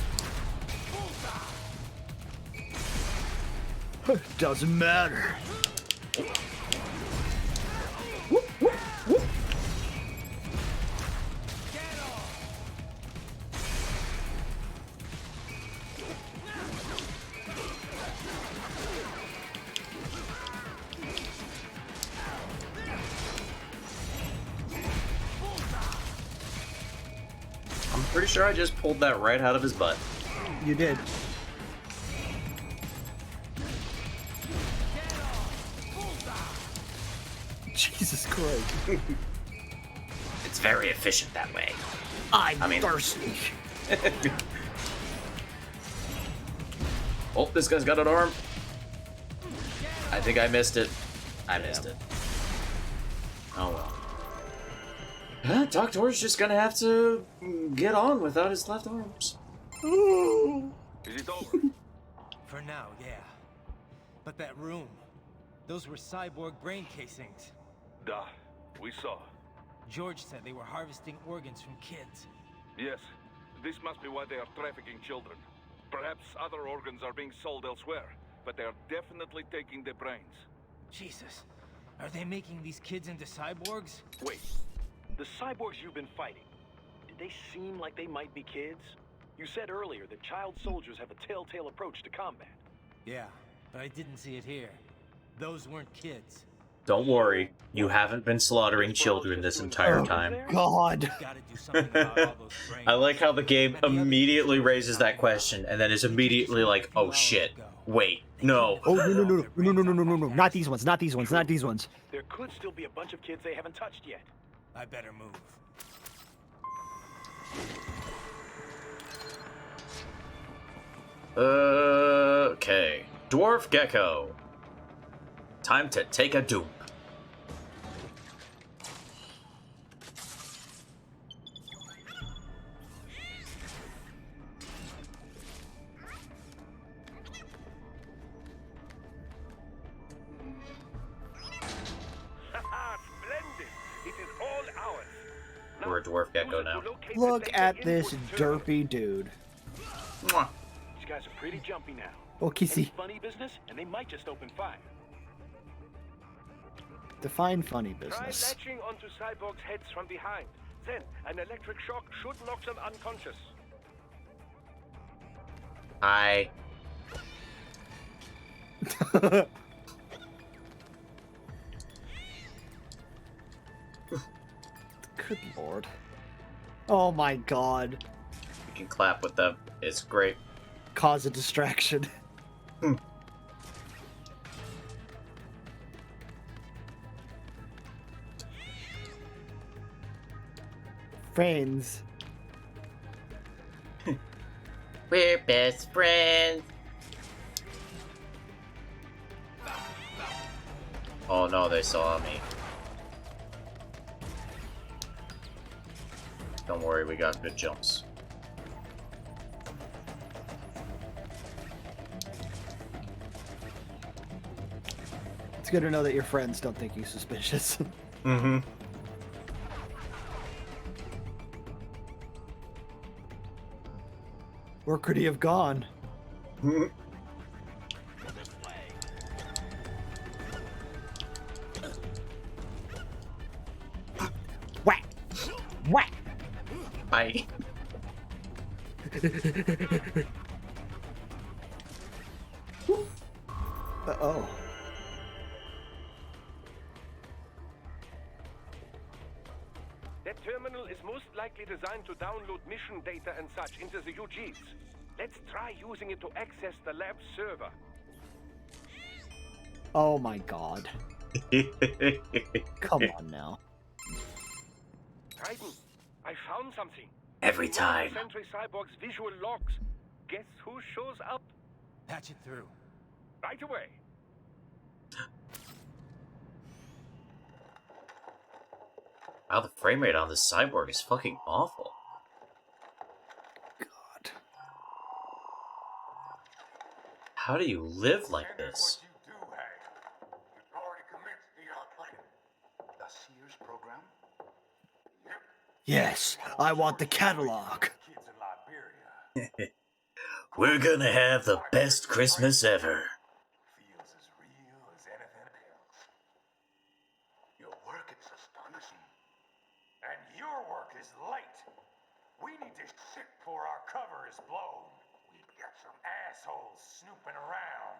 Doesn't matter. I'm pretty sure I just pulled that right out of his butt. You did. Jesus Christ. It's very efficient that way. I mean, thirsty. Oh, this guy's got an arm. I think I missed it. I missed it. Oh well. Doctor's just gonna have to get on without his left arms. Is it over? For now, yeah. But that room, those were cyborg brain casings. Duh. We saw. George said they were harvesting organs from kids. Yes. This must be why they are trafficking children. Perhaps other organs are being sold elsewhere, but they are definitely taking the brains. Jesus. Are they making these kids into cyborgs? Wait. The cyborgs you've been fighting, did they seem like they might be kids? You said earlier that child soldiers have a telltale approach to combat. Yeah, but I didn't see it here. Those weren't kids. Don't worry, you haven't been slaughtering children this entire time. God. I like how the game immediately raises that question and then is immediately like, oh shit, wait, no. Oh, no. Not these ones, not these ones, not these ones. There could still be a bunch of kids they haven't touched yet. I better move. Okay. Dwarf Gecko. Time to take a dupe. Splendid! It is all ours. We're a dwarf gecko now. Look at this derpy dude. Mwah. These guys are pretty jumpy now. Oh, kissy. Any funny business, and they might just open fire. Define funny Try business. latching onto cyborgs' heads from behind. Then, an electric shock should knock them unconscious. Hi. Good lord. Oh my god. You can clap with them. It's great. Cause a distraction. Friends. We're best friends. Oh no, they saw me. Don't worry, we got good jumps. It's good to know that your friends don't think you suspicious. Mm-hmm. Where could he have gone? Whack! Whack! Bye. Uh-oh. That terminal is most likely designed to download mission data and such into the UGs. Let's try using it to access the lab server. Oh my god. Come on now. Titan, I found something. Every time. Sentry cyborgs visual logs. Guess who shows up? Patch it through. Right away. Wow, the frame rate on this cyborg is fucking awful. God. How do you live like this? The Sears program? Yes, I want the catalog. We're gonna have the best Christmas ever. Feels as real as anything else. Your work is astonishing. And your work is late. We need to ship before our cover is blown. We've got some assholes snooping around.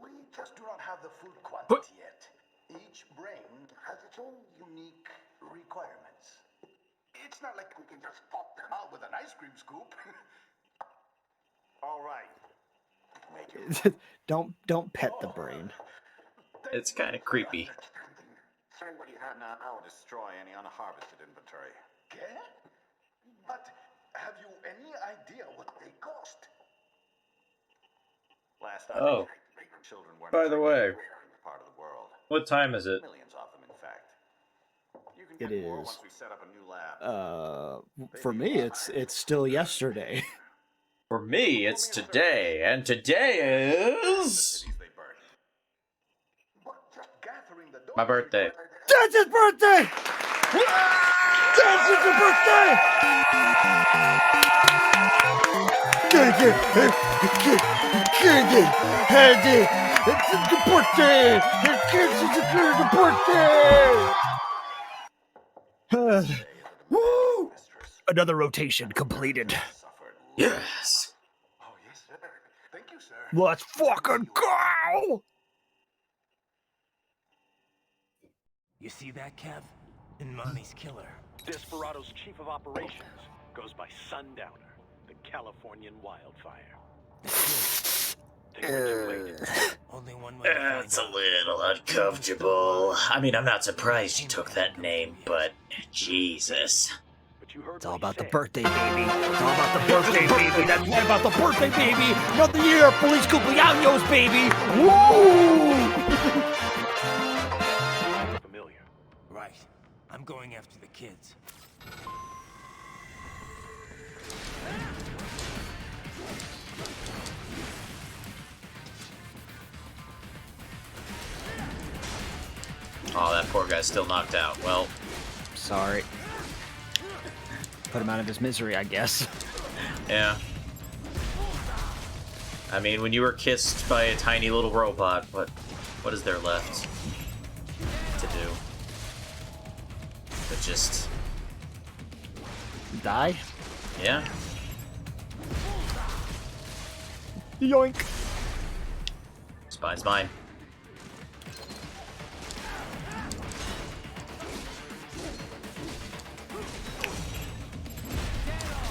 We just do not have the full quantity yet. Each brain has its own unique requirements. It's not like we can just pop them out with an ice cream scoop. All right. Make it. Don't pet the brain. It's kind of creepy. Say what you have now. I'll destroy any unharvested inventory. Okay? But have you any idea what they cost? Last time Oh. Children weren't By the way, in this part of the world. what time is it? Millions of them, in fact. You can It get more is. once we set up a new lab. For me, it's still yesterday. For me, it's today, and today is my birthday. That's his birthday! That's his birthday! It's the birthday! It's the birthday! Woo! Another rotation completed. Yes. Oh, yes, sir. Thank you, sir. Let's fucking go! You see that, Kev? Imani's killer. Desperado's chief of operations goes by Sundowner, the Californian wildfire. They were too late. Only one way to find It's a out. little uncomfortable. I mean, I'm not surprised you took that name, but Jesus. But you heard It's all what he about the said. birthday, baby. It's all about the birthday, baby. That's all about the birthday, baby. Another year, Feliz Cumpleaños, baby. Woo! Familiar. Right. I'm going after the kids. Oh, that poor guy's still knocked out. Well, Sorry. Put him out of his misery, I guess. yeah. I mean, when you were kissed by a tiny little robot, what is there left to do? But just... Die? yeah. Yoink. Spine's mine.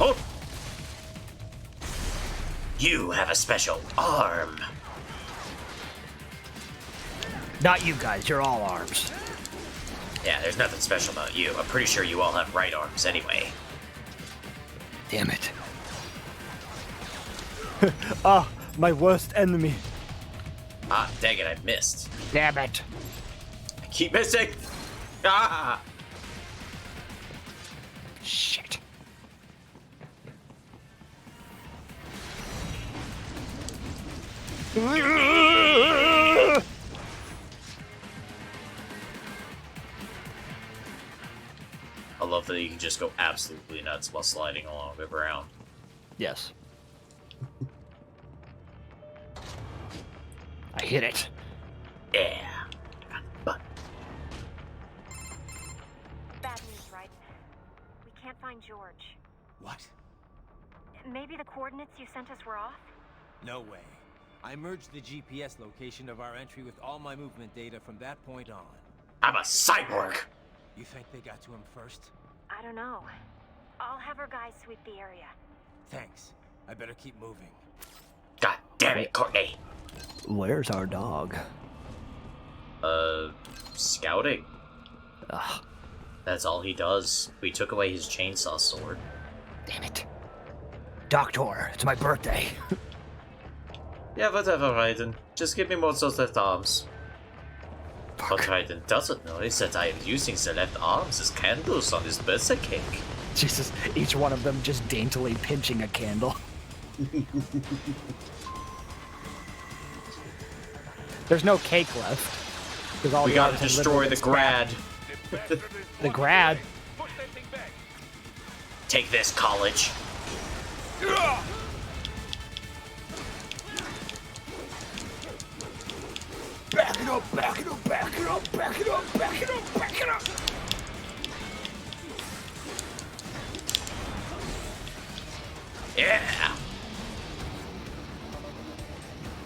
Oh! You have a special arm. Not you guys, you're all arms. Yeah, there's nothing special about you. I'm pretty sure you all have right arms anyway. Damn it. Ah, my worst enemy. Ah, dang it, I missed. Damn it. I keep missing! Ah! Shit. I love that you can just go absolutely nuts while sliding along the ground. Yes. I hit it. Yeah. But Bad news, right? We can't find George. What? Maybe the coordinates you sent us were off? No way. I merged the GPS location of our entry with all my movement data from that point on. I'm a cyborg! You think they got to him first? I don't know. I'll have our guys sweep the area. Thanks. I better keep moving. God damn it, Courtney! Where's our dog? Scouting? Ugh. That's all he does. We took away his chainsaw sword. Damn it. Doctor, it's my birthday. Yeah, whatever, Raiden. Just give me more of those left arms. But Raiden doesn't know is that I am using the left arms as candles on his birthday cake. Jesus, each one of them just daintily pinching a candle. There's no cake left. All We gotta destroy the grad. The grad? Take this, college. Back it up, back it up, back it up, back it up, back it up, back it up! Yeah!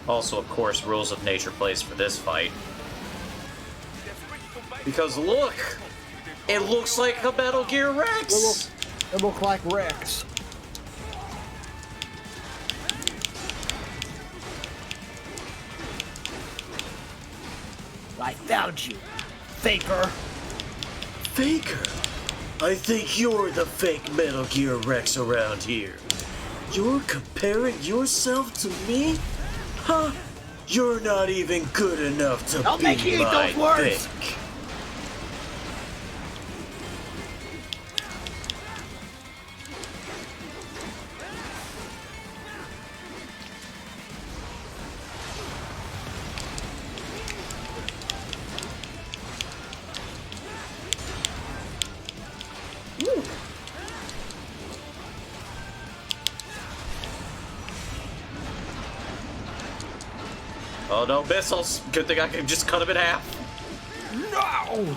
Also, of course, rules of nature plays for this fight. Because look! It looks like a Metal Gear Rex! It looks like Rex. I found you, faker. Faker? I think you're the fake Metal Gear Rex around here. You're comparing yourself to me? Huh? You're not even good enough to I'll be make you eat my those words. pick. Oh no, missiles! Good thing I can just cut him in half. No!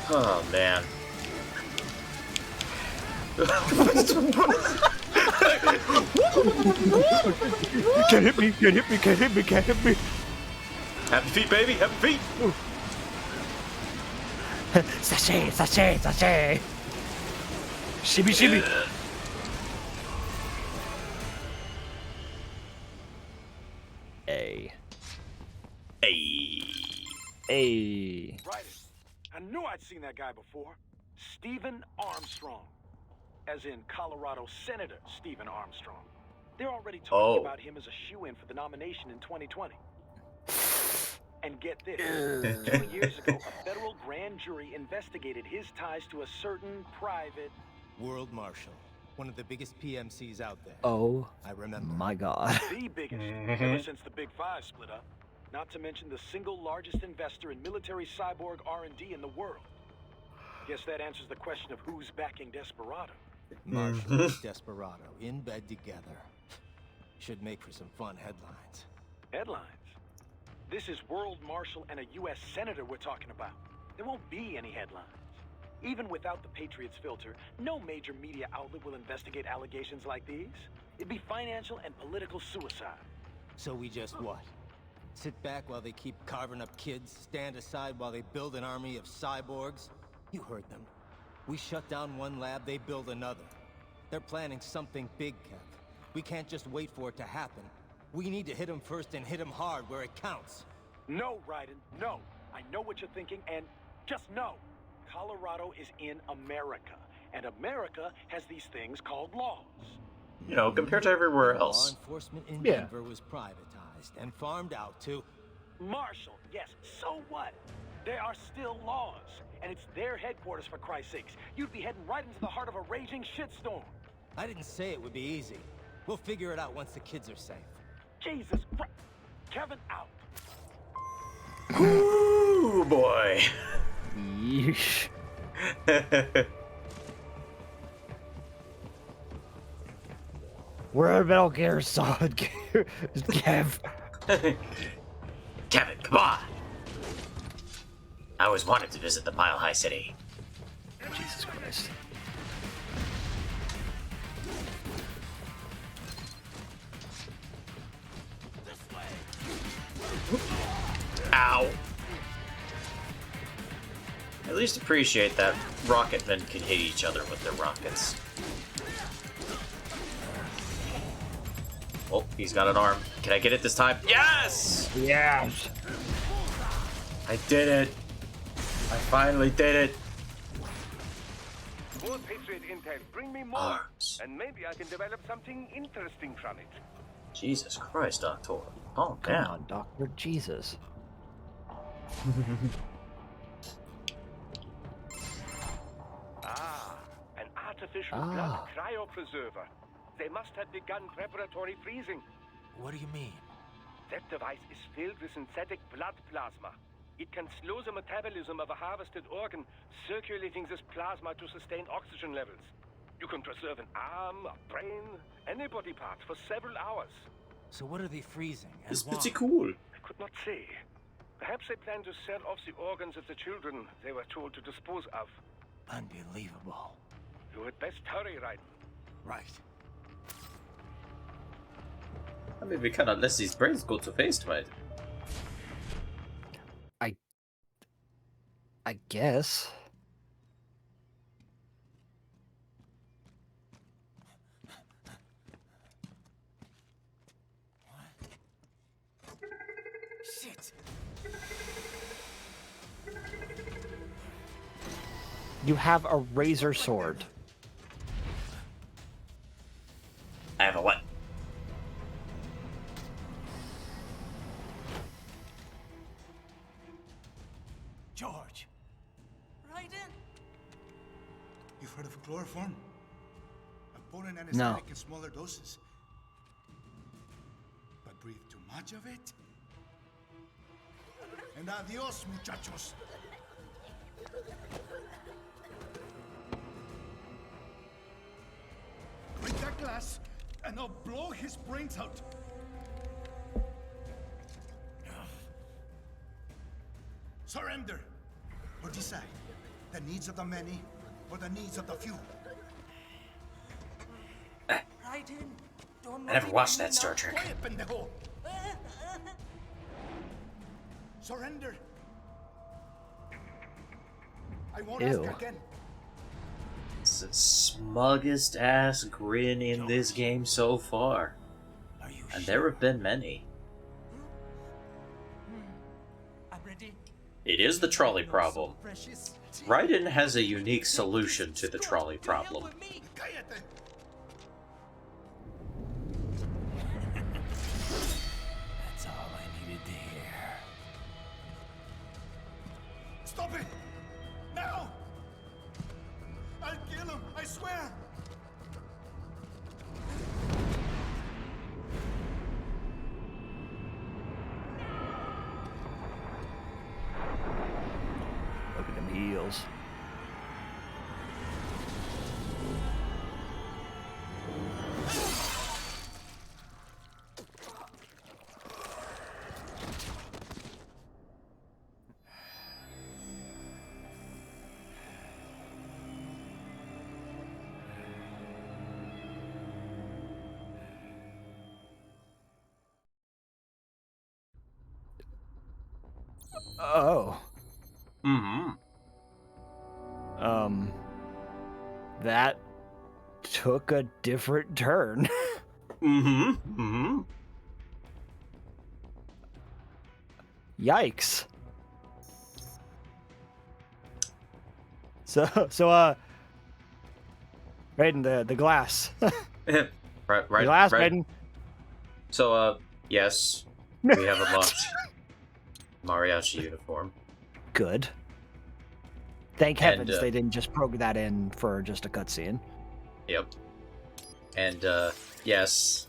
Oh man. Can't hit me, can't hit me, can't hit me, can't hit me. Happy feet, baby, happy feet! Sachet, sachet, sachet. Shibby, shibby. A. A. Right. I knew I'd seen that guy before. Stephen Armstrong. As in Colorado Senator Stephen Armstrong. They're already talking about him as a shoo-in for the nomination in 2020. And get this, 2 years ago, a federal grand jury investigated his ties to a certain private... World Marshal. One of the biggest PMCs out there. Oh, I remember. My God. The biggest, ever since the Big Five split up. Not to mention the single largest investor in military cyborg R&D in the world. Guess that answers the question of who's backing Desperado. Marshall and Desperado in bed together. Should make for some fun headlines. Headlines? This is World Marshal and a U.S. Senator we're talking about. There won't be any headlines. Even without the Patriots filter, no major media outlet will investigate allegations like these. It'd be financial and political suicide. So we just what? Sit back while they keep carving up kids, stand aside while they build an army of cyborgs? You heard them. We shut down one lab, they build another. They're planning something big, Kev. We can't just wait for it to happen. We need to hit them first and hit them hard where it counts. No, Raiden, no. I know what you're thinking, and just know. Colorado is in America, and America has these things called laws. You know, compared to everywhere else. Law enforcement in Denver was privatized and farmed out to... Marshall, yes, so what? There are still laws, and it's their headquarters, for Christ's sakes. You'd be heading right into the heart of a raging shitstorm. I didn't say it would be easy. We'll figure it out once the kids are safe. Jesus Christ. Kevin out. Ooh, boy. Yeesh. We're a Metal Gear Solid, Kev. Kevin, come on! I always wanted to visit the Mile High City. Jesus Christ. at least appreciate that rocketmen can hit each other with their rockets. Oh, he's got an arm. Can I get it this time? Yes! Yes! I did it! I finally did it! More Patriot intel, bring me more! Arms. And maybe I can develop something interesting from it. Jesus Christ, Doctor. Calm Come down. on, Doctor Jesus. An artificial blood cryopreserver. They must have begun preparatory freezing. What do you mean? That device is filled with synthetic blood plasma. It can slow the metabolism of a harvested organ, circulating this plasma to sustain oxygen levels. You can preserve an arm, a brain, any body part for several hours. So what are they freezing? And It's why? pretty cool. I could not say. Perhaps they plan to sell off the organs of the children they were told to dispose of. Unbelievable. You had best hurry, Raiden. Right. I mean, we cannot let these brains go to waste, right? I guess. Shit. You have a razor sword. I have a what? George. Raiden? You've heard of chloroform? A potent No. anesthetic in smaller doses. But breathe too much of it? And adios, muchachos. Break that glass, and I'll blow his brains out. Surrender, or decide the needs of the many or the needs of the few. Raiden, don't I never worry watched about that me Star now. Trek. Quiet, pendejo. Surrender. I won't Ew. ask again. It's the smuggest ass grin in this game so far. Are you And sure? there have been many. I'm ready. It is the trolley problem. Precious. Raiden has a unique solution to the trolley To hell problem. with me. Cállate. That's all I needed to hear. Stop it! Now! I'll kill him, I swear! Look at them heels. Oh. Mm-hmm. That took a different turn. Mm-hmm. Mm-hmm. Yikes. So, Raiden, the glass. right, The right, glass, right. Raiden. So, yes, we have unlocked mariachi uniform. Good. Thank heavens And, they didn't just program that in for just a cutscene. Yep. And, yes,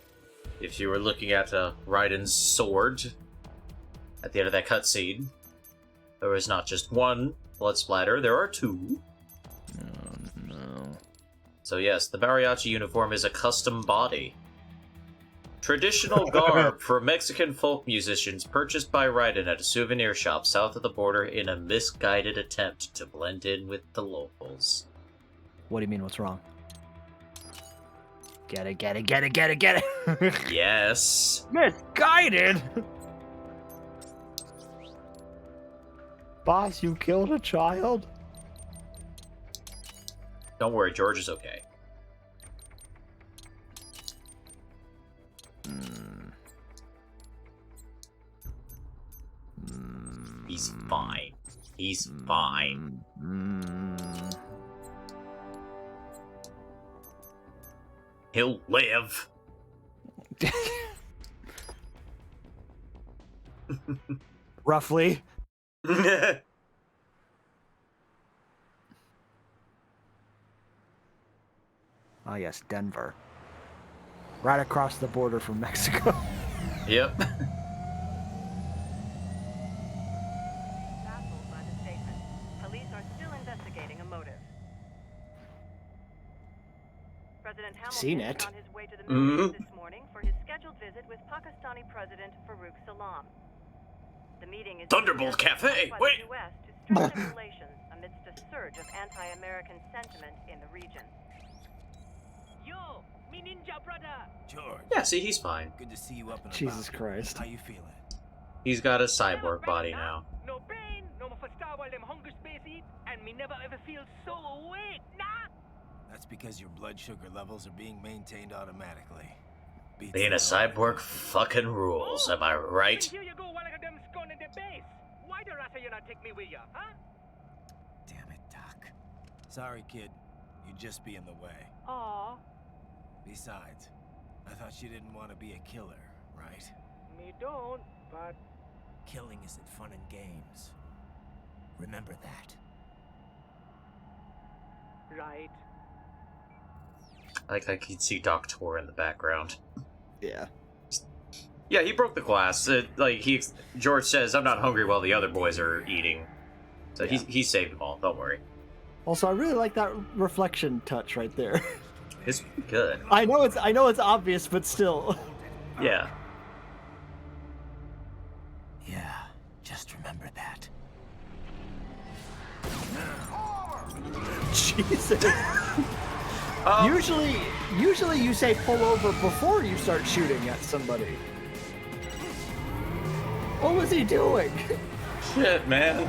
if you were looking at Raiden's sword at the end of that cutscene, there was not just one blood splatter, there are two. Oh, no. So yes, the mariachi uniform is a custom body. Traditional garb for Mexican folk musicians purchased by Raiden at a souvenir shop south of the border in a misguided attempt to blend in with the locals. What do you mean, what's wrong? Get it. Yes. Misguided! Boss, you killed a child? Don't worry, George is okay. He's fine. He's fine. He'll live. Roughly. Oh yes, Denver. Right across the border from Mexico. Yep. Baffled by the statement. Police are still investigating a motive. President Seen Hamilton is it. on his way to the Middle East this morning for his scheduled visit with Pakistani President Farouk Salam. The meeting is Thunderbolt Cafe. by Wait. the U.S. to strengthen relations amidst a surge of anti-American sentiment in the region. Yo, me ninja brother. George. Yeah, see, he's fine. Good to see you up and Jesus about. Christ. How you feeling? He's got a cyborg body now. No pain, no more star while them hunger space eat, and me never ever feel so awake, nah. That's because your blood sugar levels are being maintained automatically. Beats Being a the hell out of cyborg fucking rules, am I right? Here you go, one of them scone in the base. Why the rest of you not take me with ya, huh? Damn it, Doc. Sorry, kid. You'd just be in the way. Aw, Besides, I thought you didn't want to be a killer, right? me don't, but Killing isn't fun and games. Remember that. right. Like I can see Doctor in the background. Yeah. Yeah, he broke the glass. George says, "I'm not hungry," while the other boys are eating. So Yeah. he saved them all. Don't worry. Also, I really like that reflection touch right there. It's good. I know it's obvious, but still. Yeah. Yeah, just remember that. Jesus. Usually you say pull over before you start shooting at somebody. What was he doing? Shit, man.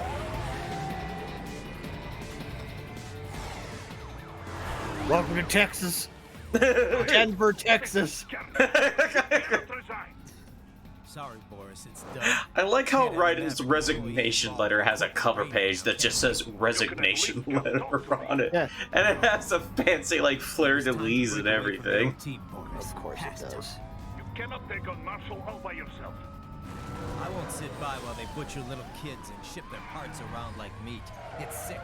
Welcome to Texas. Denver, Texas. Sorry, Boris, it's done. I like how Raiden's resignation letter has a cover page that just says resignation letter on it. Yeah. And it has a fancy, like, fleur-de-lis and everything. Of course it does. You cannot take on martial law by yourself. I won't sit by while they butcher little kids and ship their parts around like meat. It's sick.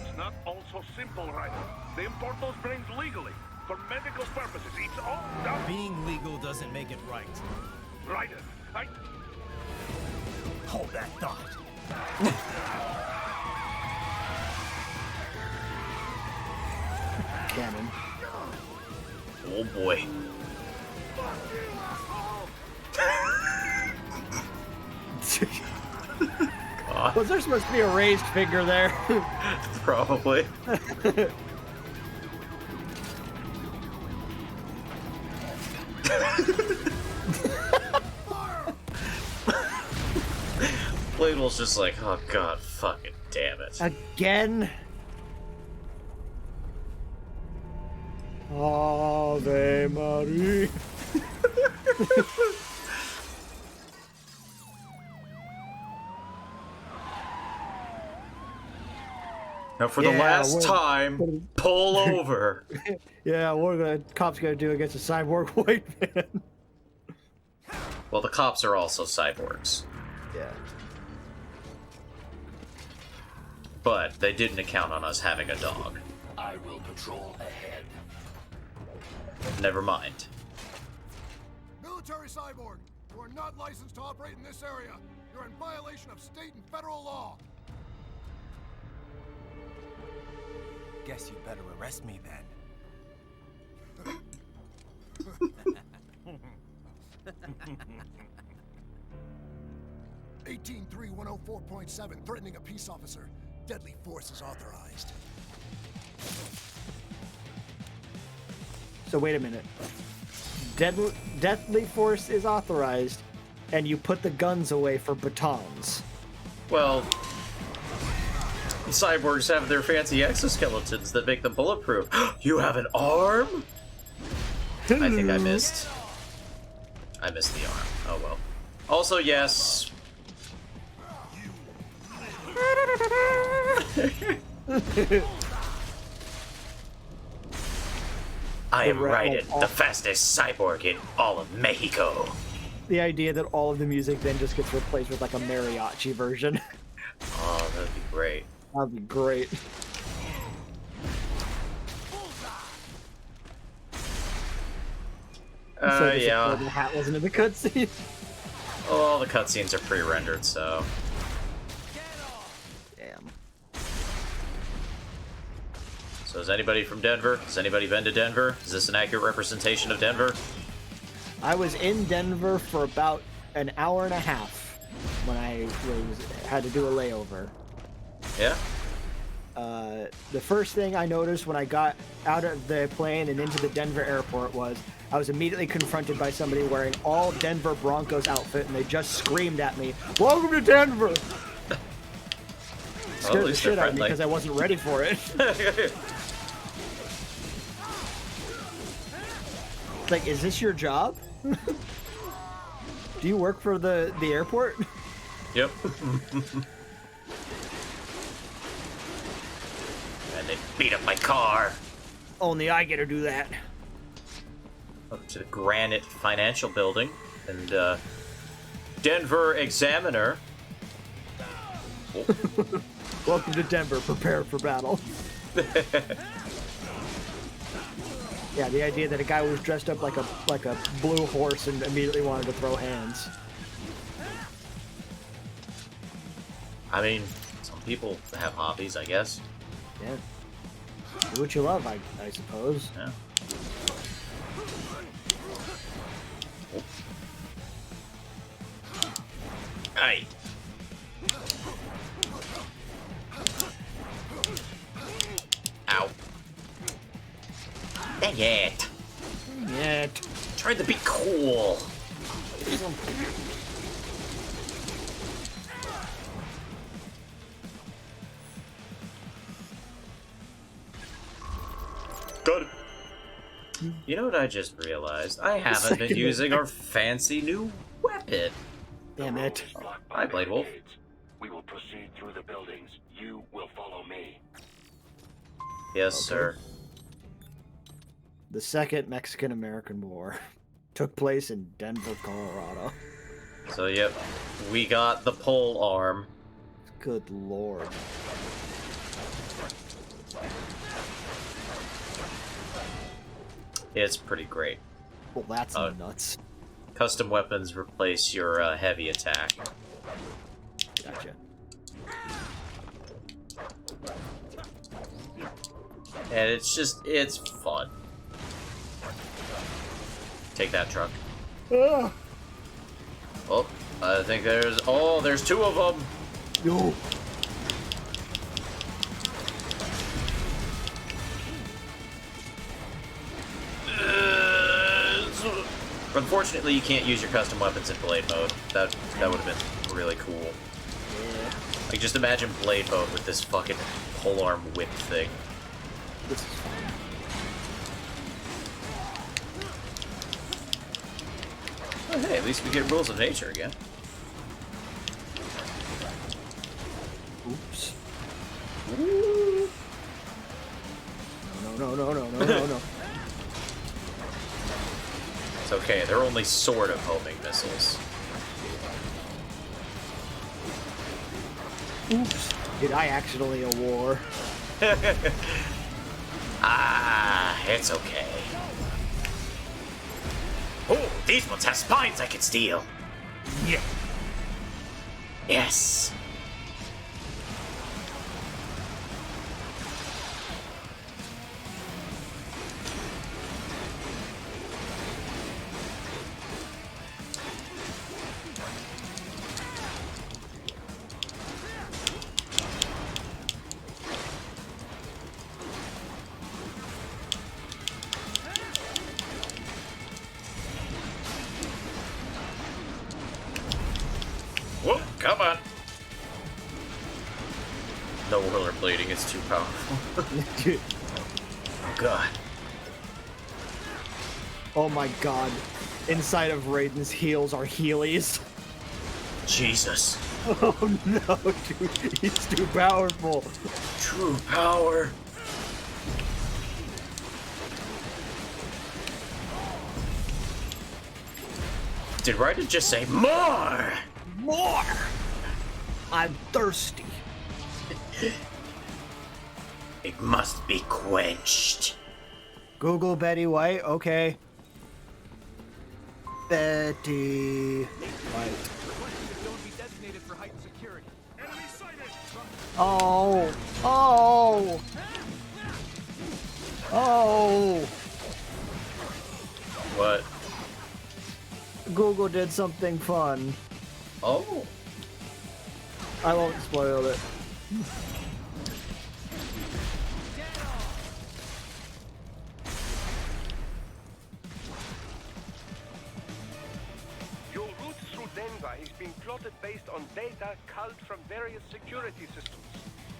It's not all so simple, Ryder. They import those brains legally. For medical purposes. It's all done. Being legal doesn't make it right. Ryder, Hold that thought. Cannon. Oh boy. Was there supposed to be a raised finger there? Probably. Ladle's just like, oh god, fucking damn it. Again? Ave Maria. Now for the last time, pull over. Yeah, what are the cops gonna do against a cyborg white man? Well, the cops are also cyborgs. Yeah. But they didn't account on us having a dog. I will patrol ahead. Never mind. Military cyborg, you are not licensed to operate in this area. You're in violation of state and federal law. Guess you better arrest me then. 183104.7, threatening a peace officer. Deadly force is authorized. So wait a minute. Deadly force is authorized, and you put the guns away for batons. Well, cyborgs have their fancy exoskeletons that make them bulletproof. You have an arm? I think I missed. I missed the arm. Oh well. Also, yes. I am riding the fastest cyborg in all of Mexico. The idea that all of the music then just gets replaced with like a mariachi version. Oh, that'd be great. That'd be great. Yeah. The hat wasn't in the cutscene. Well, all the cutscenes are pre-rendered, so. Damn. So is anybody from Denver? Has anybody been to Denver? Is this an accurate representation of Denver? I was in Denver for about an hour and a half when I had to do a layover. Yeah? The first thing I noticed when I got out of the plane and into the Denver airport was I was immediately confronted by somebody wearing all Denver Broncos outfit, and they just screamed at me, "Welcome to Denver!" Scared the shit out of me because I wasn't ready for it. Like, is this your job? Do you work for the airport? Yep. And they beat up my car. Only I get to do that. Up to the Granite Financial Building and Denver Examiner. Oh. Welcome to Denver. Prepare for battle. Yeah, the idea that a guy was dressed up like a blue horse and immediately wanted to throw hands. I mean, some people have hobbies, I guess. Yeah. Do what you love, I suppose. Yeah. Hey. Ow. Dang it. Dang it. Tried to be cool. Got it. You know what I just realized? I haven't been using our fancy new weapon. Damn it. Hi, Blade Wolf. We will proceed through the buildings. You will follow me. Yes, sir. The Second Mexican-American War took place in Denver, Colorado. So, yep, we got the pole arm. Good lord. It's pretty great. Well, that's nuts. Custom weapons replace your heavy attack. Gotcha. And it's fun. Take that truck. Ah. Oh, I think there's two of them. Yo. Unfortunately, you can't use your custom weapons in blade mode. That would have been really cool. Yeah. Like, just imagine blade mode with this fucking polearm whip thing. This is fun. Oh, hey, at least we get rules of nature again. Oops. Ooh. No. It's okay, they're only sort of homing missiles. Oops. Did I accidentally a war? It's okay. Oh, these ones have spines I can steal. Yeah. Yes. Whoop, come on. No rollerblading, it's too powerful. Oh god. Oh my god. Inside of Raiden's heels are Heelys. Jesus. Oh no, dude. He's too powerful. True power. Did Raiden just say more? More! I'm thirsty. It must be quenched. Google Betty White, okay. Betty White. Oh! Oh! Oh! What? Google did something fun. Oh. I won't spoil it. Your route through Denver is being plotted based on data culled from various security systems.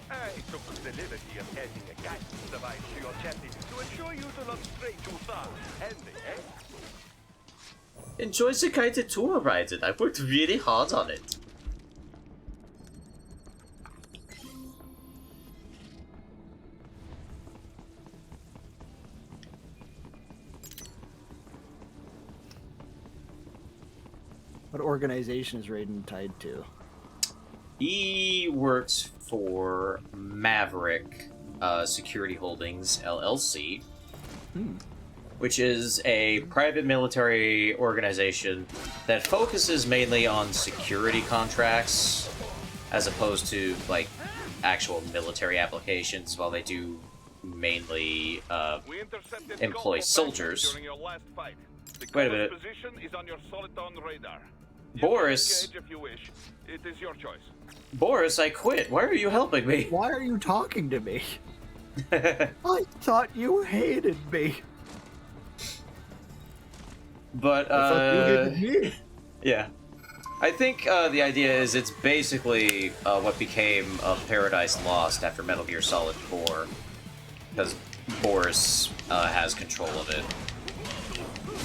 I took the liberty of adding a guidance device to your chassis to ensure you do not stray too far. Handy, eh? Enjoy the guided tour, Raiden. I worked really hard on it. What organization is Raiden tied to? He works for Maverick Security Holdings, LLC. Which is a private military organization that focuses mainly on security contracts as opposed to, like, actual military applications, while they do mainly employ soldiers. Wait a minute. Position is on your Soliton radar. Boris. Engage if you wish. It is your choice. Boris, I quit. Why are you helping me? Why are you talking to me? I thought you hated me. But, I thought you hated me. Yeah. I think the idea is it's basically what became of Paradise Lost after Metal Gear Solid 4. Because Boris has control of it.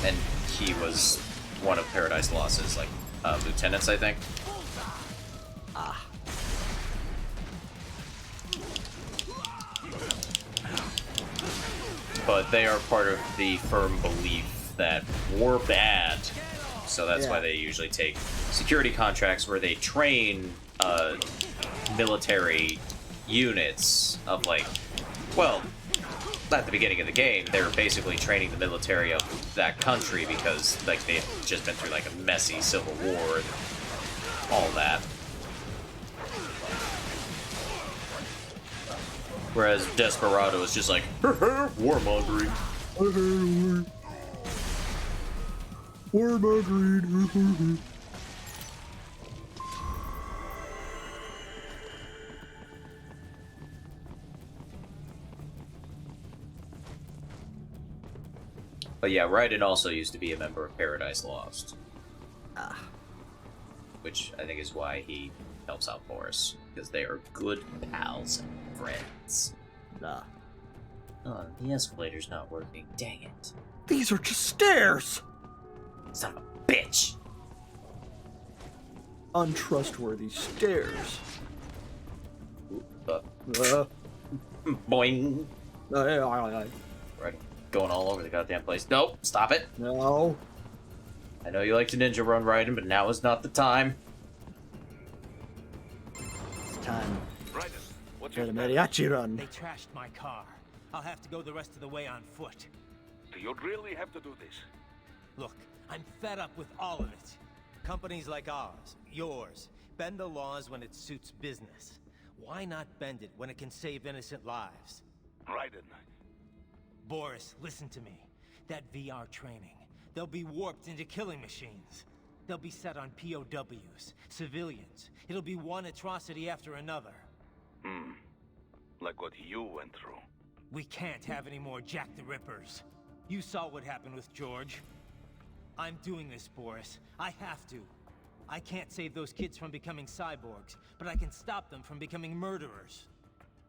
And he was one of Paradise Lost's, like, lieutenants, I think. But they are part of the firm belief that we're bad. So that's why they usually take security contracts where they train military units of, like, well, at the beginning of the game, they were basically training the military of that country because, like, they had just been through, like, a messy civil war and all that. Whereas Desperado is just like, warmongering. Warmongering. But yeah, Raiden also used to be a member of Paradise Lost. Which I think is why he helps out Boris. Because they are good pals and friends. Oh, the escalator's not working. Dang it. These are just stairs! Son of a bitch! Untrustworthy stairs. Boing! Right, going all over the goddamn place. Nope, stop it. No. I know you like to ninja run, Raiden, but now is not the time. It's time Raiden, what's for your the status? mariachi run. They trashed my car. I'll have to go the rest of the way on foot. Do you really have to do this? Look, I'm fed up with all of it. Companies like ours, yours, bend the laws when it suits business. Why not bend it when it can save innocent lives? Raiden. Boris, listen to me. That VR training, they'll be warped into killing machines. They'll be set on POWs, civilians. It'll be one atrocity after another. Like what you went through. We can't have any more Jack the Rippers. You saw what happened with George. I'm doing this, Boris. I have to. I can't save those kids from becoming cyborgs, but I can stop them from becoming murderers.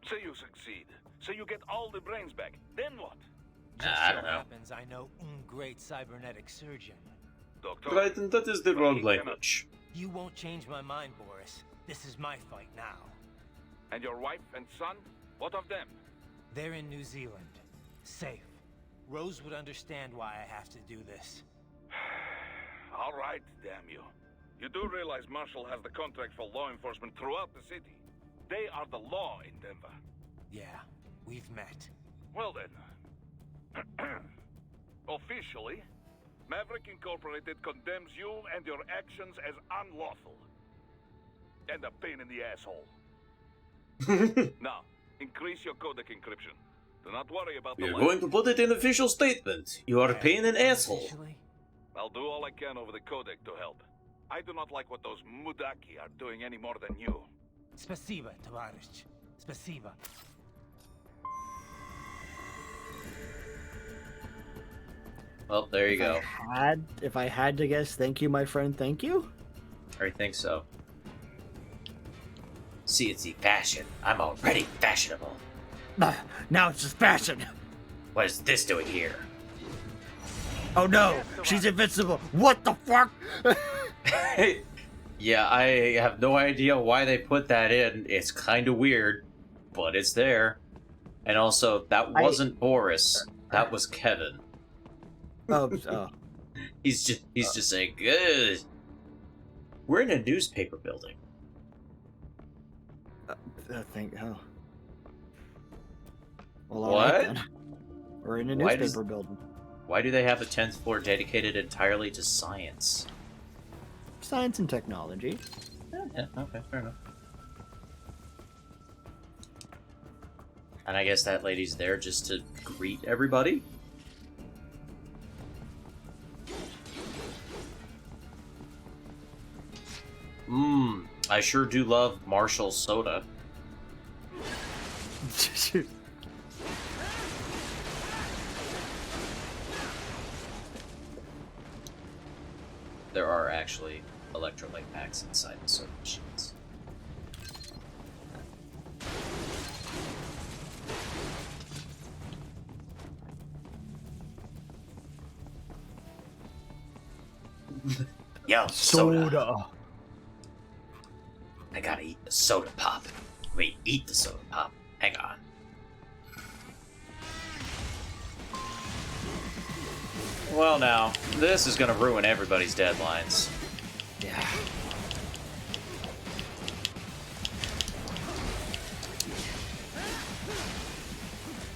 Say you succeed. Say you get all the brains back. Then what? I don't know. Happens I know great cybernetic surgeon. Doctor? Right, that is the wrong language. You won't change my mind, Boris. This is my fight now. And your wife and son? What of them? They're in New Zealand. Safe. Rose would understand why I have to do this. All right, damn you. You do realize Marshall has the contract for law enforcement throughout the city. They are the law in Denver. Yeah, we've met. Well then. Officially, Maverick Incorporated condemns you and your actions as unlawful. And a pain in the asshole. Now, increase your codec encryption. Do not worry about the We're light. going to put it in official statement. You are a pain in asshole. I'll do all I can over the codec to help. I do not like what those Mudaki are doing any more than you. Spasiba, Tavarish. Spasiba. Well, there you go. If I had to guess, thank you, my friend, thank you? I think so. See, it's the fashion. I'm already fashionable. Now it's just fashion. What is this doing here? Oh no, she's invincible. What the fuck? Yeah, I have no idea why they put that in. It's kind of weird, but it's there. And also, that wasn't Boris. That was Kevin. Oh. He's just saying, good. We're in a newspaper building. Well, what? right, then. We're in a newspaper building. Why do they have a 10th floor dedicated entirely to science? Science and technology. Yeah, okay, fair enough. And I guess that lady's there just to greet everybody? I sure do love Marshall soda. There are actually electrolyte packs inside the soda machines. Yo, soda. I gotta eat the soda pop. Wait, eat the soda pop. Hang on. Well now, this is gonna ruin everybody's deadlines. Yeah.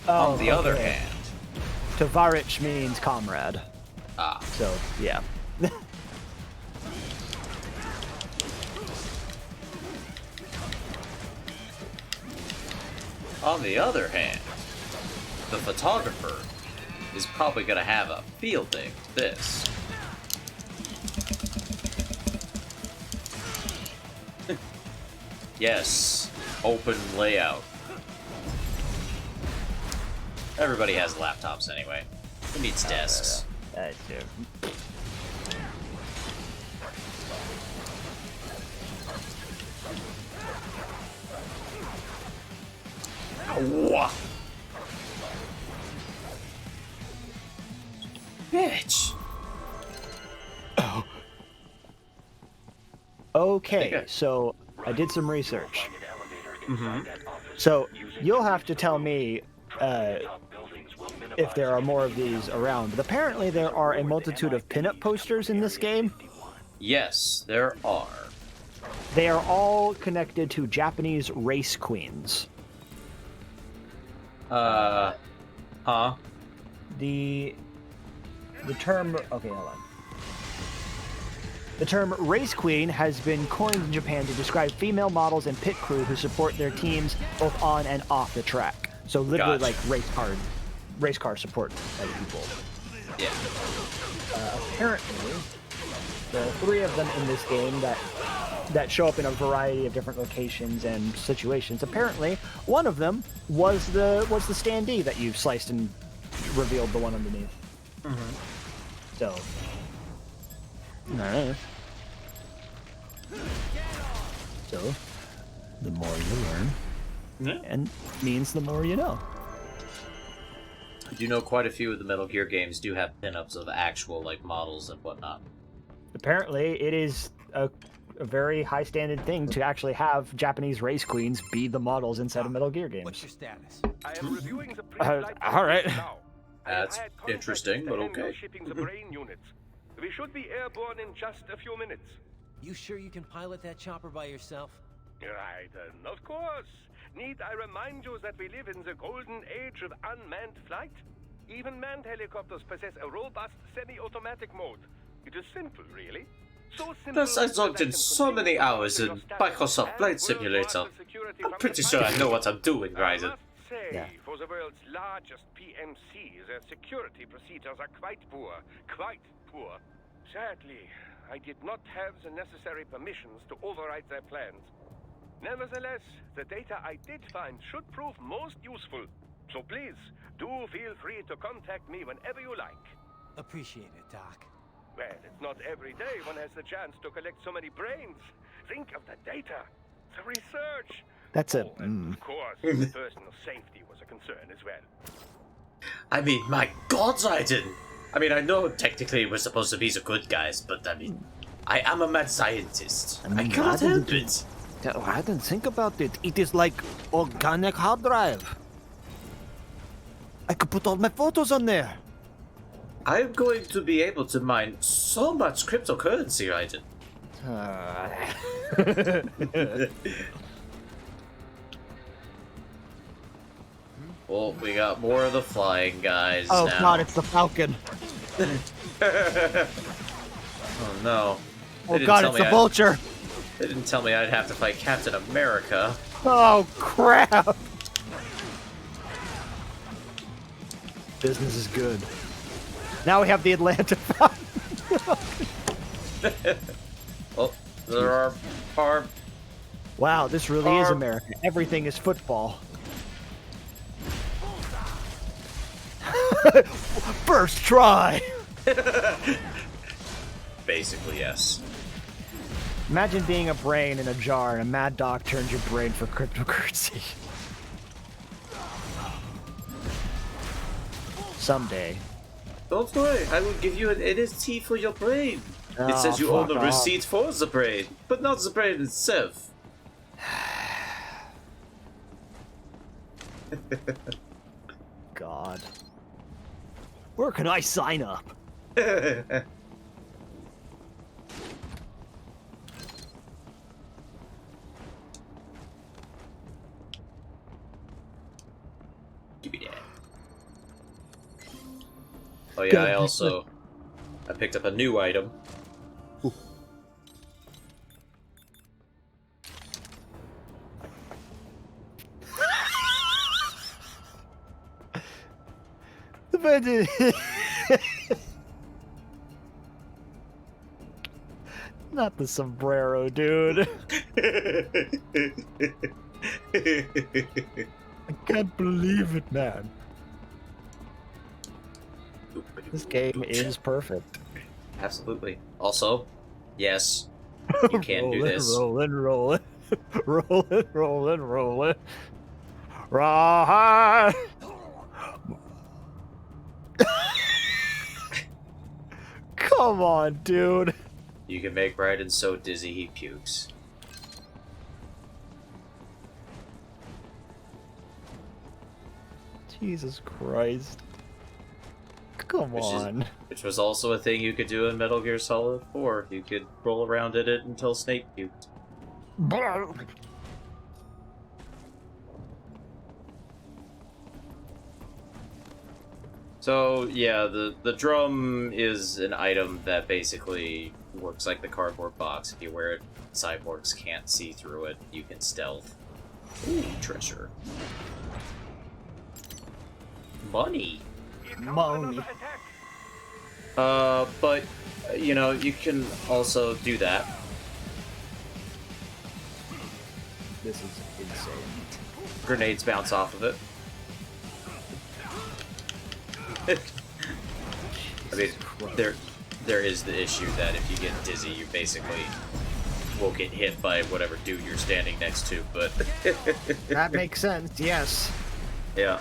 On the other hand... Tavarich means comrade. Ah. So, yeah. On the other hand, the photographer is probably going to have a field day with this. Yes, open layout. Everybody has laptops anyway. Who needs desks? I do. Ow. Bitch. Oh. Okay, so I did some research. So you'll have to tell me if there are more of these around. But apparently there are a multitude of pinup posters in this game. Yes, there are. They are all connected to Japanese race queens. Huh? The term... Okay, hold on. The term race queen has been coined in Japan to describe female models and pit crew who support their teams both on and off the track. So literally like race car support other people. Yeah. Apparently, there are 3 of them in this game that show up in a variety of different locations and situations. Apparently, one of them was the standee that you sliced and revealed the one underneath. So, alright. So, the more you learn. And means the more you know. I do know quite a few of the Metal Gear games do have pinups of actual like models and whatnot. Apparently, it is a very high standard thing to actually have Japanese race queens be the models inside of Metal Gear games. What's your status? I am reviewing the pre-flight all right. now. That's interesting, but okay. Shipping the brain units. We should be airborne in just a few minutes. You sure you can pilot that chopper by yourself? Right, of course. Need I remind you that we live in the golden age of unmanned flight? Even manned helicopters possess a robust semi-automatic mode. It is simple, really. So simple. Thus, I logged in so many hours in Microsoft Flight Simulator. I'm pretty sure I know what I'm doing, Ryzen. Say, for the world's largest PMC, their security procedures are quite poor. Quite poor. Sadly, I did not have the necessary permissions to override their plans. Nevertheless, the data I did find should prove most useful. So please, do feel free to contact me whenever you like. Appreciate it, Doc. Well, it's not every day one has the chance to collect so many brains. Think of the data, the research. That's a... Of course, personal safety was a concern as well. I mean, my God, Raiden! I mean, I know technically we're supposed to be the good guys, but I mean, I am a mad scientist. I cannot help it. I didn't think about it. It is like organic hard drive. I could put all my photos on there. I'm going to be able to mine so much cryptocurrency, Raiden. Well, we got more of the flying guys now. now. God, it's the Falcon. Oh no. Oh God, it's the Vulture. They didn't tell me I'd have to fight Captain America. Oh crap. Business is good. Now we have the Atlanta Falcon. Oh, there are... Wow, this really is America. Everything is football. First try! Basically, yes. Imagine being a brain in a jar and a mad dog turns your brain for cryptocurrency. Someday. Don't worry, I will give you an NFT for your brain. It says you own the receipt for the brain, but not the brain itself. God. Where can I sign up? Give me that. Oh yeah, I picked up a new item. Ooh. Not the sombrero, dude. I can't believe it, man. This game is perfect. Absolutely. Also, yes, you can do this. Rolling. Right. Come on, dude. You can make Raiden so dizzy he pukes. Jesus Christ. Come on. Which was also a thing you could do in Metal Gear Solid 4. You could roll around in it until Snake puked. So, yeah, the drum is an item that basically works like the cardboard box. If you wear it, cyborgs can't see through it. You can stealth. Ooh, treasure. Money. But, you know, you can also do that. This is insane. Grenades bounce off of it. I mean, there is the issue that if you get dizzy, you basically won't get hit by whatever dude you're standing next to, but... That makes sense, yes. Yeah.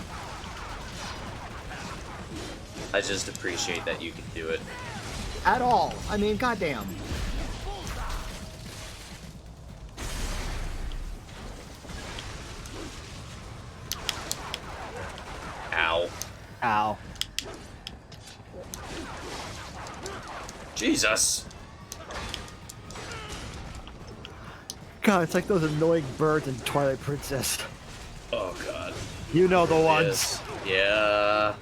I just appreciate that you can do it. At all. I mean, goddamn. Ow. Ow. Jesus. God, it's like those annoying birds in Twilight Princess. Oh, God. You know the It ones. is. Yeah.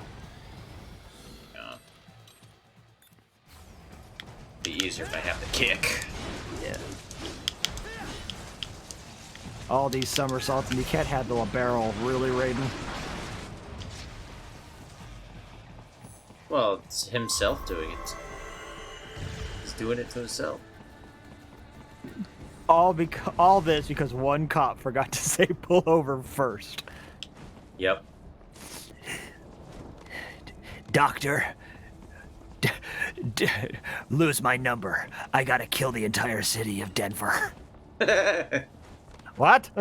Be easier if I have the kick. Yeah. All these somersaults, and you can't handle a barrel, really, Raiden? Well, it's himself doing it. He's doing it to himself. All this because one cop forgot to say pull over first. Yep. Doctor, lose my number. I gotta kill the entire city of Denver. What?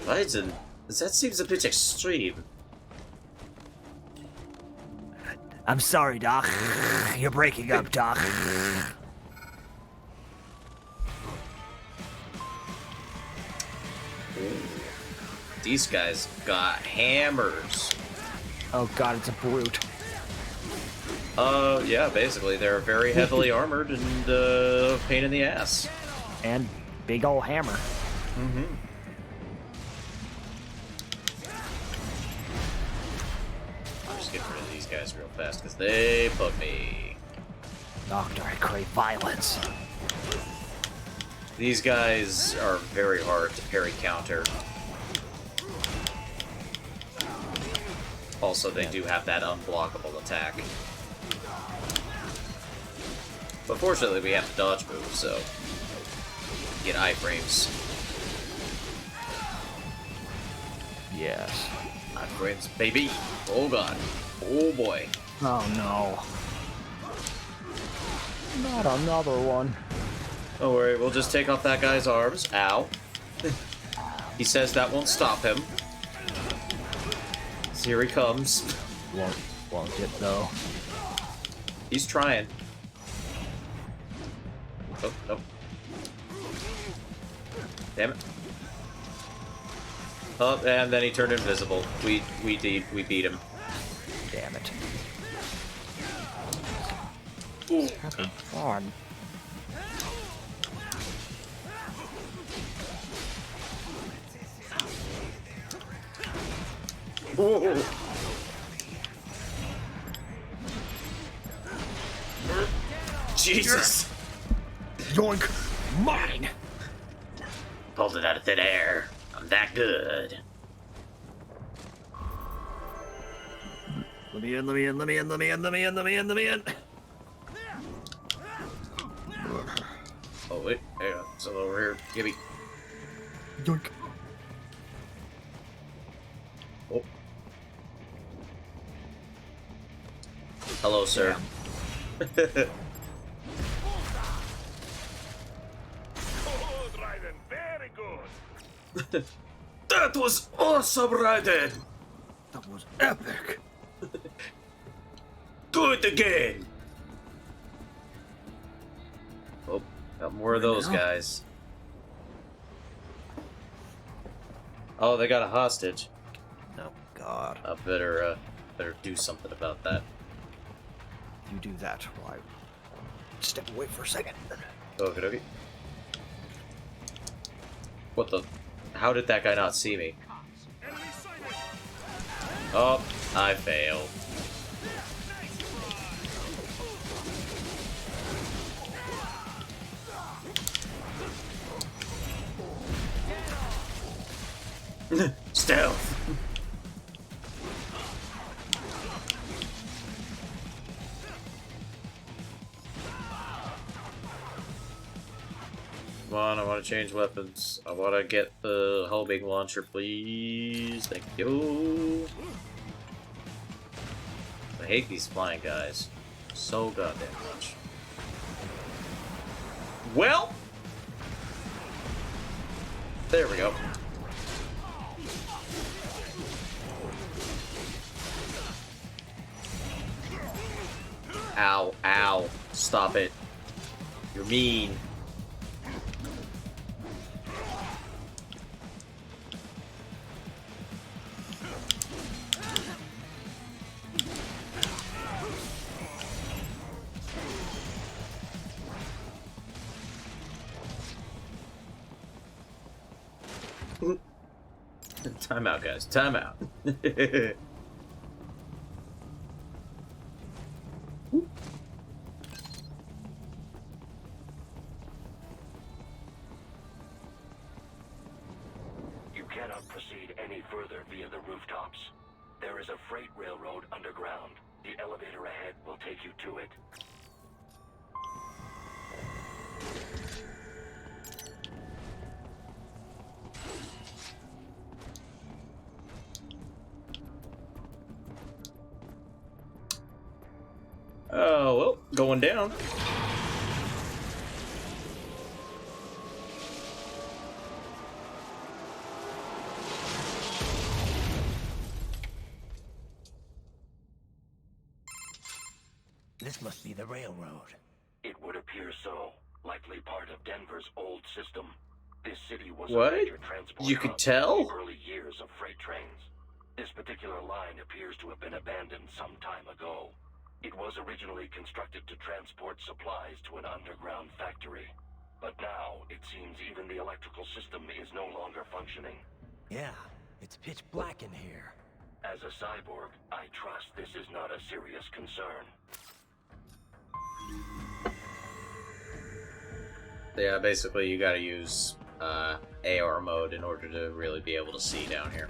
Biden, that seems a bit extreme. I'm sorry, Doc. You're breaking up, Doc. These guys got hammers. Oh god, it's a brute. Yeah, basically. They're very heavily armored and, pain in the ass. And big ol' hammer. Mm-hmm. I'm just getting rid of these guys real fast, because they bug me. Doctor, I crave violence. These guys are very hard to parry counter. Also, they do have that unblockable attack. But fortunately, we have the dodge move, so get iframes. Yes. Iframes, baby. Oh god. Oh boy. Oh no. Not another one. Don't worry, we'll just take off that guy's arms. Ow. He says that won't stop him. So here he comes. Won't it though? He's trying. Oh, oh. Damn it. Oh, and then he turned invisible. We beat him. Damn it. Ooh. Having fun. Ooh. Jesus. Yoink! Mine! Pulled it out of thin air. I'm that good. Let me in, let me in, let me in, let me in, let me in, let me in, let me in. Oh, wait. Hang on. It's over here. Gimme. Yoink. Oh. Hello, sir. Very good. That was awesome, Raiden! That was epic. Do it again! Oh, got more of those guys. Oh, they got a hostage. Oh, God. I better do something about that. You do that while I step away for a second. Okie dokie. What the? How did that guy not see me? Oh, I failed. Stealth. Come on, I want to change weapons. I want to get the homing launcher, please. Thank you. I hate these flying guys so goddamn much. Well, There we go. Ow, ow. Stop it. You're mean. Time out, guys. Time out. You cannot proceed any further via the rooftops. There is a freight railroad underground. The elevator ahead will take you to it. Oh, well, going down. This must be the railroad. It would appear so. Likely part of Denver's old system. This city was What? a major transport You could hub tell? in the early years of freight trains. This particular line appears to have been abandoned some time ago. It was originally constructed to transport supplies to an underground factory. But now, it seems even the electrical system is no longer functioning. Yeah, it's pitch black in here. As a cyborg, I trust this is not a serious concern. Yeah, basically you gotta use AR mode in order to really be able to see down here.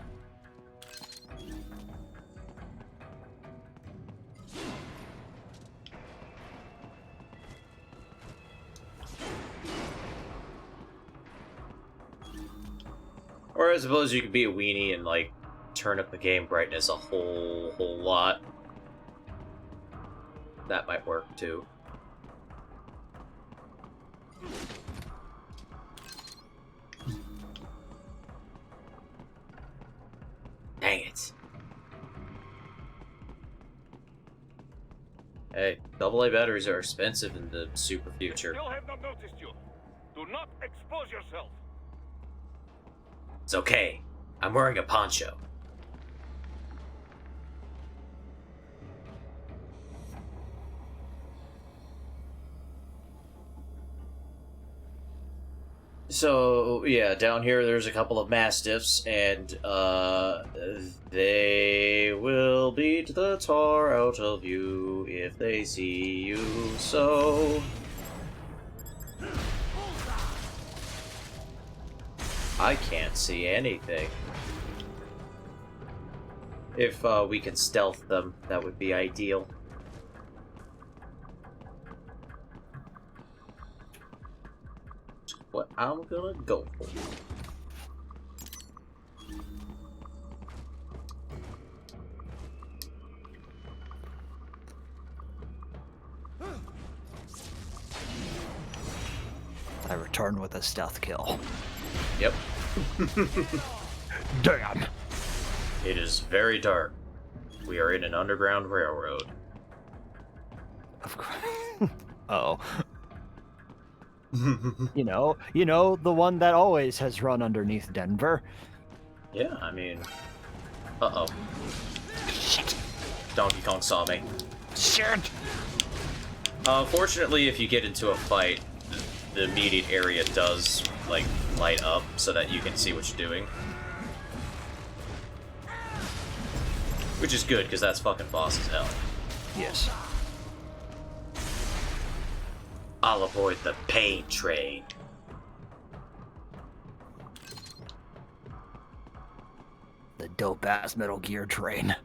Or I suppose you could be a weenie and, like, turn up the game brightness a whole lot. That might work, too. Dang it. Hey, AA batteries are expensive in the super future. Still have not noticed you. Do not expose yourself. It's okay. I'm wearing a poncho. So, yeah, down here there's a couple of mastiffs, and, they will beat the tar out of you if they see you, so... I can't see anything. If, we can stealth them, that would be ideal. What I'm gonna go for. I return with a stealth kill. Yep. Damn. It is very dark. We are in an underground railroad. Of course. Oh. You know, the one that always has run underneath Denver. Yeah, I mean... Uh-oh. Shit. Donkey Kong saw me. Shit. Fortunately, if you get into a fight, the immediate area does, like, light up so that you can see what you're doing. Which is good, because that's fucking boss as hell. Yes. I'll avoid the pain train. The dope-ass Metal Gear train.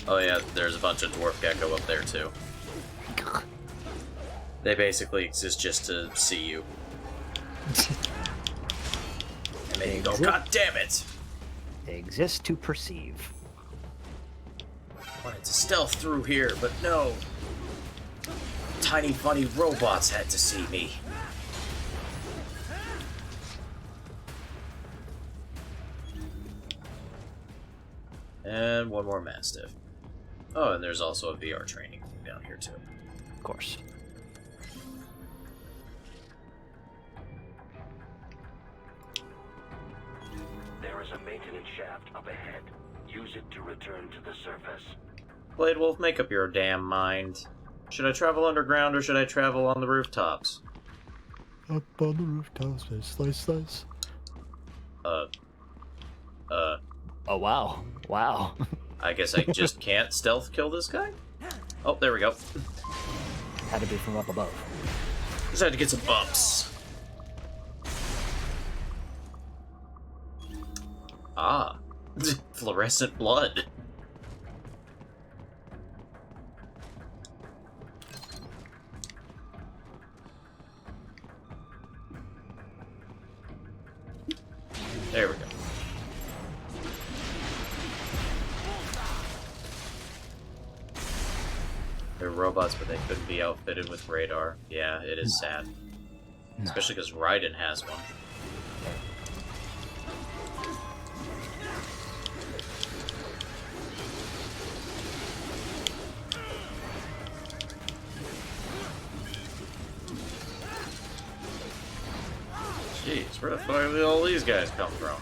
Oh yeah, there's a bunch of dwarf gecko up there too. They basically exist just to see you. And then you go, God damn it! They exist to perceive. I wanted to stealth through here, but no. tiny funny robots had to see me. And one more Mastiff. Oh, and there's also a VR training down here too. Of course. There is a maintenance shaft up ahead. Use it to return to the surface. Blade Wolf, make up your damn mind. Should I travel underground or should I travel on the rooftops? Up on the rooftops, slice, slice. Oh, wow. Wow. I guess I just can't stealth kill this guy? Oh, there we go. Had to be from up above. Just had to get some bumps. Ah. Fluorescent blood. There we go. They're robots, but they couldn't be outfitted with radar. Yeah, it is sad. Especially because Raiden has one. Jeez, where the fuck did all these guys come from?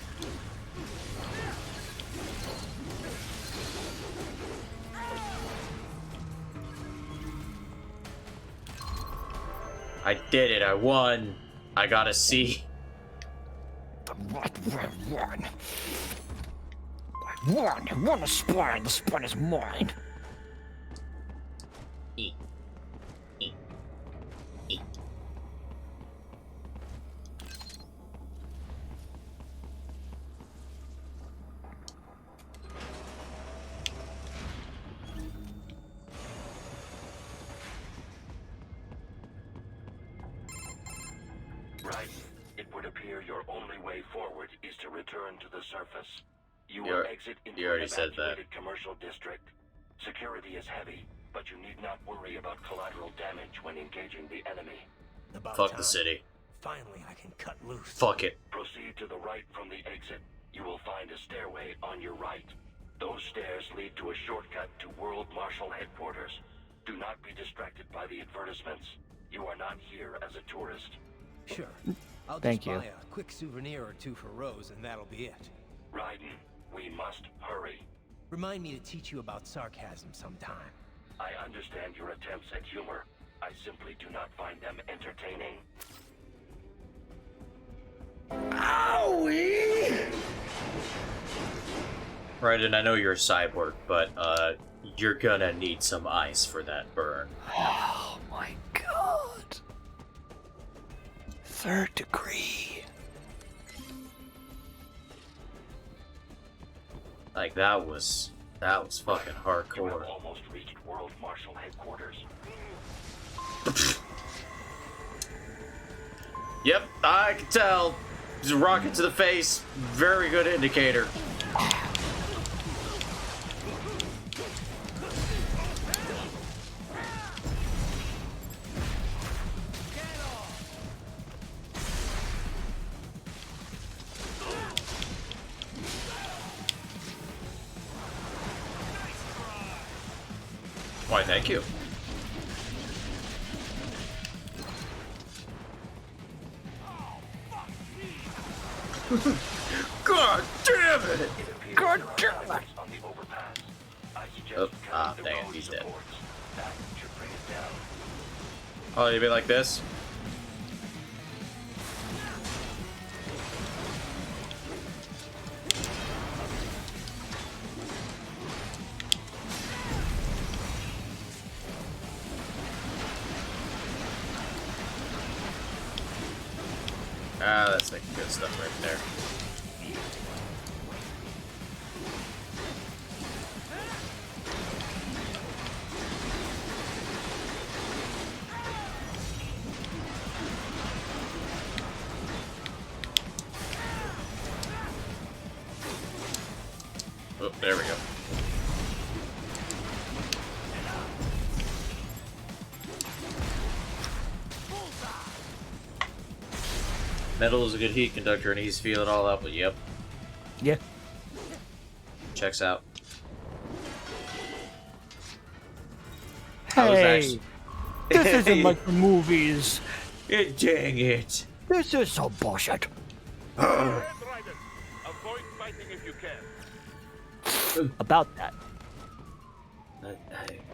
I did it, I won. I got a C. I won. I won the spine. The spine is mine. E. E. E. Right. It would appear your only way forward is to return to the surface. You will exit into an evacuated commercial district. Security is heavy, but you need not worry about collateral damage when engaging the enemy. Fuck the city. Finally, I can cut loose. Fuck it. Proceed to the right from the exit. You will find a stairway on your right. Those stairs lead to a shortcut to World Marshal Headquarters. Do not be distracted by the advertisements. You are not here as a tourist. Sure. I'll Thank just you. buy a quick souvenir or two for Rose, and that'll be it. Raiden, we must hurry. Remind me to teach you about sarcasm sometime. I understand your attempts at humor. I simply do not find them entertaining. Owie! Raiden, I know you're a cyborg, but you're gonna need some ice for that burn. Oh my god. 3rd degree. Like that was fucking You hardcore. have almost reached World Marshal Headquarters. Yep, I can tell. Just a rocket to the face. Very good indicator. Why, thank you. God damn it! God damn it! Oh, dang it, he's dead. Oh, you be like this? Ah, that's like good stuff right there. Oh, there we go. Metal is a good heat conductor, and he's feeling all up. But yep. Yeah. Checks out. Hey, this isn't like the movies. Dang it. This is some bullshit. Avoid fighting if you can. About that.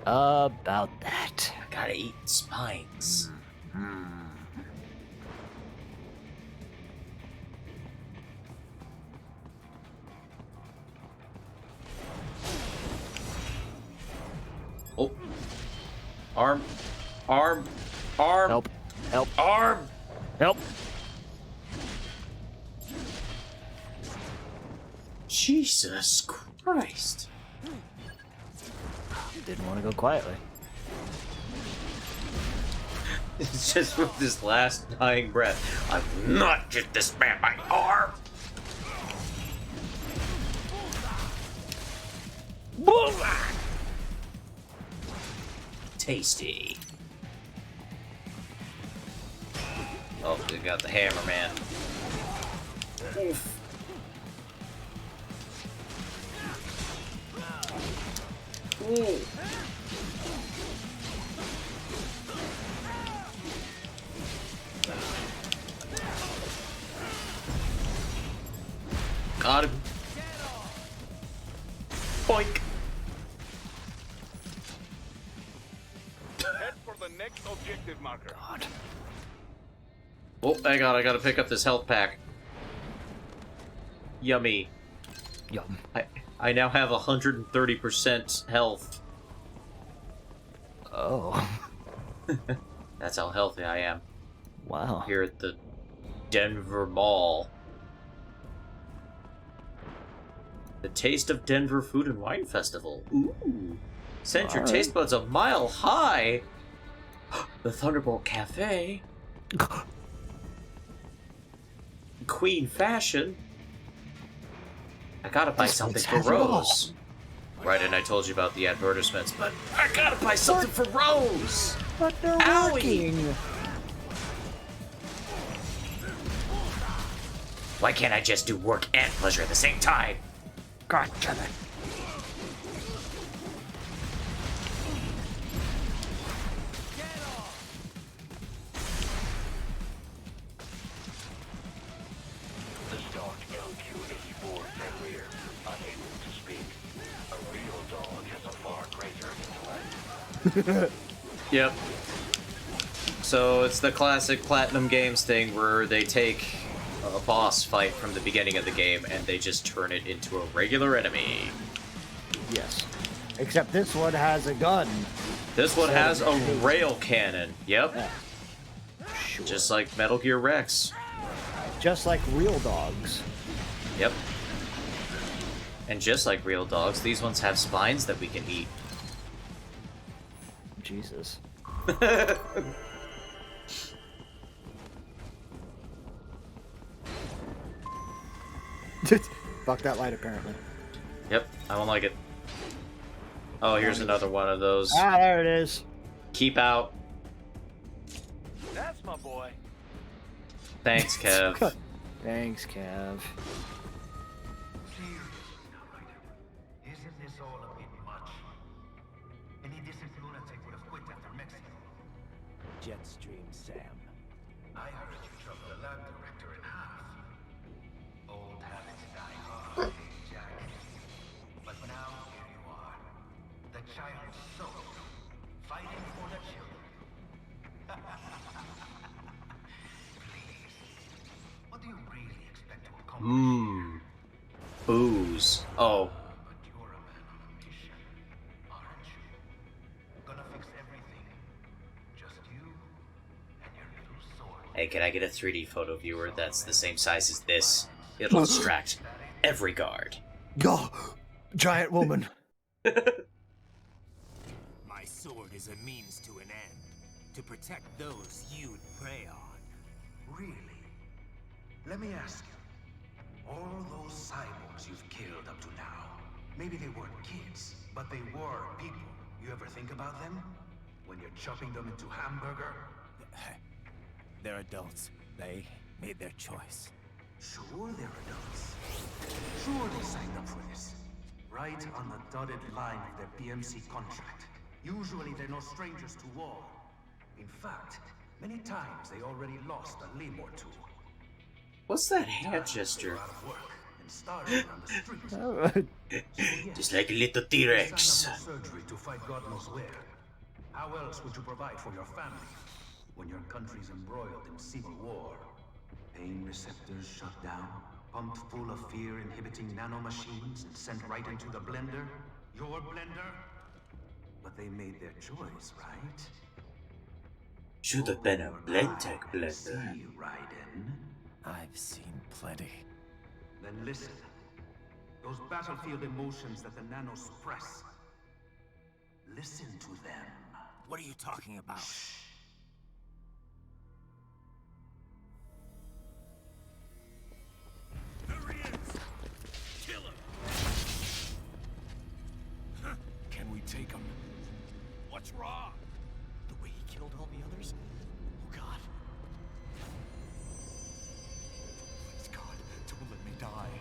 About that. I gotta eat spines. Oh. Arm. Arm. Arm. Help. Help. Arm. Help. Jesus Christ. Didn't want to go quietly. It's just with this last dying breath. I'm not just this man my arm. Tasty. Oh, we got the hammer, man. Oof. Ooh. Got him. Boink. Head for the next objective marker. God. Oh, hang on, I gotta pick up this health pack. Yummy. Yum. I now have 130% health. Oh. That's how healthy I am. Wow. Here at the Denver Mall. The Taste of Denver Food and Wine Festival. Ooh. Send your taste buds a mile high. The Thunderbolt Cafe. Queen Fashion. I gotta buy something for Rose. Right, and I told you about the advertisements, but I gotta buy something for Rose! But they're working. Why can't I just do work and pleasure at the same time? God damn it. Yep. So it's the classic Platinum Games thing where they take a boss fight from the beginning of the game and they just turn it into a regular enemy. Yes. Except this one has a gun. This one has a rail cannon. Yep. Yeah. Sure. Just like Metal Gear Rex. Just like real dogs. Yep. And just like real dogs, these ones have spines that we can eat. Jesus. Fuck that light, apparently. Yep, I don't like it. Oh, here's another one of those. Ah, there it is. Keep out. That's my boy. Thanks, Kev. Thanks, Kev. Isn't this all a bit much? Any decent lunatic would have quit after Mexico. Jetstream, Sam. I heard you chopped the lab director in half. Old habits die hard, Jack. But now here you are. The child's soul. Fighting for the children. Please. What do you really expect to accomplish? Booze. Oh. But you're a man on a mission, aren't you? Gonna fix everything. Just you and your little sword. Hey, can I get a 3D photo viewer that's the same size as this? It'll distract every guard. Go, giant woman. My sword is a means to an end. To protect those you'd prey on. Really? Let me ask you. All those cyborgs you've killed up to now, maybe they weren't kids, but they were people. You ever think about them? When you're chopping them into hamburger? They're adults. They made their choice. Sure they're adults. Sure they signed up for this. Right on the dotted line of their BMC contract. Usually they're no strangers to war. In fact, many times they already lost a limb or two. What's that hand gesture? And starving on the street. Just like a little T-Rex. Surgery to fight God knows where. How else would you provide for your family when your country's embroiled in civil war? Pain receptors shut down, pumped full of fear-inhibiting nanomachines and sent right into the blender? Your blender? But they made their choice, right? Should have been a blend-tech blender. See, Raiden? I've seen plenty. Then listen. Those battlefield emotions that the nanos suppress. Listen to them. What are you talking about? There he is! Kill him! Can we take him? What's wrong? The way he killed all the others? Oh God. Please God, don't let me die.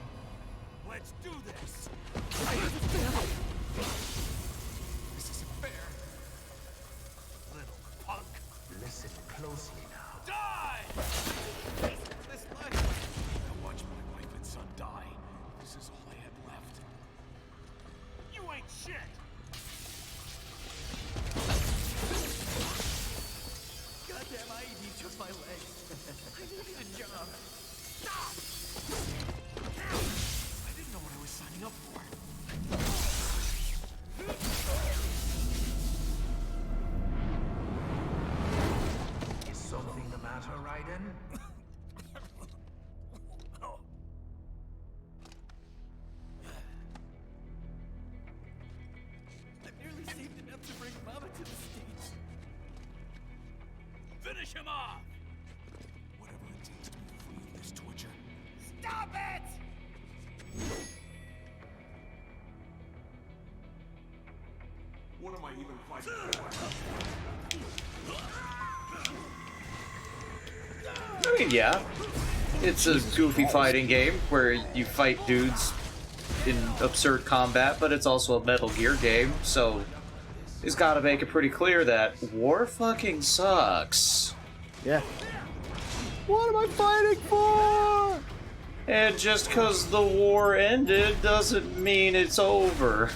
Let's do this! This isn't fair. Little punk. Listen closely now. Die! This life. I watched my wife and son die. This is all I had left. You ain't shit! Goddamn, I eat each of my legs. I needed a job. Stop! I didn't know what I was signing up for. Is something the matter, Raiden? I've nearly saved enough to bring Mama to the States. Finish him off! Whatever it takes to be free of this torture. Stop it! What am I even fighting for? I mean, yeah. It's a goofy fighting game where you fight dudes in absurd combat, but it's also a Metal Gear game, so he's got to make it pretty clear that war fucking sucks. Yeah. What am I fighting for? And just because the war ended doesn't mean it's over.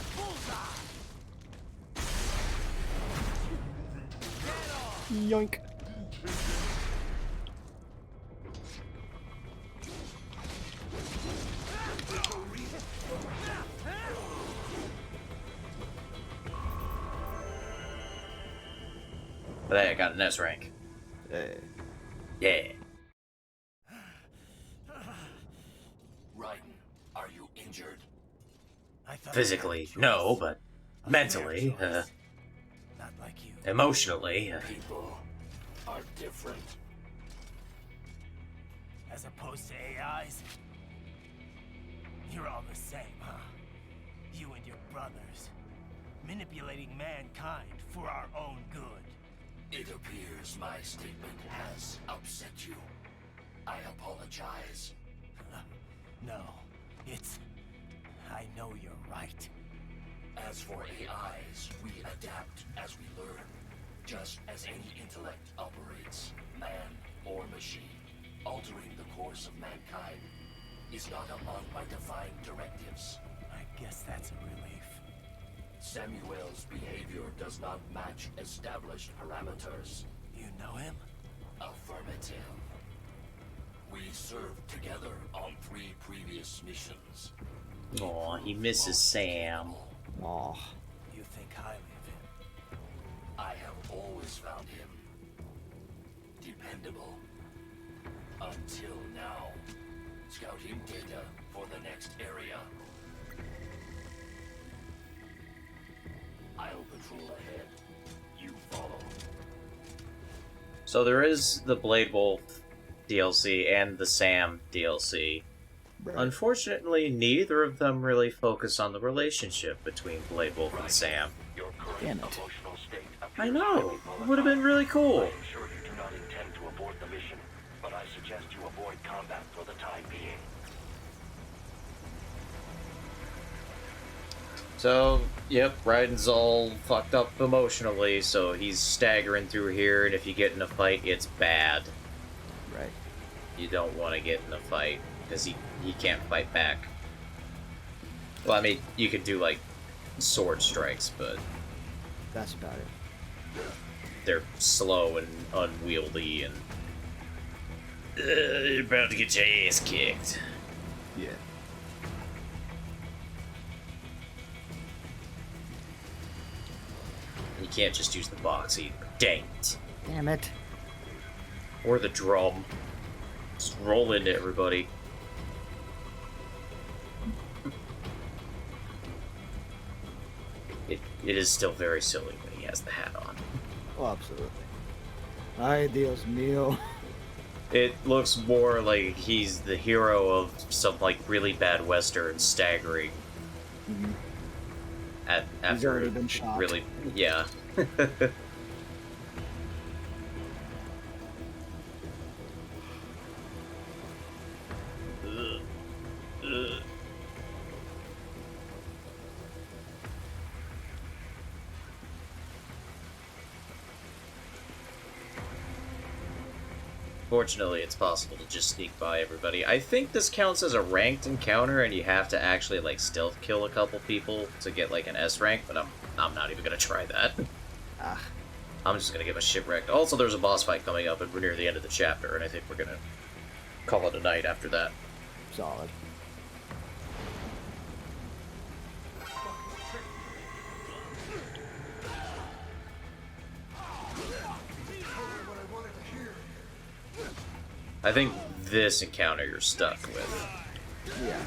Yoink. But hey, I got an S rank. Yeah. Raiden, are you injured? Physically, no, but mentally, Not like you. emotionally, People are different. As opposed to AIs? You're all the same, huh? You and your brothers. Manipulating mankind for our own good. It appears my statement has upset you. I apologize. No, it's... I know you're right. As for AIs, we adapt as we learn. Just as any intellect operates, man or machine. Altering the course of mankind is not among my divine directives. I guess that's a relief. Samuel's behavior does not match established parameters. You know him? Affirmative. We served together on 3 previous missions. aw, he misses Sam. Aw. You think highly of him. I have always found him dependable. Until now. Scouting data for the next area. I'll patrol ahead. You follow. So there is the Blade Wolf DLC and the Sam DLC. Unfortunately, neither of them really focus on the relationship between Blade Wolf and Sam. Damn it. I know. It would have been really cool. I'm sure you do not intend to abort the mission, but I suggest you avoid combat for the time being. So, yep, Raiden's all fucked up emotionally, so he's staggering through here, and if you get in a fight, it's bad. Right. You don't want to get in a fight, because he can't fight back. Well, I mean, you could do, like, sword strikes, but... That's about it. They're slow and unwieldy, and... you're about to get your ass kicked. Yeah. You can't just use the box either. Dang it. Damn it. Or the drum. Just roll into everybody. It is still very silly when he has the hat on. Oh, absolutely. Ay, Dios mío. It looks more like he's the hero of some, like, really bad western staggering. Mm-hmm. After he's already been shot. Really, yeah. Fortunately, it's possible to just sneak by everybody. I think this counts as a ranked encounter, and you have to actually, like, stealth kill a couple people to get, like, an S rank, but I'm not even gonna try that. Ah. I'm just gonna get my shit wrecked. Also, there's a boss fight coming up, and we're near the end of the chapter, and I think we're gonna call it a night after that. Solid. I think this encounter you're stuck with. Yeah.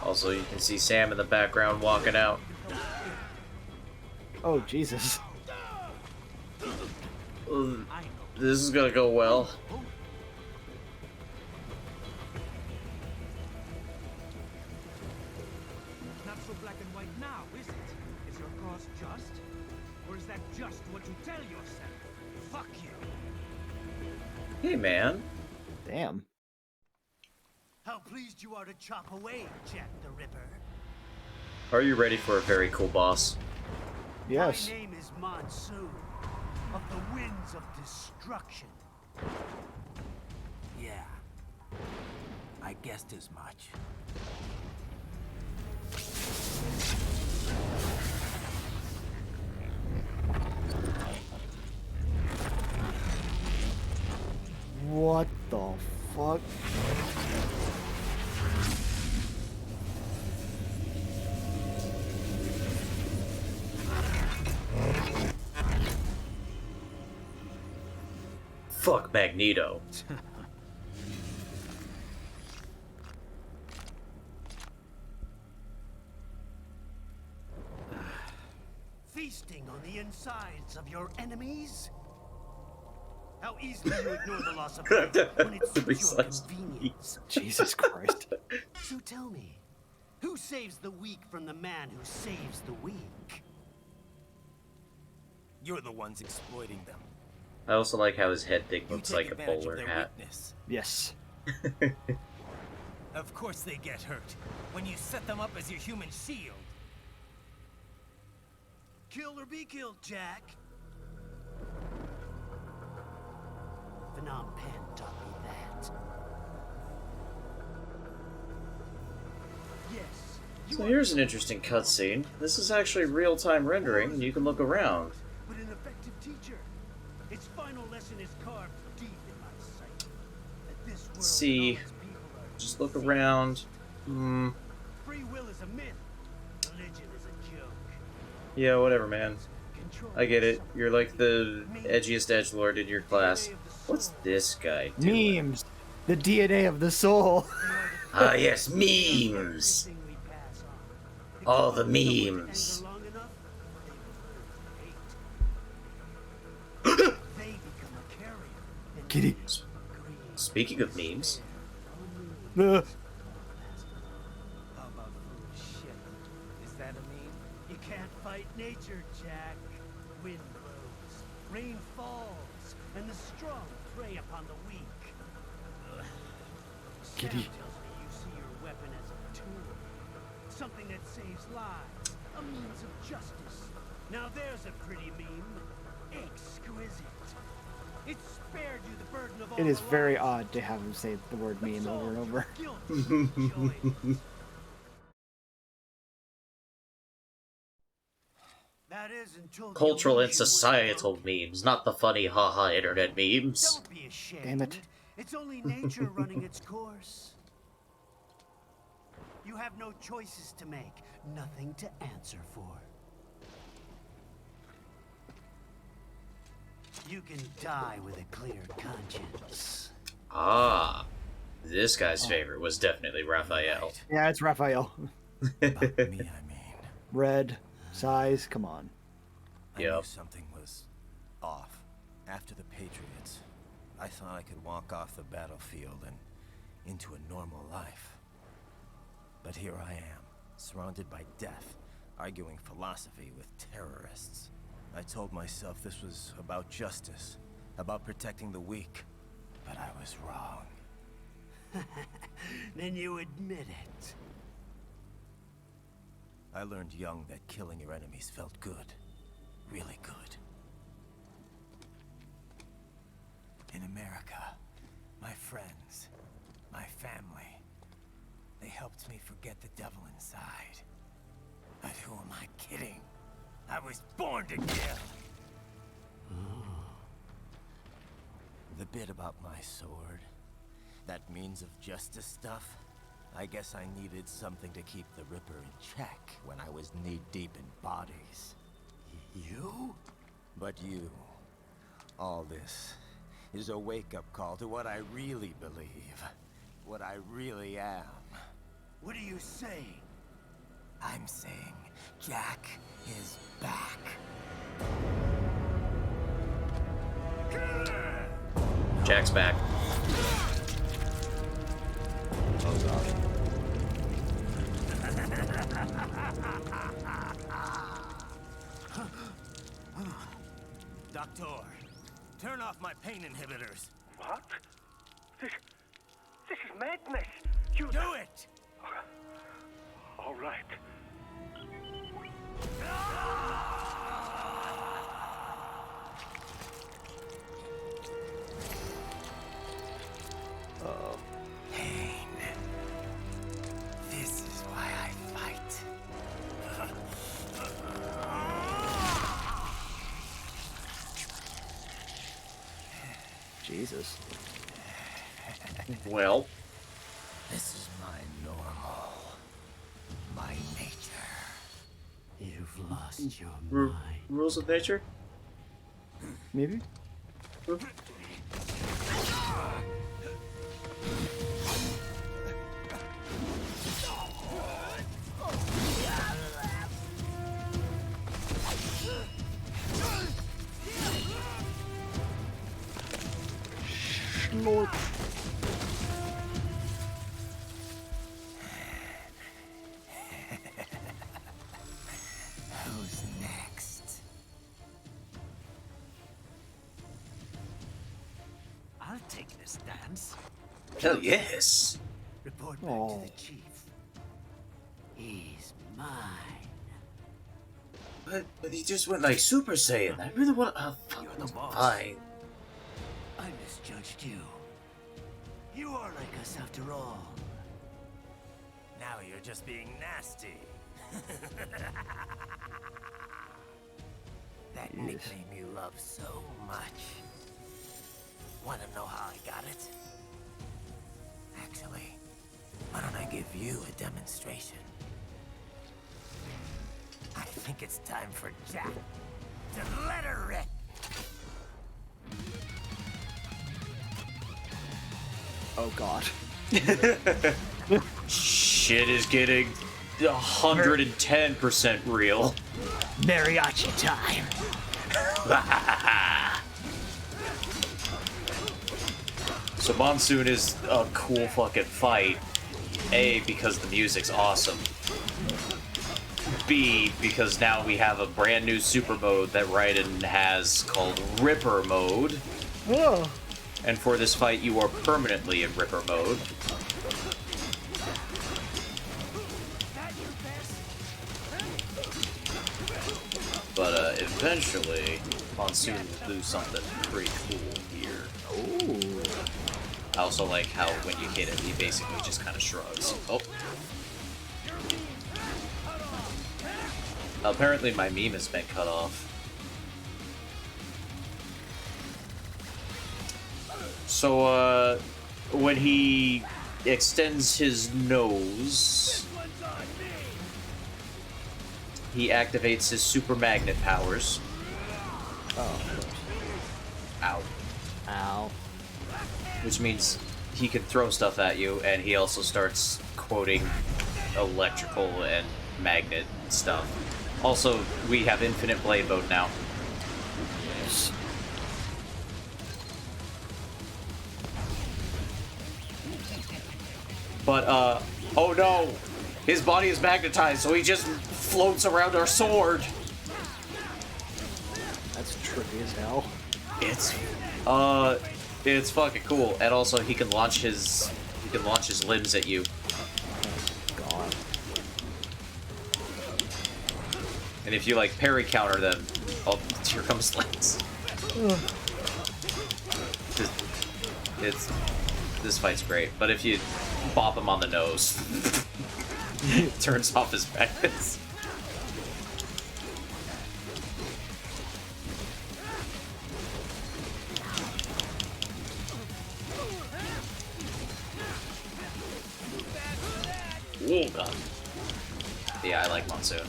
Also, you can see Sam in the background walking out. Oh, Jesus. This is gonna go well. Not so black and white now, is it? Is your cause just? Or is that just what you tell yourself? Fuck you. Hey, man. Damn. How pleased you are to chop away, Jack the Ripper. Are you ready for a very cool boss? Yes. My name is Monsoon, of the Winds of Destruction. Yeah. I guessed as much. What the fuck? Fuck Magneto. Feasting on the insides of your enemies? How easily you ignore the loss of life when it suits your convenience. Jesus Christ. So tell me, who saves the weak from the man who saves the weak? You're the ones exploiting them. I also like how his head thing looks You take like a advantage bowler of their hat. weakness. Yes. Of course they get hurt when you set them up as your human shield. Kill or be killed, Jack. Phnom Penh taught me that. Yes. So here's an interesting cutscene. This is actually real-time rendering, and you can look around. But an effective teacher. Its final lesson is carved deep in my sight. That this world Let's see. and all its people are Just look around. Free will is a myth. Religion is a joke. Yeah, whatever, man. I get it. You're like the edgiest edgelord in your class. What's this guy doing? Memes. The DNA of the soul. Ah, yes, memes. All the memes. Kitty. Speaking of memes. How about foolish shit? Is that a meme? You can't fight nature, Jack. Wind blows, rain falls, and the strong prey upon the weak. Kitty. Sam tells me you see your weapon as a tool. Something that saves lives. A means of justice. Now there's a pretty meme. Exquisite. It spared you the burden of all It is the very lives. odd to have him say the word meme over and over. That is until the Cultural and illusion was societal broken. memes, not the funny haha internet memes. Don't be ashamed. Damn it. It's only nature running its course. You have no choices to make, nothing to answer for. You can die with a clear conscience. Ah, this guy's favorite was definitely Raphael. Yeah, it's Raphael. About me, I mean. Red, size, come on. I knew something was off. After the Patriots, I thought I could walk off the battlefield and into a normal life. But here I am, surrounded by death, arguing philosophy with terrorists. I told myself this was about justice, about protecting the weak, but I was wrong. Then you admit it. I learned young that killing your enemies felt good. Really good. In America, my friends, my family, they helped me forget the devil inside. But who am I kidding? I was born to kill! The bit about my sword, that means of justice stuff, I guess I needed something to keep the Ripper in check when I was knee-deep in bodies. You? But you. All this is a wake-up call to what I really believe. What I really am. What are you saying? I'm saying Jack is back. Jack's back. Oh god. Doctor, turn off my pain inhibitors. What? This is madness. You do it. All right. Uh-oh. Pain. This is why I fight. Jesus. Well. This is my normal. My nature. You've lost your mind. Rules of nature? Maybe? Lord. Who's next? I'll take this dance. Hell yes. Report back to the chief. He's mine. But he just went like Super Saiyan. I really want to. Oh, fuck. You're the boss. Fine. I misjudged you. You are like us after all. Now you're just being nasty. That nickname you love so much. Want to know how I got it? Actually, why don't I give you a demonstration? I think it's time for Jack to let her rip. Oh god. Shit is getting 110% real. Mariachi time. So Monsoon is a cool fucking fight. A, because the music's awesome. B, because now we have a brand new super mode that Raiden has called Ripper mode. Oh. And for this fight, you are permanently in Ripper mode. But eventually, Monsoon will do something pretty cool here. Ooh. I also like how when you hit him, he basically just kind of shrugs. Oh. Apparently my meme has been cut off. So, when he extends his nose, he activates his super magnet powers. Oh. Ow. Ow. Which means he can throw stuff at you, and he also starts quoting electrical and magnet stuff. Also, we have infinite blade mode now. Yes. But, oh no! His body is magnetized, so he just floats around our sword! That's trippy as hell. It's fucking cool. And also, he can launch his limbs at you. God. And if you, like, parry counter them, oh, here comes Lance. This fight's great, but if you bop him on the nose, it turns off his magnets. Oh god. Yeah, I like Monsoon.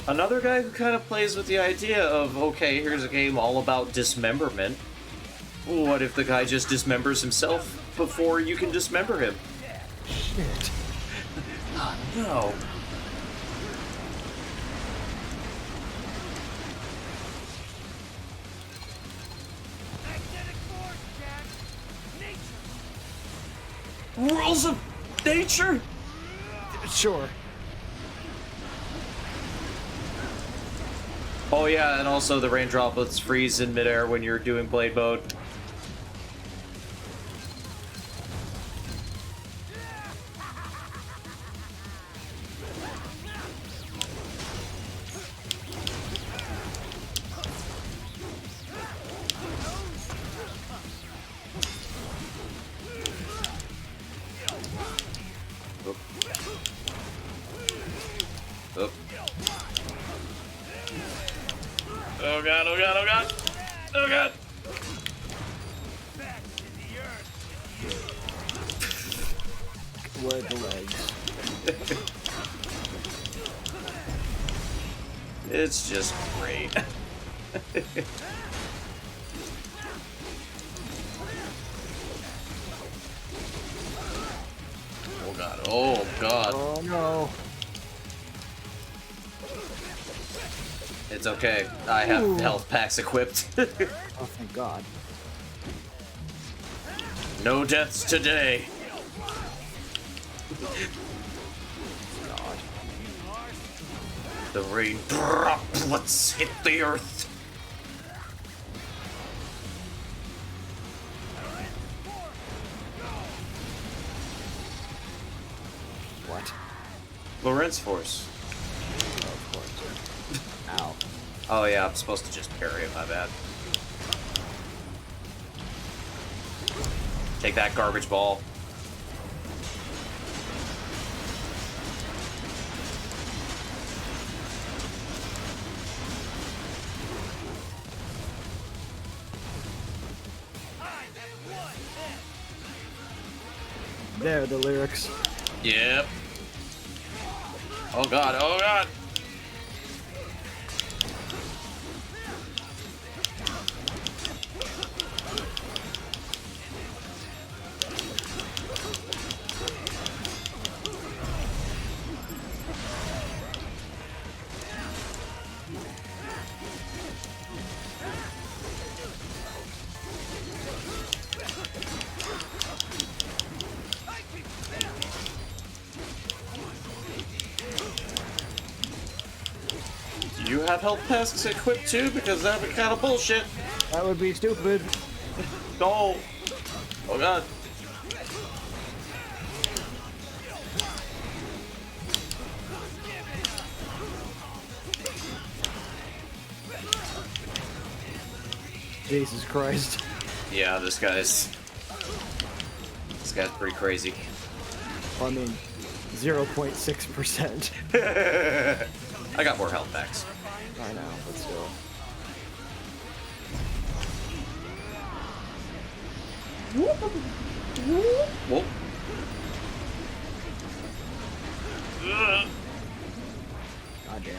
Another guy who kind of plays with the idea of, okay, here's a game all about dismemberment. What if the guy just dismembers himself before you can dismember him? Shit. Oh, no. Rules of nature? Sure. Oh yeah, and also the rain droplets freeze in midair when you're doing blade mode. Oop. Oh god, oh god, oh god! Oh god! Where are the legs? It's just great. Oh god, oh god. Oh no. It's okay. I have health packs equipped. Oh, thank God. No deaths today. God. The rain droplets hit the earth. What? Lorentz force. Oh, of course. Ow. Oh yeah, I'm supposed to just parry it, my bad. Take that garbage ball. There are the lyrics. Yep. Oh god, oh god! have health packs equipped too? Because that would be kind of bullshit. That would be stupid. No. Oh god. Jesus Christ. Yeah, this guy's pretty crazy. I mean, 0.6%. I got more health packs. I know, but still. Whoop. God damn.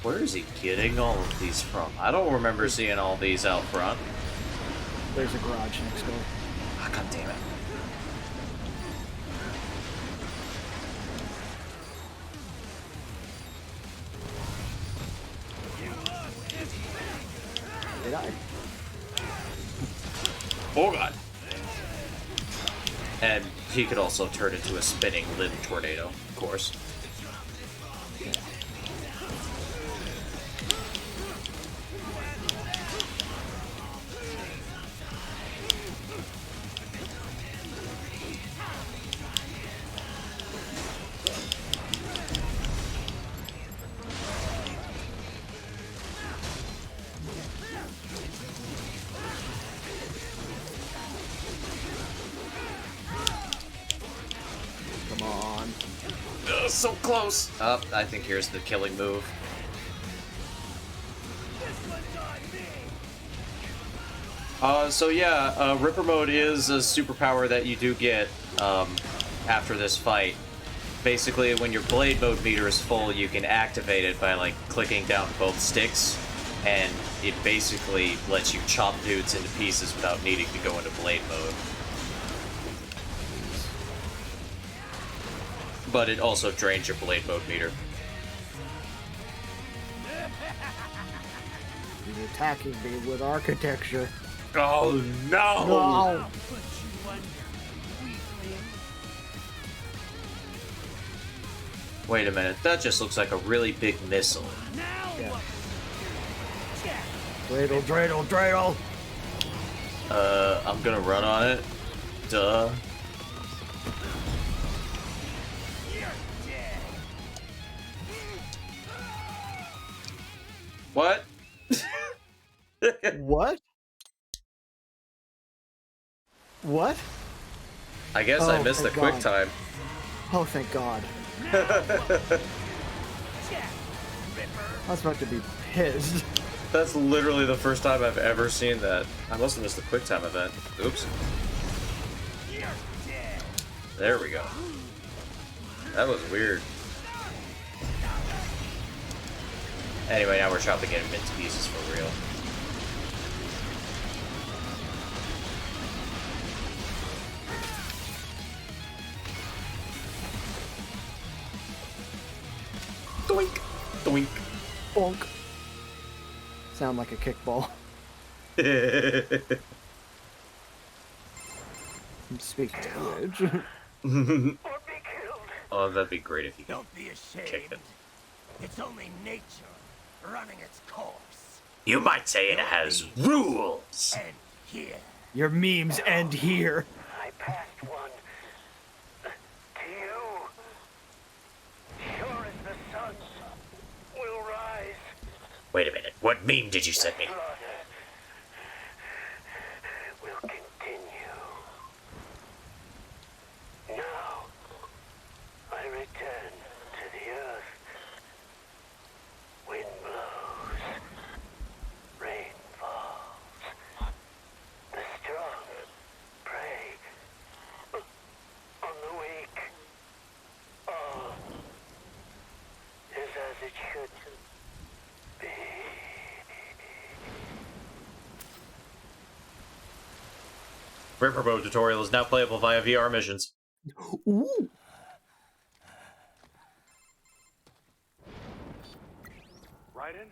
Where is he getting all of these from? I don't remember seeing all these out front. There's a garage next door. Ah, god damn it. Did I? Oh god. And he could also turn into a spinning limb tornado, of course. Come on. So close. I think here's the killing move. So yeah, Ripper Mode is a superpower that you do get after this fight. Basically, when your Blade Mode meter is full, you can activate it by like clicking down both sticks, and it basically lets you chop dudes into pieces without needing to go into Blade Mode. But it also drains your Blade Mode meter. He's attacking me with architecture. Oh no! No! Wait a minute, that just looks like a really big missile. Yeah. Dreidel, dreidel, dreidel! I'm gonna run on it. Duh. What? What? What? I guess I missed the quick time. Oh, thank God. I was about to be pissed. That's literally the first time I've ever seen that. I must have missed the quick time event. Oops. There we go. That was weird. Anyway, now we're chopping it into pieces for real. Doink! Doink! Bonk. Sound like a kickball. Speak language. Oh, that'd be great if you Don't be ashamed. kick it. It's only nature running its course. You might say it has rules! And here, Your memes end here. I passed one to you. Sure as the sun will rise. Wait a minute, what meme did you send me? Blood will continue. Now, I return to the earth. Wind blows. Rain falls. The strong prey on the weak. All is as it should be. Ripper Mode tutorial is now playable via VR missions. Ooh. Raiden?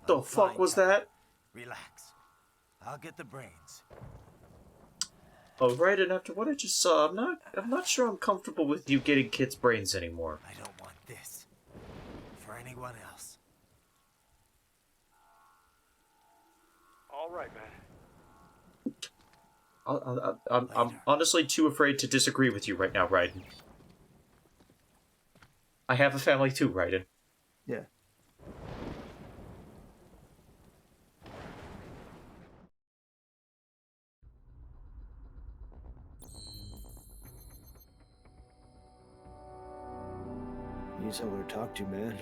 The fuck was that? Relax. I'll get the brains. Oh, right, and after what I just saw, I'm not sure I'm comfortable with you getting kids' brains anymore. I don't want this for anyone else. All right, man. I'm honestly too afraid to disagree with you right now, Raiden. I have a family too, Raiden. Yeah. You need someone to talk to, man.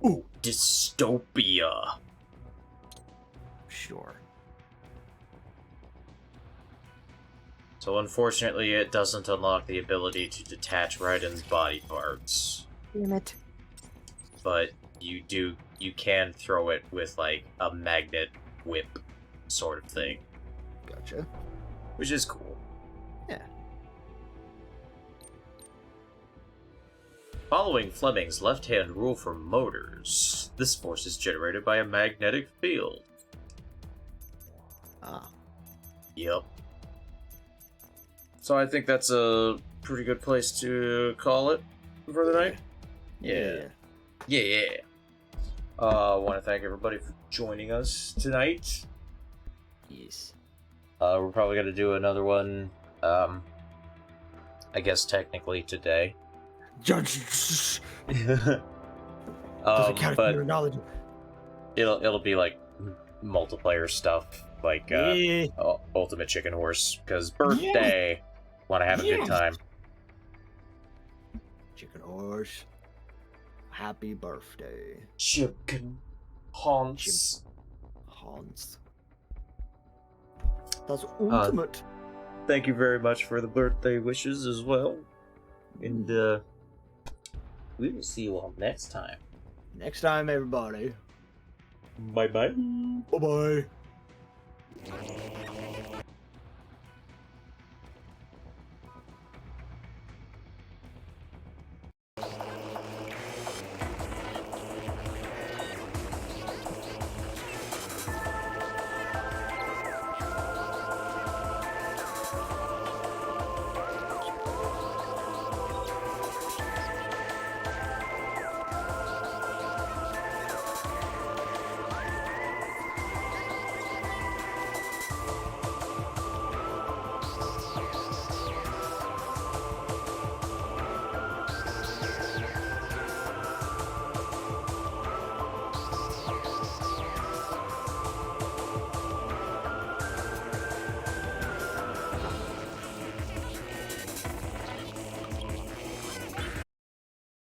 Ooh, dystopia. Sure. So unfortunately, it doesn't unlock the ability to detach Raiden's body parts. Damn it. But you can throw it with, like, a magnet whip sort of thing. Gotcha. Which is cool. Yeah. Following Fleming's left-hand rule for motors, this force is generated by a magnetic field. Ah. Yep. So I think that's a pretty good place to call it for the night. Yeah. I want to thank everybody for joining us tonight. Yes. We're probably going to do another one, I guess technically today. Judge. Doesn't count but your knowledge. it'll be like multiplayer stuff, like Ultimate Chicken Horse, because birthday, want to have a good time. Chicken horse. Happy birthday. Chicken Hans. Hans. That's ultimate. Thank you very much for the birthday wishes as well. And we will see you all next time. Next time, everybody. Bye-bye. Bye-bye.